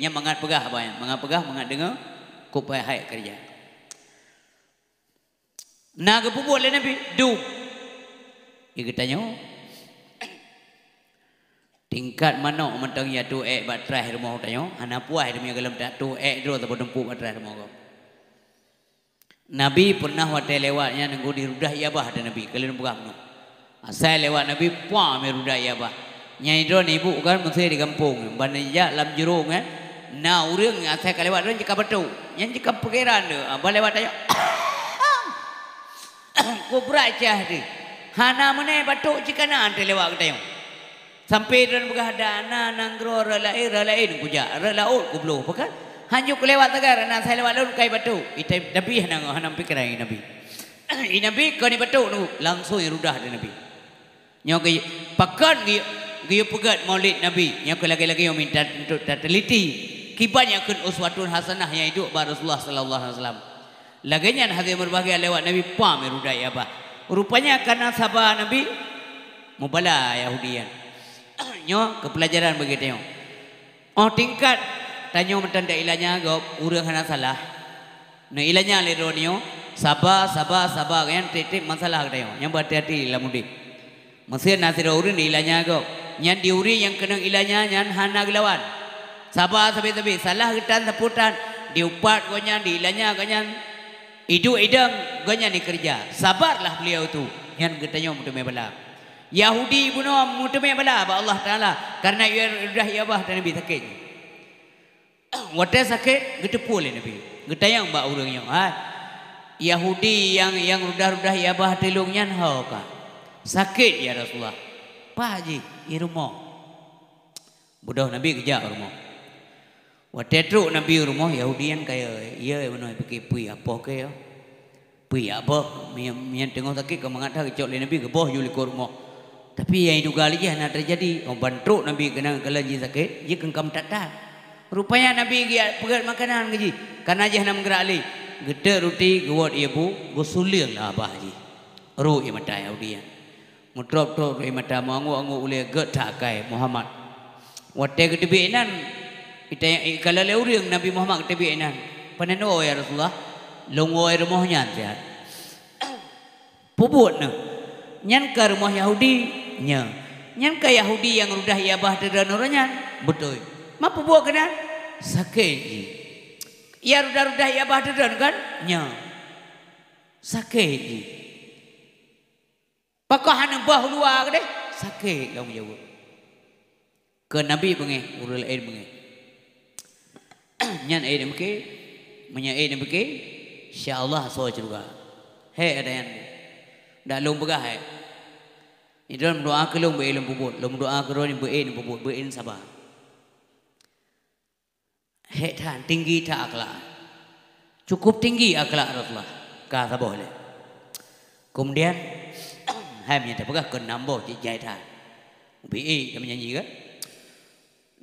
Nya mangat pegah apa ya? Mangat pegah mangat dengar kupai hai kerja. Nah kepubuh oleh Nabi du. Dia tanya tingkat mana mentang ya tu baterai rumah tanya hana puas demi galam tak tu dro tak dempu baterai rumah kau. Nabi pernah watai lewatnya nunggu di rudah ya bah ada Nabi kalian buka no. Saya lewat Nabi puah me rudah ya bah. Nyai dro ni ibu kan mesti di kampung banaya lam jurung na urang saya kalewat dro jika betul. Yang jika perkiraan tu lewat tanya ko beracah di. Hana mana batuk jika na ante lewat tanya. Sampai dan berada nanggro ralain kuja ralaut kublo pakai hanya kelewat tegar na saya lewat laut kai batu itu Nabi hanam pikiran Nabi Nabi kau ni batu nu langsung rudah dari Nabi nyokai pakan dia pegat maulid Nabi nyokai lagi-lagi yang minta untuk teliti kibannya kun uswatun hasanah yang hidup bar Rasulullah sallallahu alaihi wasallam laginya hati berbahagia lewat Nabi pam rudah ya bah rupanya karena sabar Nabi mubala Yahudian nyo kepelajaran begitu oh tingkat tanya mentanda ilahnya gop urang hana salah na ilahnya leronio sabar yang titik masalah kadang yang berhati-hati lah mudik. Mesir nasi urin di ilahnya kau. Yang diuri yang kena ilahnya yang hana gelawan. Sabar sabi salah ketan seputan diupat gonya di ilahnya gonya hidup idang gonya ni kerja. Sabarlah beliau tu yang katanya mutu bala. Yahudi bunuh mutu bala ba Allah Taala karena ia sudah iabah dan Nabi sakit. Wate sakit getepul Nabi. Getayang ba urang yang Yahudi yang rudah-rudah iabah telungnya hau ka. Sakit ya Rasulullah. Pak Haji, i rumah. Budak Nabi kerja rumah. Wate truk Nabi rumah Yahudian kaya ia benar pakai pui apa ke ya. Pui apa yang tengok sakit ke mengata kecok le Nabi ke boh juli ke rumah. Tapi yang itu kali je nak terjadi. Orang bantruk Nabi kena kalau je sakit, dia kengkam tak. Rupanya Nabi pegat makanan ke je. Karena je nak menggerak li. Gede roti gewat ibu, gosulir lah abah je. Ru ia mata Yahudian. Mutrop-trop ia mata mangu-angu oleh get tak kai Muhammad. Wate ketebinan kita kalau leuriang Nabi Muhammad ketebinan. Paneno ya Rasulullah. Longoi rumahnya sihat. Puput na. Nyan ke rumah Yahudi nya. Nyan ke Yahudi yang rudah iabah terdan orangnya betul. Apa buat kena sakit je. Ya rudah iabah terdan kan nya. Sakit je. Pakahan bah luar ke deh sakit kamu jawab. Ke Nabi bengi urul air bengi. Nyan air bengi menya air bengi insyaallah so juga. Hei ada yang dah lom begah hai. Ini dalam doa ke lom beilum bubut, lom doa ke roni bein bubut, bein sabar. Hei tan tinggi tak akhlak. Cukup tinggi akhlak Rasulullah. Kata boleh. Kemudian hai menyata begah ke nambo jai tan. Bein dia menyanyi kan?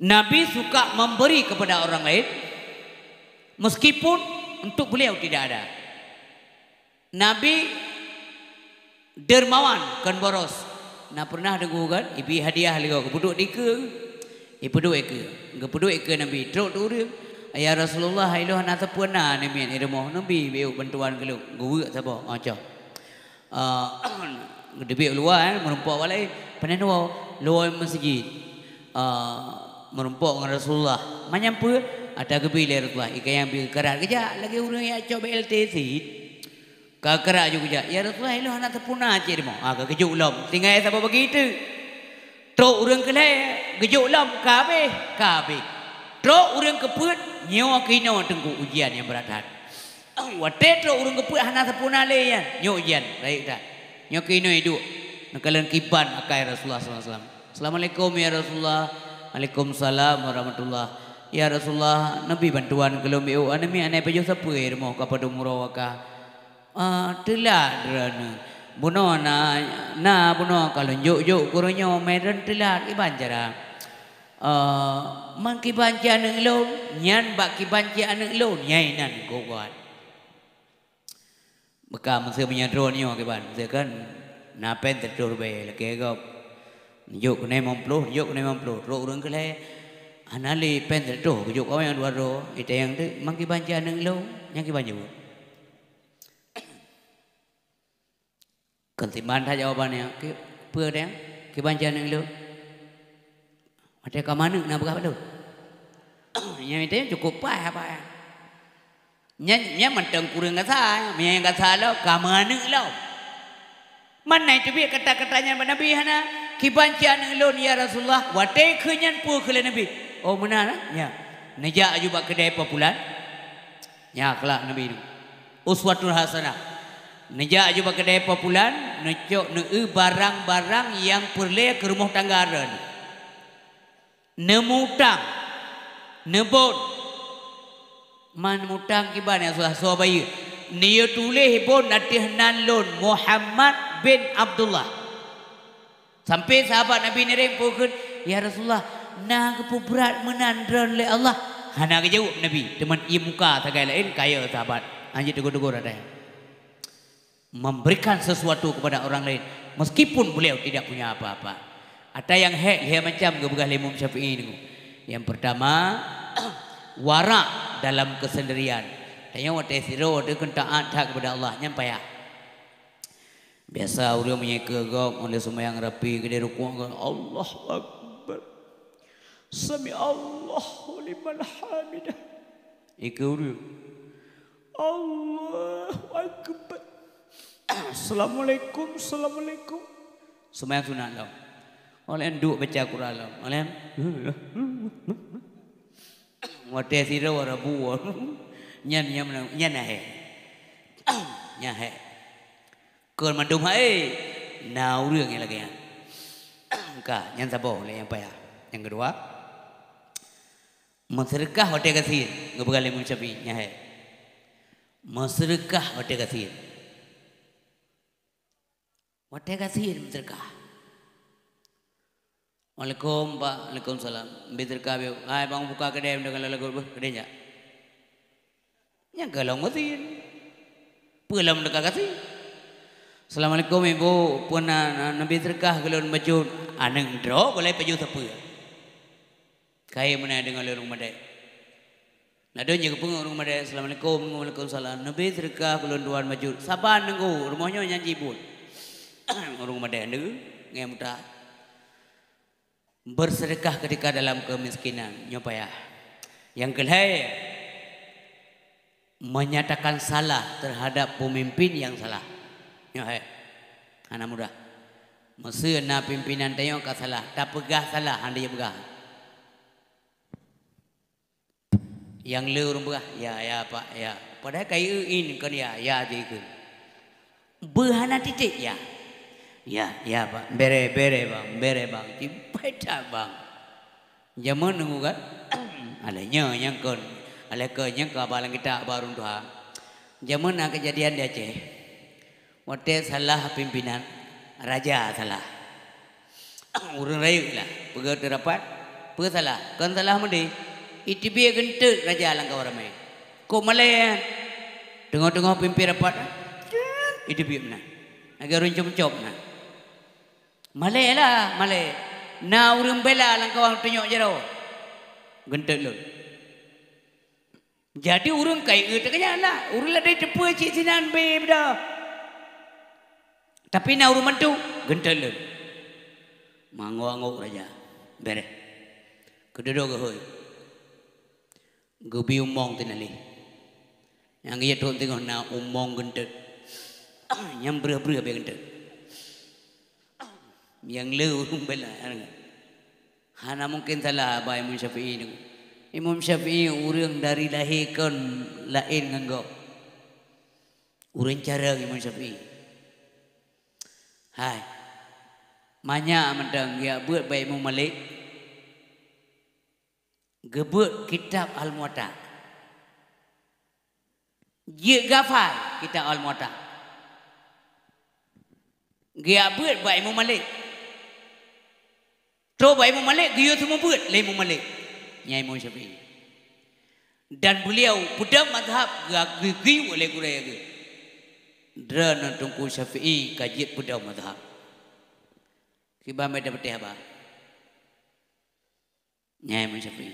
Nabi suka memberi kepada orang lain meskipun untuk beliau tidak ada. Nabi dermawan kan boros. Nak pernah dengar kan ibi hadiah lego kepuduk dike. Ipuduk eke. Kepuduk eke Nabi truk turun. Ya Rasulullah iloh nak sepuna Nabi ni rumah Nabi beu bantuan keluk. Gua sapa? Aca. Debi luar merumpak walai paneno luar masjid. Merumpak dengan Rasulullah. Menyampu ada kebilir Rasulullah. Ika yang bil kerat kerja lagi urang ya coba LTC. Kerak juga ya Rasulullah iloh anak terpuna cik demo. Kejuk lom. Tinggal siapa begitu. Truk urang kelai kejuk lom kabe. Truk urang keput nyawa kino tengku ujian yang berat hati. Wate truk urang keput anak terpuna le ya. Nyawa ujian baik tak. Nyawa kino hidup. Nakalan kiban akai Rasulullah SAW. Assalamualaikum ya Rasulullah. Waalaikumsalam warahmatullah. Ya Rasulullah Nabi bantuan kelom eu anami anai pejo sapu irmo kepada murawaka. Telat derana. Buno na buno kalau juk kuronyo medan telat iban jara. Man kiban janang lo nyan bak kiban janang lo nyai nan go buat. Maka masa punya drone nyo kiban. Sekan na pen tertur be lagi go. Juk ne momplo ro urang kele anali pen tertur juk kau yang dua ro ite yang tu man kiban janang lo nyang kiban jauh. Kentiman dah jawabannya. Apa dia? Kebanjian yang lu. Macam ke mana nak berapa tu? Yang itu cukup apa? Nya mentang kurang kata, yang kata lo ke mana lo? Mana itu biar kata-katanya Nabi hana kebanjian yang lu ya Rasulullah. Watai kenyan pu ke Nabi. Oh mana? Ya. Nejak juga kedai popular. Ya kelak Nabi itu. Uswatul hasanah. Nejak juga kedai popular, necok barang-barang yang perlu ke rumah tangga ada. Nemutang, nebon, man mutang kiban yang sudah sobai. Nia tulis pun natihnan lon Muhammad bin Abdullah. Sampai sahabat Nabi nereng pukul, ya Rasulullah, nah kepuberat menandran le Allah. Hana kejauh Nabi, teman ia muka tagai lain kaya sahabat. Anjir tegur-tegur ada. Memberikan sesuatu kepada orang lain meskipun beliau tidak punya apa-apa. Ada yang hek macam gebegah Imam Syafi'i ini. Yang pertama warak dalam kesendirian. Tanya waktu siro dia kan taat kepada Allah nyampai ya. Biasa orang menyeka gak oleh semua yang rapi ke rukuk Allah Akbar. Sami Allahu liman hamidah. Iku orang. Allahu Akbar. Assalamualaikum, assalamualaikum. Semua yang sunat lah. Oleh duk baca Quran lah. Oleh waktu siro rabu. Nyan nyahe. Nyahe. Ken mandum hai. Nau รื่องyang lagi ya. Ka nyan sabo le yang payah. Yang kedua, Masyarakat hotel kasir ngebegal Imam Syafi'i nyahe. Masyarakat hotel kasir. Hotel kasir masyarakat. Waalaikum Pak, Waalaikumsalam. Masyarakat biar, hai bang buka kedai dengan lagu kedai nya. Yang kalau mesin, pulang dekat kasih. Assalamualaikum ibu, punan nabi terkah kalau baju aneng dro boleh baju siapa? Kaya mana dengan orang madai. Nadonya kepung orang madai. Assalamualaikum, waalaikumsalam. Nabi terkah kalau tuan baju. Sabar nunggu rumahnya nyanyi pun. Orang madai nunggu ngemuta. Bersedekah ketika dalam kemiskinan nyopaya. Yang kedua, menyatakan salah terhadap pemimpin yang salah. Ya, anak muda. Masa na pimpinan tengok kat salah, tak pegah salah, anda yang pegah. Yang le orang pegah, ya Pak, ya. Padahal kayu in kan ya je ke. Berhana titik ya. Ya Pak, bere bang, cipai tak bang. Zaman nunggu kan, alanya yang kon. Alakanya kabalan kita baru doa. Zaman nak kejadian di Aceh. Waktu salah pimpinan, raja salah. Urang rayu lah, pergi terapat, pergi salah. Kan salah mandi, itu biar gentuk raja langkah orang main. Kok malay? Tengok-tengok pimpin rapat, itu biar mana? Agar runcom-runcom mana? Malay lah, malay. Na urang bela langkah orang tengok jero, gentuk lun. Jadi urang kaya terkenya lah, urang lah dari tepu cik sinan be dah. Tapi na urang mantu gentel. Mango-ango raja. Bere. Keduduk ke hoy. Gubi umong tinali. Yang ia tuan tengok na umong gentel. Yang berah-berah be gentel. Yang le urang bela. Hana mungkin salah ba Imam Syafi'i ni. Imam Syafi'i urang dari lahir kan lain nganggo. Urang cara Imam Syafi'i. Hai, banyak mentang ya buat baik Imam Malik, gebut kitab Al-Muwatta, dia gafal kitab Al-Muwatta, dia buat baik Imam Malik, tu baik Imam Malik dia semua buat le Imam Malik, Nyai Imam Syafi'i, dan beliau pedang mazhab gigi oleh guraya ge. Drana tungku Syafi'i kajit pedang mazhab. Kiba mai dapat apa? Nyai Imam Syafi'i.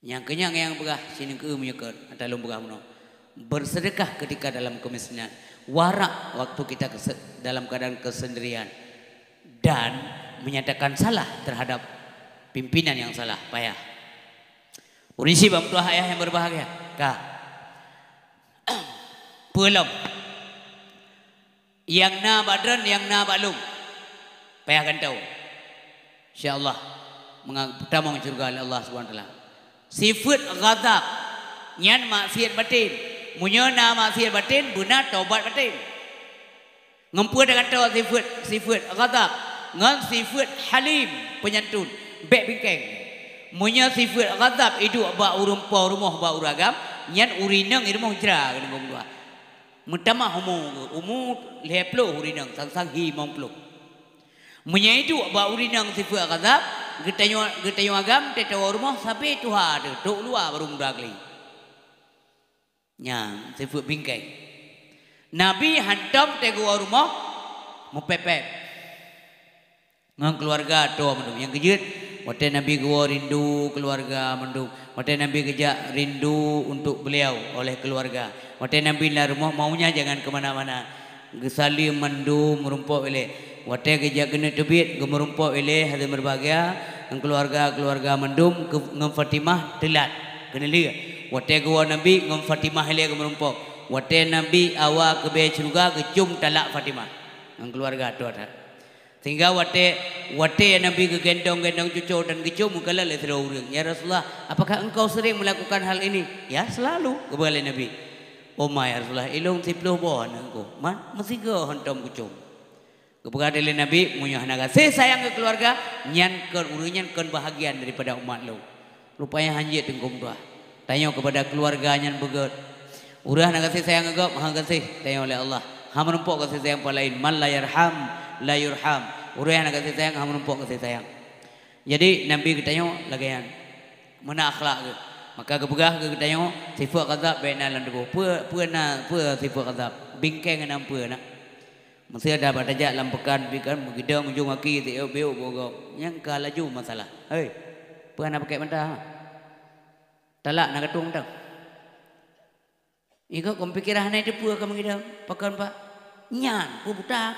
Yang kenyang yang begah sini ke menyekar atau lom begah mano. Bersedekah ketika dalam kemiskinan. Warak waktu kita dalam keadaan kesendirian dan menyatakan salah terhadap pimpinan yang salah. Payah. Urisi bang tua ayah yang berbahagia. Kak. Belum. Yang na badran, yang na balum. Payah akan tahu. InsyaAllah. Pertama surga oleh Allah SWT. Sifat ghadab. Nyan maksiat batin. Munya na maksiat batin, benar taubat batin. Ngempu dengan tahu sifat ghadab. Ngan sifat halim, penyantun. Bek bingkeng. Munya sifat ghadab, itu ba urumpau rumah ba uragam. Nyan urinang irmah hujra. Kena ngomong dua. Mutama umu leplo urinang sang hi mongplo. Menyaitu ba urinang sifat ghadab, getanyo agam tetawa rumah sampai tu ada dok luar baru mudagli. Nya sifat bingkai. Nabi hantam tego rumah mupepep. Ngang keluarga tu yang kejut Waktu Nabi gua rindu keluarga mendung. Waktu Nabi kejak rindu untuk beliau oleh keluarga. Waktu Nabi lah rumah maunya jangan kemana-mana. Gesali mendung merumpuk oleh. Waktu kejak kena tebit gemerumpuk oleh hati berbahagia. Keluarga mendung ngem Fatimah telat. Kena lihat. Waktu gua Nabi ngem Fatimah oleh gemerumpuk. Waktu Nabi awal ke be surga kecum talak Fatimah. Keluarga tu ada. Sehingga waktu Nabi ke gendong cucu dan kecum mukalla le seru urang. Ya Rasulullah, apakah engkau sering melakukan hal ini? Ya selalu kepada Nabi. Oh my ya Rasulullah, ilung 10 bon engkau. Mesti ke hentam kecum. Kepada Nabi munyah naga. Saya sayang ke keluarga, nyankan urang nyankan bahagian daripada umat lu. Rupanya hanjit tengkum tua. Tanya kepada keluarga nyan beget. Urang naga saya sayang engkau, maha kasih tanya oleh Allah. Ha menumpuk kasih sayang palain. Man la yarham la yurham. Urang nak kasih sayang ha menumpuk kasih sayang. Jadi Nabi kitanya lagayan. Mana akhlak ke? Maka kebegah ke kitanya sifat kadzab baina lan debu. Pua sifat kadzab. Bingkeng enam pua nak. Mesti ada pada jak lampekan bikan mengidang ujung kaki teu beu bogo. Yang kalaju masalah. Hei. Pua nak pakai mentah. Talak nak katung tang. Iko kompikirah na itu pua ka mengidang pakan pak. Nyan pu buta.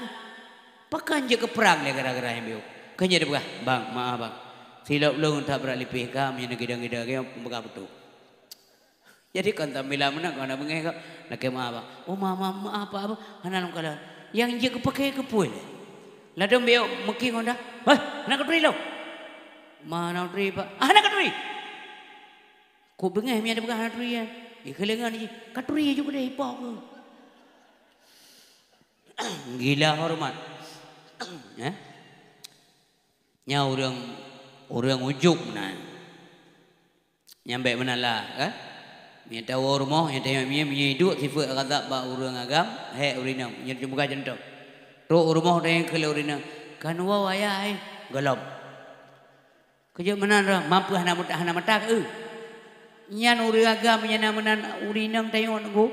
Pakan je ke perang dia gara-gara yang beu. Kan jadi begah, bang, maaf bang. Silap long tak berat lipih ka menyen gidang-gidang ke pembegah betul. Jadi kan tak mila menang kana bengeh ka nak maaf bang. Oh maaf apa hanan kala. Yang je ke pakai ke puil. Ladang beu meki ngonda. Hah, nak ketri lo. Mana tri pak? Nak ketri. Ko bengeh mi ada begah nak tri ya. Kelengan ni katri juga deh ipok. Gila hormat. Nya orang ujuk nah. Nyampe menalah kan? Mi tahu rumah yang tengok mi hidup sifat kadzab ba urang agam, he urinam. Nya buka jentok. Ro rumah tengok ke urinam. Kan wa waya ai galom. Kerja menan ra mampu hana matak Nyan uri agam nyana menan urinam tengok nggo.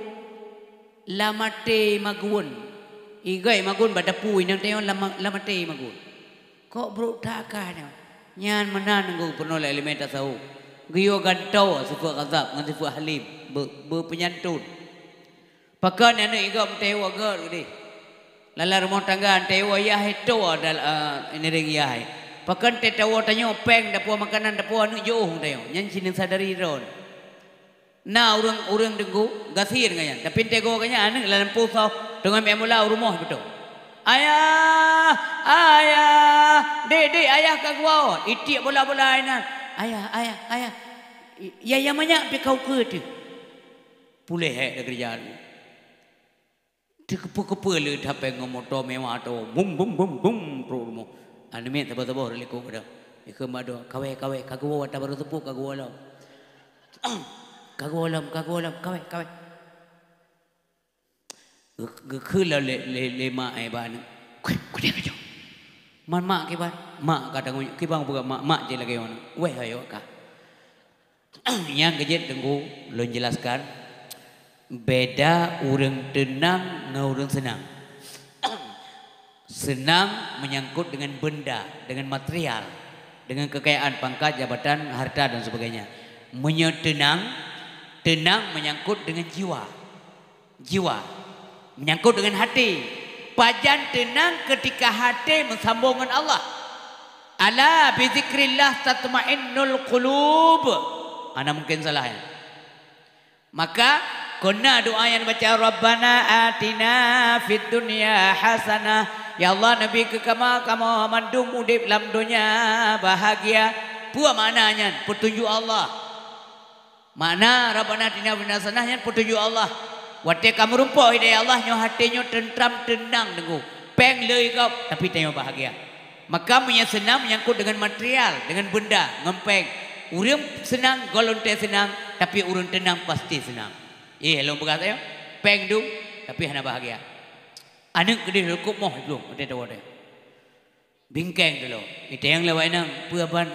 Lamate magun. Igai magun badapu inang tengok lamate magun. Kok bro takkan nyan menan nggo pernah elemen tasawuf. Giyo gantau sifat kadzab ngan sifat halim berpenyantun. Pakan ane igam tewa gar gede. Lala rumah tangga tewa ya itu adal ini ring ya. Pakan tewa tanyo peng dapu makanan dapu anu jauh tayo. Nyan sini sadari ron. Na urang denggu gasir ngayan. Tapi tego kanya ane lalam pusau dengan memula rumah betul. Ayah, dek ayah kagua, itik bola-bola ainan. Ayah. Ya banyak pe kau ke tu. Pulih dah kerjaan. Kepu le tape ngomoto mewah tu. Bum rumah. Ane me tabo reliko pada. Ikemado kawe kagua wata baru tepuk kagua lam. Kagua lam kawe. Gekul le mak ai ban. Ku dia kejau. Man mak ke ban. Mak kata ki bang bukan mak je lagi orang. Weh ayo ka. Yang kejet tunggu lon jelaskan beda urang tenang dengan urang senang. Senang menyangkut dengan benda, dengan material, dengan kekayaan, pangkat, jabatan, harta dan sebagainya. Tenang menyangkut dengan jiwa menyangkut dengan hati. Pajan tenang ketika hati mensambungkan Allah. Ala bi zikrillah tatmainnul qulub. Ana mungkin salah ya. Maka kena doa yang baca Rabbana atina fid dunya hasanah. Ya Allah Nabi ke kamu mandung udip dalam dunia bahagia. Pua maknanya petunjuk Allah. Mana Rabbana atina fid dunya hasanah petunjuk Allah. Waktu kamu rumpuk hidayah Allah nyo hatinya tentram tenang dengu. Peng lei kau tapi tengok bahagia. Maka punya senang menyangkut dengan material, dengan benda, ngempeng. Urang senang, golonte senang, tapi urang tenang pasti senang. Hello berkata ya. Peng du tapi hana bahagia. Anak gede cukup moh belum, ada tahu ada. Bingkeng dulu. Itu yang lewat nang puaban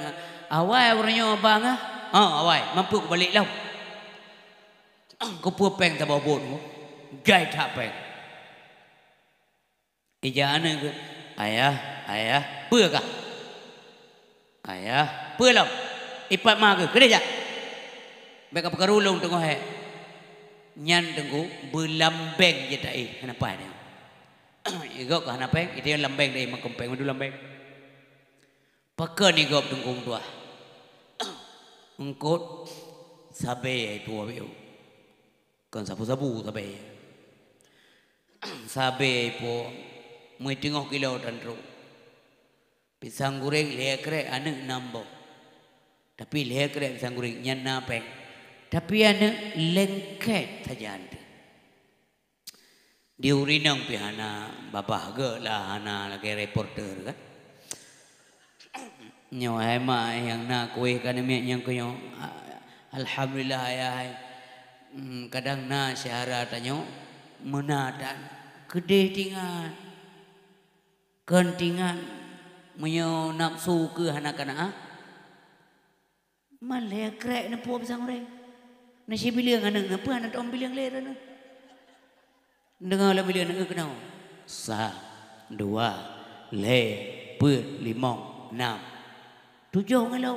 awai orangnya abang awai mampu balik lau. Kau pua peng tak bawa bot mu, gay tak peng. Ijaan ke ayah, pua kah? Ayah, Pulang. Ipat mah ke kena jak. Beka pekarulung tengok he. Nyan tengku berlambeng je tak kenapa dia. Igok ka hanapeng itu yang lambeng dai makempeng madu lambeng. Pakan igok tengku tua. Engkot sabe itu abiu. Kan sabu-sabu sabe. Sabe po muy tengok kilo tandru. Pisang goreng lekre ane nambo. Tapi lekre pisang goreng nyan napeng. Tapi ane lengket saja anda. Di urinang pihana babah ge lah hana lagi reporter kan. Nyo hema yang nak kue kan yang kuyo alhamdulillah ya kadang na syahara tanyo menadan gede tingan kentingan menyo nafsu ke hana kana malekrek na po pisang goreng nasi bilang anak na po anak om bilang lera na dengar lah bilang nak kenal 1 2 5 6 7 ngalau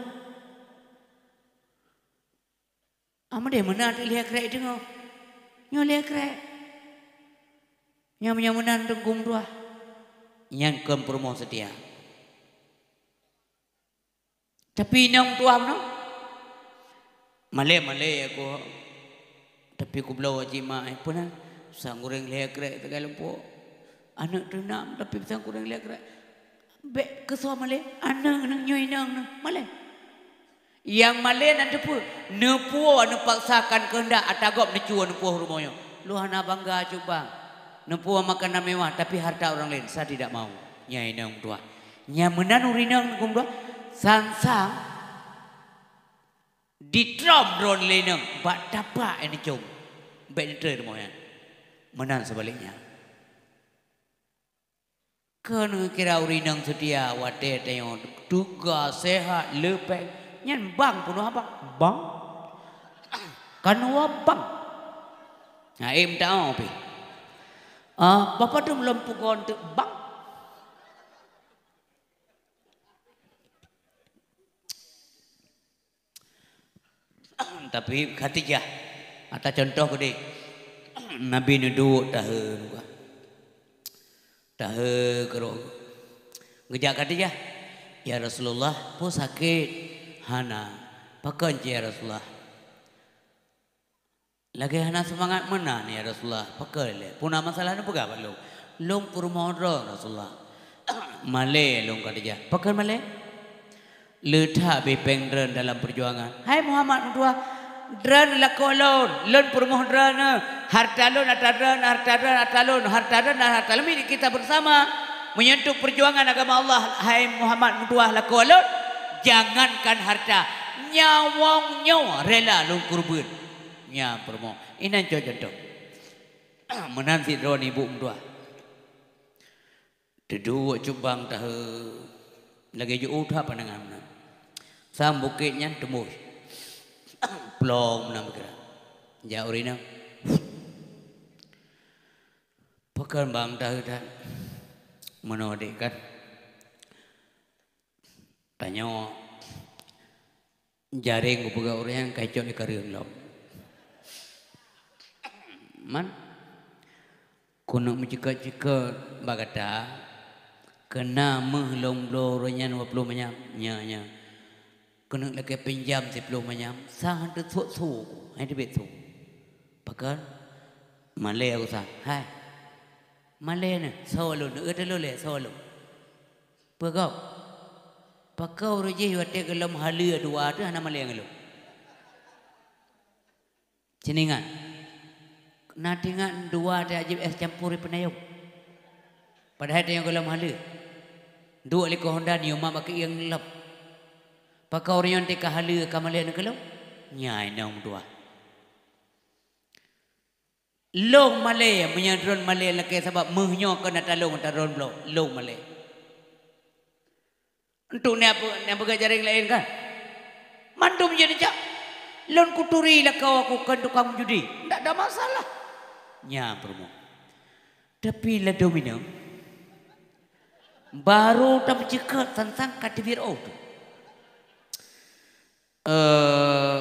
ama dia menat lihat krek dengar nyo lihat krek nyam menan tenggung dua yang kompromo setia tapi nang tua no male aku tapi ku belau jima pun pisang goreng lekrek tegal po anak renam tapi pisang goreng lekrek be kesua male anak nang nyoi nang male yang male nanti pun nepu anu paksakan kehendak atagop necu nepu rumahnya lu hana bangga coba nepu makanan mewah tapi harta orang lain saya tidak mau nyai nang tua nyamenan urinang kum dua sangsang di trom drone lenang bak dapat ini cum be entre rumahnya menan sebaliknya. Kena kira urinang setia wate tengok duga sehat lepek nyan bang punuh apa bang kan bang nah tahu pi bapa tu belum pukul tu bang tapi Khadijah ada contoh gede Nabi nudu tahe kero ngejak Khadijah ya Rasulullah po sakit hana pakan ya Rasulullah lagi hana semangat menan ya Rasulullah pakai le puna masalah nu pegawai long purmodro Rasulullah male long Khadijah pakai male letha bepeng dren dalam perjuangan hai Muhammad dua dran lakolon lon purmohdran hartalon atadran hartalon ini kita bersama menyentuh perjuangan agama Allah hai Muhammad dua lakolon jangankan harta nyawang nyawa rela lon kurban nya permo inan contoh menan si dron ibu dua dedua cubang tah lagi ju utha panangan sam bukitnya tembus plong nam kira ja urina pakan bang dah menodek kan tanya jaring ku pega orang kacau di kariun lom man kuno mencika-cika bagata kena mehlong bloronya 20 manyam nya kena lagi pinjam 10 manyam sang tu su hai dia betul pakan male aku sah hai male ne solo ne ada le solo pegau pakau roji wate gelam halia dua tu hana male ngelo ceningan natingan dua ada ajib es campuri penayuk padahal dia yang gelam halia dua liko Honda ni umma baki yang lep pakau rion te kahalia kamale ngelo nyai nang dua long male menyadron male laki sebab mehnyo kena talung taron blok long male untuk ni apa jaring lain kan mandum jadi cak lon kuturi lah kau aku kan tukang judi tak ada masalah nya promo tapi la domino baru tak cekat tentang kategori tu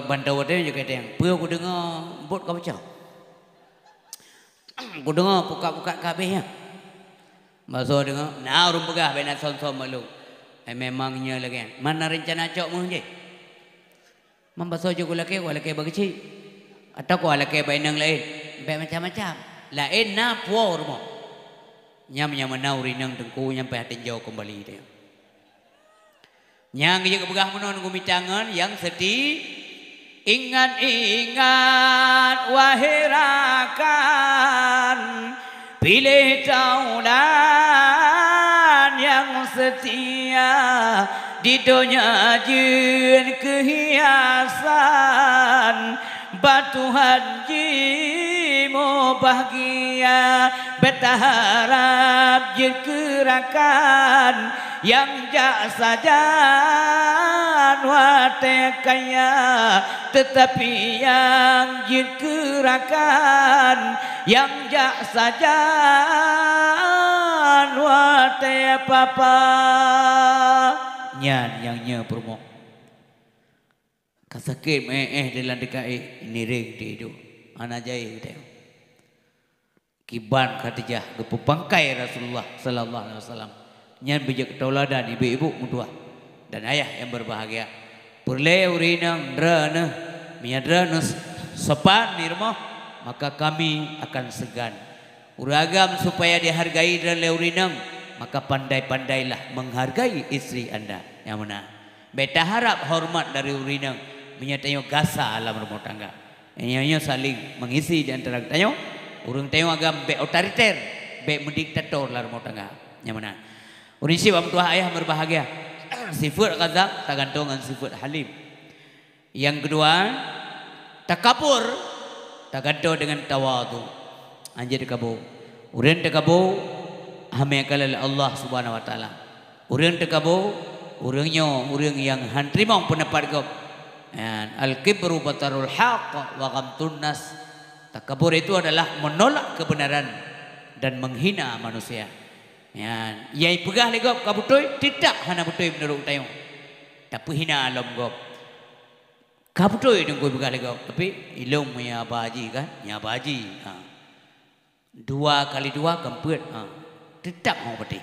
Bantau ada juga ada yang. Pernah aku dengar bot kau baca. Aku dengar buka-buka kabehnya. Masa dengar, nah orang pegah benar son-son malu. Memangnya lagi. Mana rencana cok mu je? Membasuh juga laki bagci. Atau kau laki bainang lain. Baik macam-macam. Lain na puau rumah. Nyam menauri nang tengku nyampai hati jauh kembali dia. Yang juga pegah menon gumicangan yang sedih. Ingat-ingat wahai rakan, pilih taulan yang setia di dunia jin kehiasan batu hajimu bahagia berharap jin kerakan yang jak saja wate kaya tetapi yang jin kerakan yang jak saja wate papa nyan yang nya promo kasakit dalam dekat ini ring di itu anak jai kita kiban Khadijah gepu pangkai Rasulullah sallallahu alaihi wasallam nyan bijak tauladan ibu-ibu mutua dan ayah yang berbahagia perle urinang drana miadrana sopan di rumah maka kami akan segan uragam supaya dihargai dan leurinang maka pandai-pandailah menghargai istri anda yang mana beta harap hormat dari urinang menyatakan gasa alam rumah tangga yang saling mengisi di antara kita urang tengok agam be otoriter be mendiktator dalam rumah tangga yang mana urisi wa tua ayah berbahagia sifat ghadab tergantung dengan sifat halim yang kedua takabur tergantung dengan tawadu anjir kabu urang takabu hame kalal Allah Subhanahu wa taala urang takabu urangnya urang yang hantrima pendapat kau al kibru batarul haq wa ghamtun nas takabur itu adalah menolak kebenaran dan menghina manusia ya yai pegah legop kabutoi tidak hana butoi menurut tayo tapi hina alam gop kabutoi dengkoi pegah legop tapi ilmu ya baji kan ya baji dua kali dua kempet tidak mau peti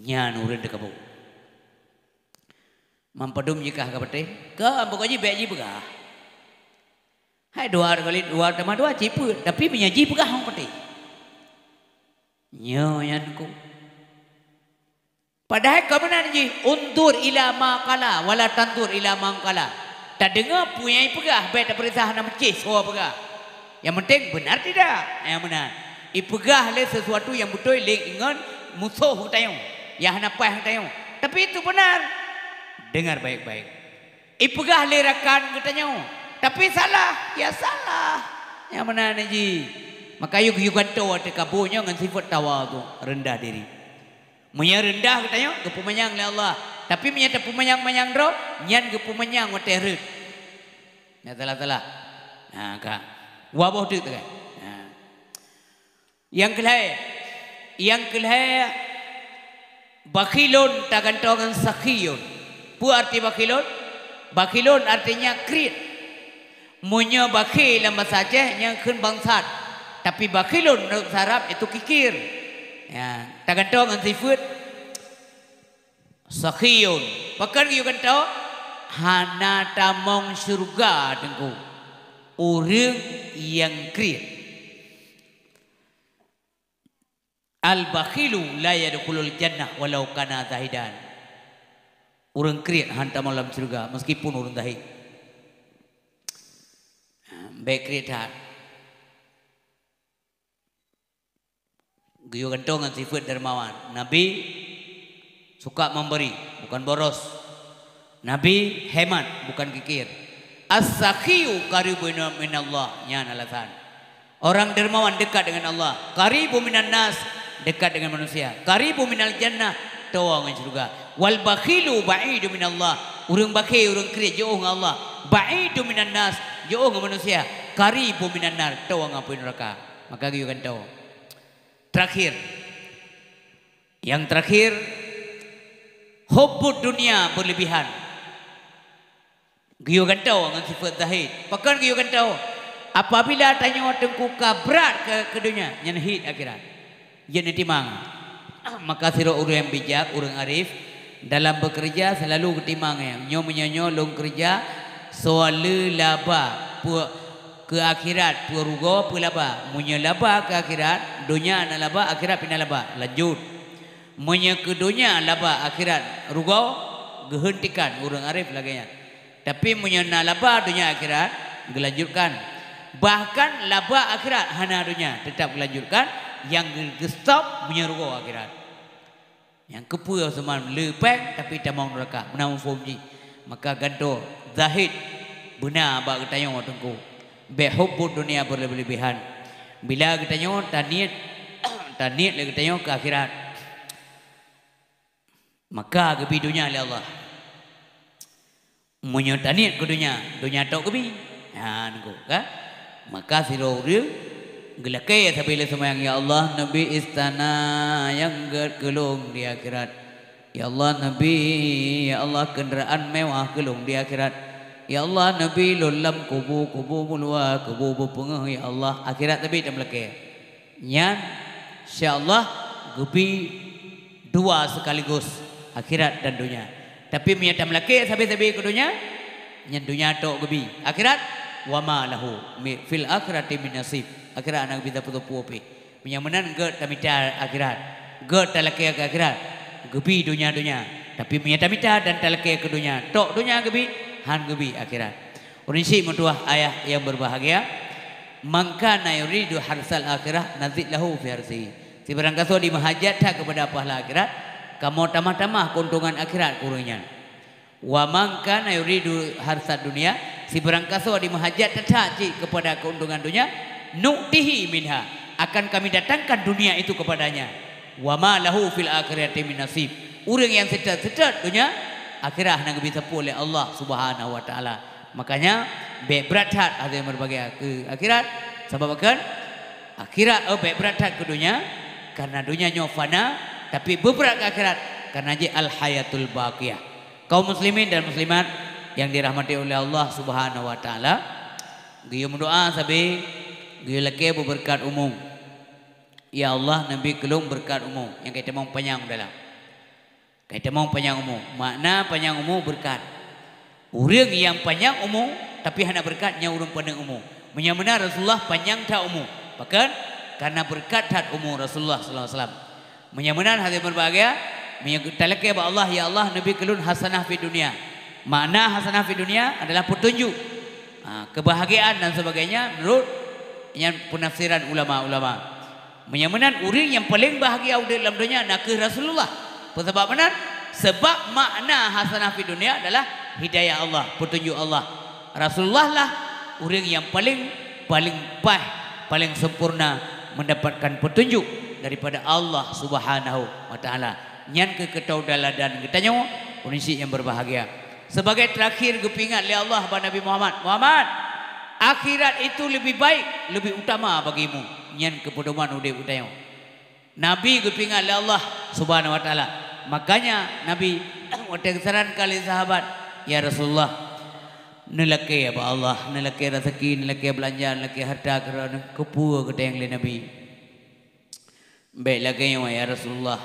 nyan urang dekabu mampadum jika kapete ke pokoknya beji pegah hai dua kali dua sama dua cipu tapi menyaji pegah mau peti nyoyanku padahal kebenaran ji untur ila maqala wala tantur ila mangkala tak dengar punya pegah baik tak perintah nak mencis oh pegah yang penting benar tidak yang benar ipegah le sesuatu yang betul le ingat musuh hutayong yang napai hutayong tapi itu benar dengar baik-baik ipegah le rakan katanya tapi salah ya salah yang benar ji maka yuk ganto ada kabunya dengan sifat tawadu rendah diri. Munya rendah katanya kepumenyang le Allah. Tapi menyata pumenyang-menyang ro nyan kepumenyang waterut. Ya telah. Nah kak. Wabah tu kan. Yang kelai bakhilun tak ganto dengan sakhiyun. Pu arti bakhilun? Bakhilun artinya krit. Munya bakhil dalam bahasa Aceh yang kun bangsat. Tapi bakhilun menurut Arab itu kikir. Ya, tak gantung dengan sifat sakhiyun. Pakan you gantung hana tamong surga dengku. Orang yang krir. Al-bakhilu la yadkhulul jannah walau kana zahidan. Orang krir hantam dalam surga meskipun orang zahid. Baik krir tak. Giyo gantongan sifat dermawan. Nabi suka memberi, bukan boros. Nabi hemat, bukan kikir. As-sakhiyu qaribun minallah, nyan alasan. Orang dermawan dekat dengan Allah. Qaribun minan nas, dekat dengan manusia. Qaribun minal jannah, tawa dengan surga. Wal bakhilu ba'idu minallah. Urang bakhil, urang kiri jauh dengan Allah. Ba'idu minan nas, jauh dengan manusia. Qaribun minan nar, tawa dengan neraka. Maka giyo ganto. Terakhir, yang terakhir Hubbud dunia berlebihan. Giyo gantau dengan sifat zahid. Pakan giyo gantau. Apabila tanya tengku kabrat ke dunia, yang hid akhirat. Yang timang. Maka sira orang yang bijak, orang arif dalam bekerja selalu ketimang yang nyo menyanyo long kerja soal laba ke akhirat pu rugo pu laba munya laba ke akhirat dunia na laba akhirat pina laba lanjut munya ke dunia laba akhirat rugo gehentikan orang arif laganya tapi munya na laba dunia akhirat gelanjutkan bahkan laba akhirat hana dunia tetap gelanjutkan yang stop punya rugo akhirat yang kepuyo seman lepek tapi tamang neraka menang fomji maka ganto zahid benar bak ketanya tengku be hubbud dunia berlebihan bila ketanya taniat le ketanya ke akhirat maka kepi dunia oleh Allah munyo taniat ke dunia tok kepi ha nengku ka maka sira urang gelakai sabila semayang ya Allah Nabi istana yang gelung di akhirat ya Allah Nabi ya Allah kenderaan mewah gelung di akhirat ya Allah Nabi lulam kubu mulwa kubu pengah ya Allah akhirat tapi tak melekai nyan insyaallah gebi dua sekaligus akhirat dan dunia tapi punya tak melekai sabi-sabi ke dunia nyan dunia tok gebi akhirat wa ma lahu fil akhirati min nasib akhirat anak bisa putu-putu menyamanan ge tamita akhirat ge talake ke akhirat gebi dunia tapi punya tamita dan talake ke dunia tok dunia gebi han gebi akhirat urinsi mentuah ayah yang berbahagia mangkana yuridu harsal akhirah nazid lahu fi harsi si barang kaso di mahajat kepada pahala akhirat kamu tamah-tamah keuntungan akhirat kurangnya wa mangkana yuridu harsal dunia si barang kaso di mahajat tetap kepada keuntungan dunia nu'tihi minha akan kami datangkan dunia itu kepadanya wa ma lahu fil akhirati min nasib orang yang sedat dunia akhirat nak bisa oleh Allah Subhanahu wa taala makanya baik berat ada yang berbagai ke akhirat sebab kan akhirat baik berat ke dunia karena dunia fana tapi berat ke akhirat karena je al hayatul baqiyah kaum muslimin dan muslimat yang dirahmati oleh Allah Subhanahu wa taala dia berdoa sabi dia lagi berkat umum. Ya Allah Nabi kelung berkat umum yang kita mau panjang dalam. Kita mau panjang umum. Makna panjang umum berkat. Orang yang panjang umum tapi hanya berkatnya orang panjang umum. Menyamana Rasulullah panjang tak umum. Bahkan karena berkat tak umum Rasulullah sallallahu alaihi wasallam. Menyamana hati berbahagia menyalaki kepada Allah ya Allah Nabi kelun hasanah fi dunia. Makna hasanah fi dunia adalah petunjuk. Kebahagiaan dan sebagainya menurut yang penafsiran ulama-ulama menyamanan orang yang paling bahagia dalam dunia nak ke Rasulullah sebab mana? Sebab makna hasanah fi dunia adalah hidayah Allah petunjuk Allah Rasulullah lah orang yang paling paling sempurna mendapatkan petunjuk daripada Allah Subhanahu wa taala nyan ke ketaudalan dan ketanya orang yang berbahagia sebagai terakhir kepingat oleh Allah kepada Nabi Muhammad akhirat itu lebih baik, lebih utama bagimu. Nyan kepedoman udah utayo. Nabi kepingat oleh Allah Subhanahu wa taala. Makanya Nabi waktu saran kali sahabat, ya Rasulullah, nelaki ya Allah, nelaki rezeki, nelaki belanja, nelaki harta kerana kepu ketayang le Nabi. Baik lagi ya Rasulullah.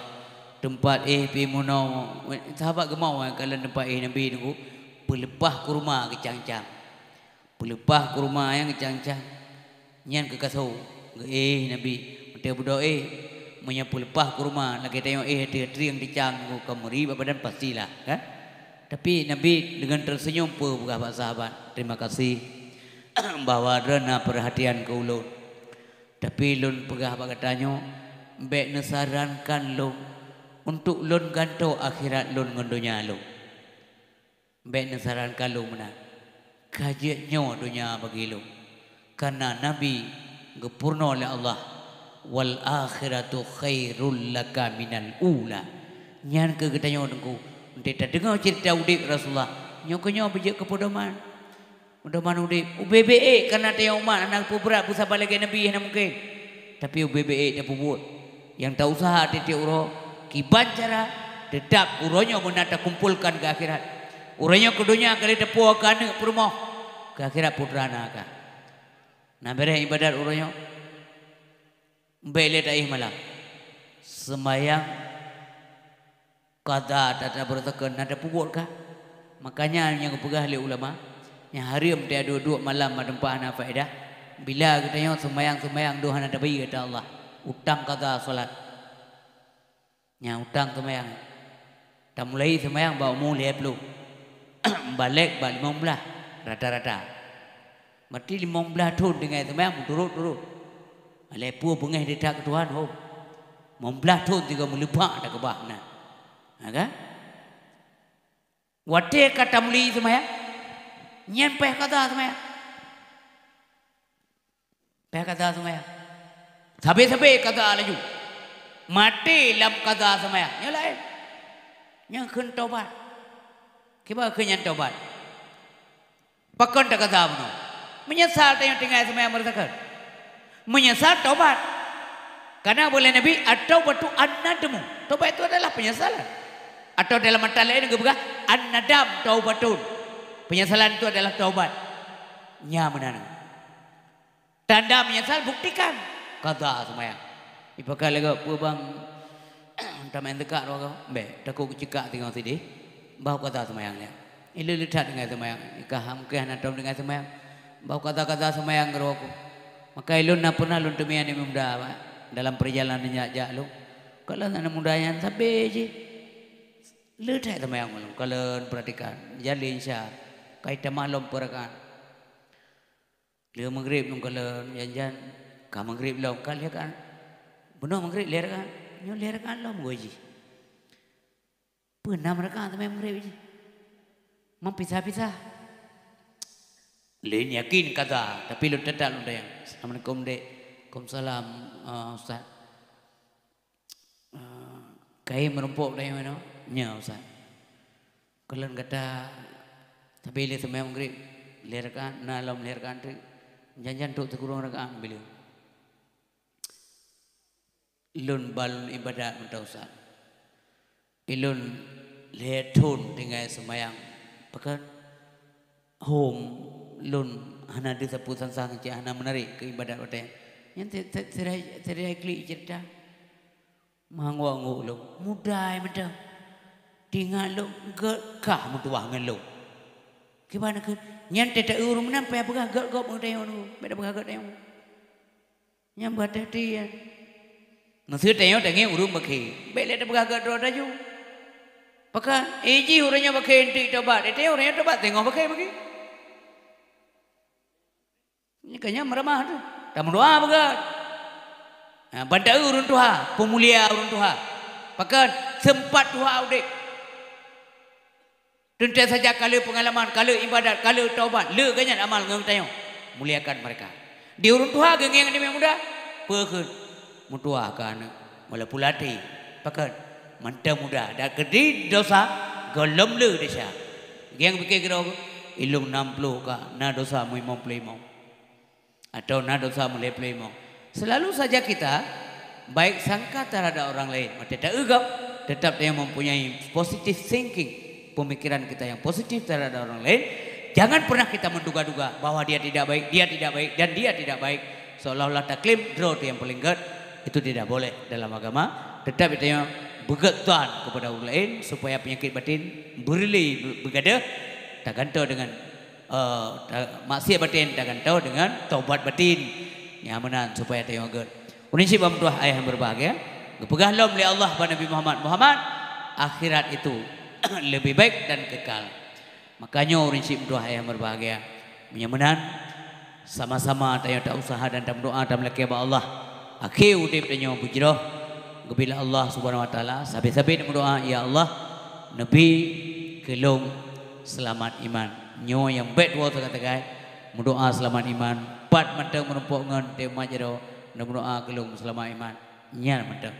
Tempat pi munau sahabat gemau kalau tempat Nabi nunggu pelepah kurma kecang-cang. Pelepah kurma yang kecang-cang nyan ke kasau Nabi dia berdoa punya pelepah kurma lagi tengok dia yang dicang kamari badan pastilah kan tapi Nabi dengan tersenyum pegah pak sahabat terima kasih bahwa rena perhatian ke ulun tapi lun pegah pak katanya baik nesarankan lun untuk lun ganto akhirat lun ngondonya lun baik nesarankan lun menang kajiannya dunia bagi lu karena Nabi gepurna oleh Allah wal akhiratu khairul laka minal ula nyan ke ketanya dengku kita dengar cerita udik Rasulullah nyokonya bijak kepodoman udip UBBE karena dia umat anak berat pusat balik Nabi yang mungkin tapi UBBE dia buat yang tak usaha titik uro kiban cara tetap uronyo menata kumpulkan ke akhirat. Uronyo kedunya kali tepuakan ke rumah ke akhirat putrana ka. Nah bere ibadat uronyo bele taih malam semayang qada tata bertekan nada pukul ka. Makanya yang pegah oleh ulama yang hari dia dua malam madempah na faedah bila kita yang semayang doa nada bayi kata Allah utang qada solat nya utang semayang tak mulai semayang bawa mu lihat lu balik 15 rata-rata mati 15 tahun dengan semayang turut lepu bengah di tak Tuhan ho 15 tahun juga melupa ada kebahna kan wate kata muli semayang nyampe kata semayang kata semayang sampai kata laju mati lam kata semayang nyalain yang kun taubat kiba kenyan taubat pakon tak kata apa menyesal tengok tinggal semayang mertakan menyesal taubat karena boleh Nabi atau batu an-nadmu taubat itu adalah penyesalan atau dalam mata lain juga an-nadam taubatun penyesalan itu adalah taubat nya menana tanda menyesal buktikan kata semayang ipakal lega bang tamen dekat rogo be takut cekak tengok sini bau kata semayangnya ilu lihat dengan semayang ikah mungkin atau dengan semayang bau kata-kata semayang rogo maka ilu na pernah lu demian ini muda dalam perjalanannya jak lu kalau anak muda yang sampai je lihat semayang malam kalau perhatikan jadi insya kait malam perakan dia maghrib nung kalau jangan ka maghrib lo kali kan benar maghrib lihat kan nyo lihat kan lo ngoji pernah mereka sampai maghrib je mempisah-pisah lain yakin kata tapi lu tetap lu yang assalamualaikum dek waalaikumsalam ustaz kai merumpuk dah yang mana nya ustaz kalau kata tapi le sampai maghrib lihat kan nalam lihat kan tu jangan tu terkurung rekaan beliau ilun balun ibadat mentausan ilun letun dengan semayang pekan home lun hana disapusan sang je hana menarik ke ibadat wadai yang terai klik cerita mangwa ngulu mudai medang tinggal lu gekah mutuah ngelu gimana ke nyan tidak urung nampai apa gak mudai onu beda beragak tayong nyam buat dia Nasi tayong tangi urung bakhi, bela dah beragak doa daju. Pakai, eji urangnya bakhi enti tobat, itu urangnya tobat tengok bakhi bakhi. Ini kayaknya meramah tu, tak berdoa bagat. Bandai urun Tuhan, pemulia urun Tuhan. Pakai sempat Tuhan udik. Tentu saja kalau pengalaman, kalau ibadat, kalau taubat, le kayaknya amal ngang tayong muliakan mereka. Di urun Tuhan geng yang muda, perken. Mutua kan mula pulati pakat mantap muda dah kedi dosa golom le desa yang pikir kira ilung 60 ka na dosa mu 55 atau na dosa mu 55 selalu saja kita baik sangka terhadap orang lain tidak egap tetap dia mempunyai positive thinking pemikiran kita yang positif terhadap orang lain jangan pernah kita menduga-duga bahwa dia tidak baik dan dia tidak baik seolah-olah taklif draw itu yang paling good. Itu tidak boleh dalam agama. Tetap kita bergetuan kepada orang lain supaya penyakit batin berli bergada tak gantung dengan maksiat batin tak gantung dengan taubat batin yang menan supaya kita agak. Unisip bamduah ayah yang berbahagia. Gepegah lom oleh Allah pada Nabi Muhammad akhirat itu lebih baik dan kekal. Makanya unisip bamduah ayah yang berbahagia menyamanan sama-sama tayo tak usaha dan tak berdoa dan melaki Allah. Akhir udip dan nyawa bujroh Gebila Allah subhanahu wa ta'ala Sabit-sabit berdoa Ya Allah Nabi kelong selamat iman Nyawa yang baik dua kata-kata Berdoa selamat iman Pat mentang menumpuk ngan tema jero Dan berdoa kelong selamat iman Nyan mentang